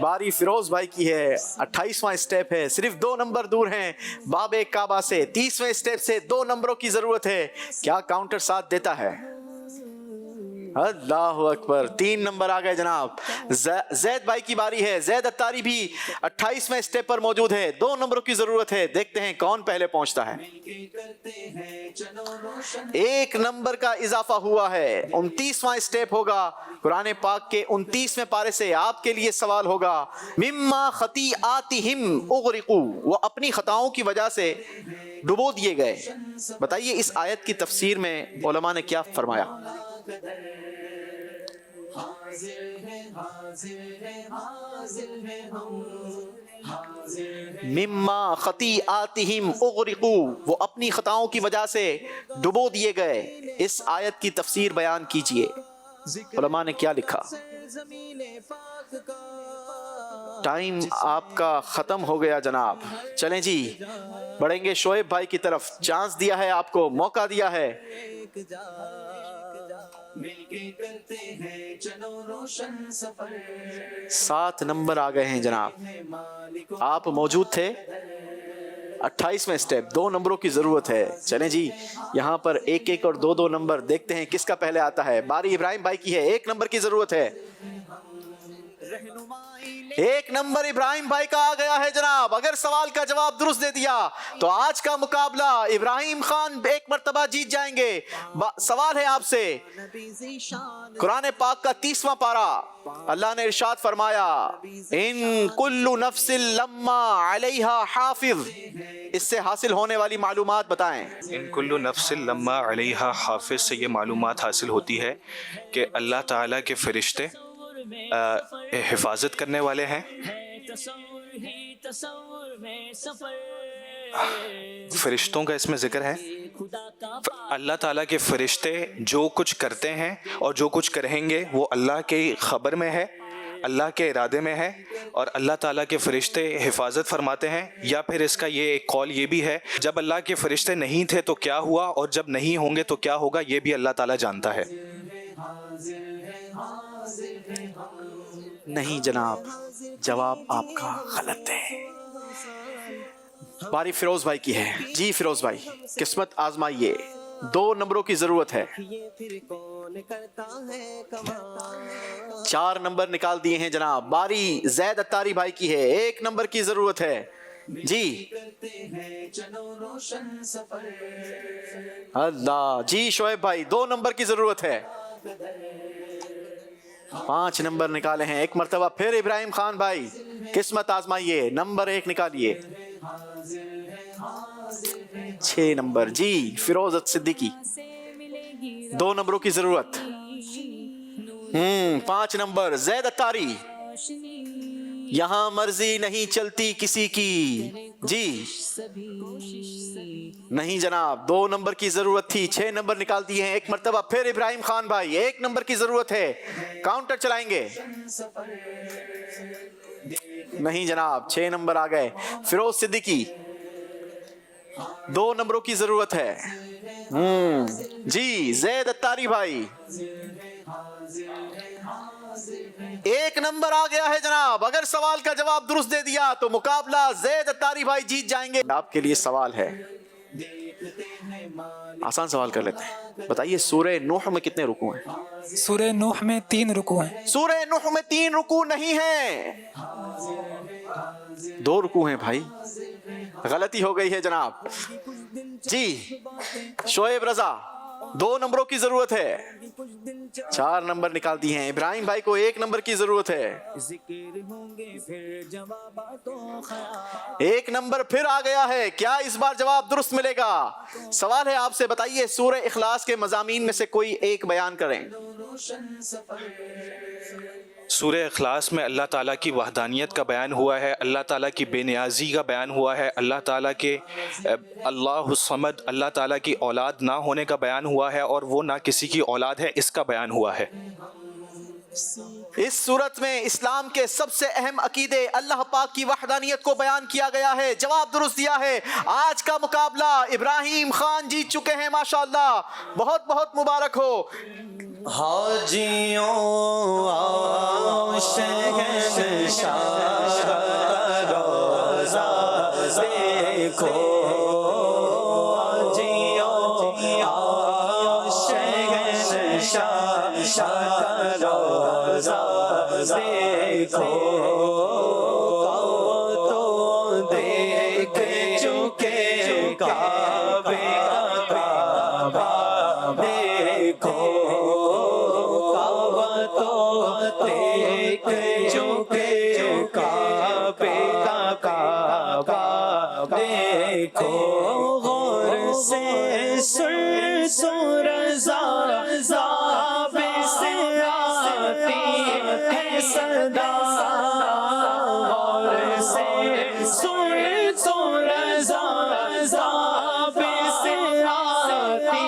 बारी फिरोज भाई की है। 28वां स्टेप है, सिर्फ 2 नंबर दूर हैं बाबे काबा से। 30वें स्टेप से 2 नंबरों की जरूरत है। क्या काउंटर साथ देता है? अल्लाहु अकबर। 3 नंबर आ गए जनाब। जैद भाई की बारी है। जैद अत्तारी भी 28वें स्टेप पर मौजूद है। 2 नंबरों की जरूरत है। देखते हैं कौन पहले पहुंचता है। 1 नंबर का इजाफा हुआ है। 29वां स्टेप होगा। कुरान पाक के 29वें पारे से आपके लिए सवाल होगा। मिम्मा खतीआतिहिम उगरिकू, वो अपनी खताओं की वजह से डुबो दिए गए। बताइए इस आयत की तफसीर में उलमा ने क्या फरमाया? मिम्मा खतीआतिहिम उगरिकू, वो अपनी खताओं की वजह से डुबो दिए गए। इस आयत की तफसीर बयान कीजिए। उलमा ने क्या लिखा? टाइम आपका खत्म हो गया जनाब। चलें जी, बढ़ेंगे शोएब भाई की तरफ। चांस दिया है आपको, मौका दिया है। 7 नंबर आ गए हैं जनाब। आप मौजूद थे। 28वें स्टेप, 2 नंबरों की जरूरत है। चलें जी, यहाँ पर 1-1 और 2-2 नंबर। देखते हैं किसका पहले आता है। बारी इब्राहिम भाई की है। 1 नंबर की जरूरत है। 1 नंबर इब्राहिम भाई का आ गया है जनाब। अगर सवाल का जवाब दुरुस्त दे दिया तो आज का मुकाबला इब्राहिम खान 1 मर्तबा जीत जाएंगे। सवाल है आपसे। कुरान पाक का 30वां पारा, अल्लाह ने इरशाद फरमाया इन कुल्लु नफ्सिल लम्मा अलैहा हाफिज। इससे हासिल होने वाली मालूमात बताएं। इन कुल्लु नफ्सिल लम्मा अलैहा हाफिज से ये मालूमात हासिल होती है कि अल्लाह ताला के फरिश्ते हिफाजत करने वाले हैं। फरिश्तों का इसमें जिक्र है। अल्लाह ताला के फरिश्ते जो कुछ करते हैं और जो कुछ करेंगे वो अल्लाह की खबर में है, अल्लाह के इरादे में है, और अल्लाह ताला के फरिश्ते हिफाजत फरमाते हैं। या फिर इसका ये एक कौल ये भी है, जब अल्लाह के फरिश्ते नहीं थे तो क्या हुआ, और जब नहीं होंगे तो क्या होगा, ये भी अल्लाह ताला जानता है। नहीं जनाब, जवाब आपका गलत है। बारी फिरोज भाई की है। जी फिरोज भाई, किस्मत आजमाइए। 2 नंबरों की जरूरत है। 4 नंबर निकाल दिए हैं जनाब। बारी जैद अत्तारी भाई की है। 1 नंबर की जरूरत है। जी अल्लाह। जी शोएब भाई, 2 नंबर की जरूरत है। 5 नंबर निकाले हैं। 1 मर्तबा फिर इब्राहिम खान भाई, किस्मत आजमाइए। नंबर 1 निकालिए। 6 नंबर। जी फिरोज सिद्दीकी, 2 नंबरों की जरूरत। 5 नंबर। जैद अत्तारी, یہاں مرضی نہیں چلتی کسی کی. جی نہیں جناب, 2 نمبر کی ضرورت تھی, 6 نمبر نکال دیے ہیں. ایک مرتبہ پھر ابراہیم خان بھائی, 1 نمبر کی ضرورت ہے, کاؤنٹر چلائیں گے. نہیں جناب, 6 نمبر آ گئے. فیروز صدیقی, 2 نمبروں کی ضرورت ہے. جی زید اتاری بھائی, 1 نمبر آ گیا ہے جناب. اگر سوال کا جواب درست دے دیا تو مقابلہ زید اتاری بھائی جیت جائیں گے. آپ کے لیے سوال ہے, آسان سوال کر لیتے ہیں. بتائیے سورہ نوح میں کتنے رکوع ہیں؟ سورہ نوح میں 3 رکوع ہیں. سورہ نوح میں 3 رکوع نہیں ہیں, 2 رکوع ہیں بھائی. غلطی ہو گئی ہے جناب. جی شعیب رضا, 2 نمبروں کی ضرورت ہے, 4 نمبر نکال دی ہیں. ابراہیم بھائی کو 1 نمبر کی ضرورت ہے. 1 نمبر پھر آ گیا ہے. کیا اس بار جواب درست ملے گا؟ سوال ہے آپ سے, بتائیے سورہ اخلاص کے مضامین میں سے کوئی ایک بیان کریں. سورہ اخلاص میں اللہ تعالیٰ کی وحدانیت کا بیان ہوا ہے, اللہ تعالیٰ کی بے نیازی کا بیان ہوا ہے, اللہ تعالیٰ کے اللہ الصمد, اللہ تعالیٰ کی اولاد نہ ہونے کا بیان ہوا ہے, اور وہ نہ کسی کی اولاد ہے, اس کا بیان ہوا ہے. اس صورت میں اسلام کے سب سے اہم عقیدے اللہ پاک کی وحدانیت کو بیان کیا گیا ہے. جواب درست دیا ہے. آج کا مقابلہ ابراہیم خان جیت چکے ہیں ماشاءاللہ, بہت بہت مبارک ہو. حاجیوں شہنشاہ کا روضہ دیکھو, حاجیوں شہنشاہ کا روضہ دیکھو, تو دیکھ چکے کعبے کا کعبہ دیکھو, دیکھ چکے کعبے کا کعبہ دیکھو, غور سے سن رضا زابے سے آتی ہے صدا, غور سے سن رضا زابے سے آتی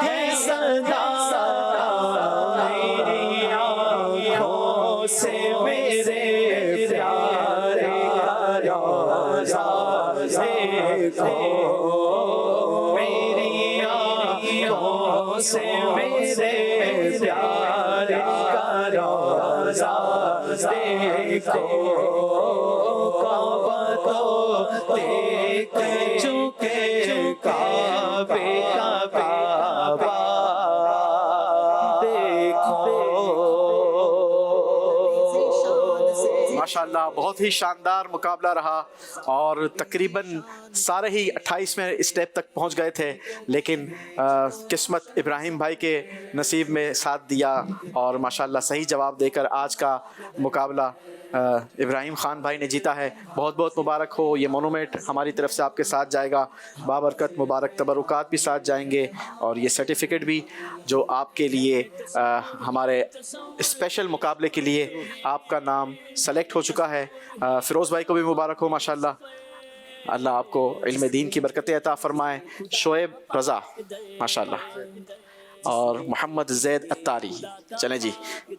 ہے صدا, سے میرے پیارے کا روضہ دیکھو, میری آنکھوں سے میرے پیارے کا روضہ دیکھو, کعبہ تو دیکھ چکے کعبے کا کعبہ دیکھو. ماشاءاللہ بہت ہی شاندار مقابلہ رہا, اور تقریباً سارے ہی 28ویں اسٹیپ تک پہنچ گئے تھے, لیکن قسمت ابراہیم بھائی کے نصیب میں ساتھ دیا, اور ماشاءاللہ صحیح جواب دے کر آج کا مقابلہ ابراہیم خان بھائی نے جیتا ہے. بہت بہت مبارک ہو. یہ مونومنٹ ہماری طرف سے آپ کے ساتھ جائے گا, بابرکت مبارک تبرکات بھی ساتھ جائیں گے, اور یہ سرٹیفکیٹ بھی جو آپ کے لیے ہمارے اسپیشل مقابلے کے لیے آپ کا نام سلیکٹ ہو چکا ہے. فیروز بھائی کو بھی مبارک ہو ماشاءاللہ, اللہ آپ کو علم دین کی برکتیں عطا فرمائے. شعیب رضا ماشاءاللہ, اور محمد زید اتاری. چلیں جی,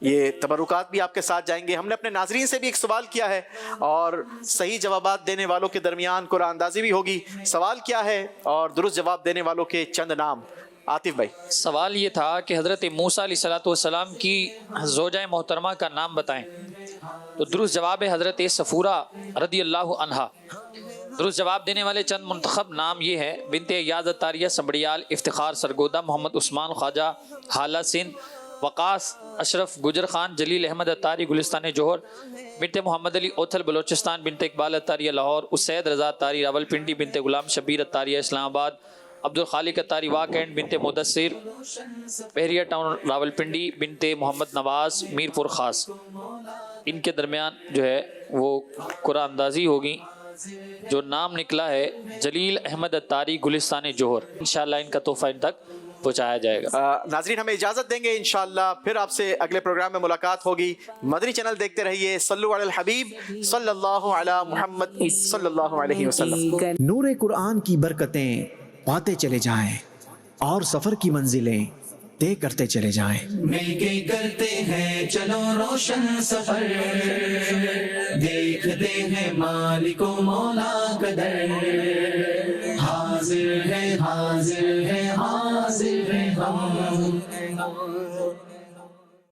یہ تبرکات بھی آپ کے ساتھ جائیں گے. ہم نے اپنے ناظرین سے بھی ایک سوال کیا ہے, اور صحیح جوابات دینے والوں کے درمیان قرآن اندازی بھی ہوگی. سوال کیا ہے اور درست جواب دینے والوں کے چند نام. عاطف بھائی, سوال یہ تھا کہ حضرت موسیٰ علیہ السلام کی زوجہ محترمہ کا نام بتائیں. تو درست جواب ہے حضرت صفورہ رضی اللہ عنہا. درست جواب دینے والے چند منتخب نام یہ ہے: بنت ایاز اتاریہ سبڑیال، افتخار سرگودا، محمد عثمان خواجہ حالہ سندھ، وقاص اشرف گجر خان، جلیل احمد اتاری گلستان جوہر، بنت محمد علی اوتھل بلوچستان، بنت اقبال اتاریہ لاہور، اسید رضا اتاری راول پنڈی، بنت غلام شبیر اتاریہ اسلام آباد، عبد الخالق اتاری واکینڈ، بنت مدثر بحریہ ٹاؤن راول پنڈی، بنت محمد نواز میرپور خاص. ان کے درمیان جو ہے وہ قرآن اندازی ہوگی. جو نام نکلا ہے جلیل احمد اتاری گلستان جوہر. انشاءاللہ ان کا تحفہ ان تک पहुँचाया जाएगा। नाजरीन हमें इजाज़त देंगे, इंशाअल्लाह फिर आपसे अगले प्रोग्राम में मुलाकात होगी। मदनी चैनल देखते रहिए। सल्लु अलल हबीब सल्लल्लाहु अला मुहम्मद सल्लल्लाहु अलैहि वसल्लम। नूरे कुरान की बरकतें पाते चले जाएं और सफ़र की मंजिलें तय करते चले जाएं। मिलके करते हैं चलो रोशन सफर, देखते हैं मालिको मौला कदर, हाजिर है हाजिर है हाजिर है हम।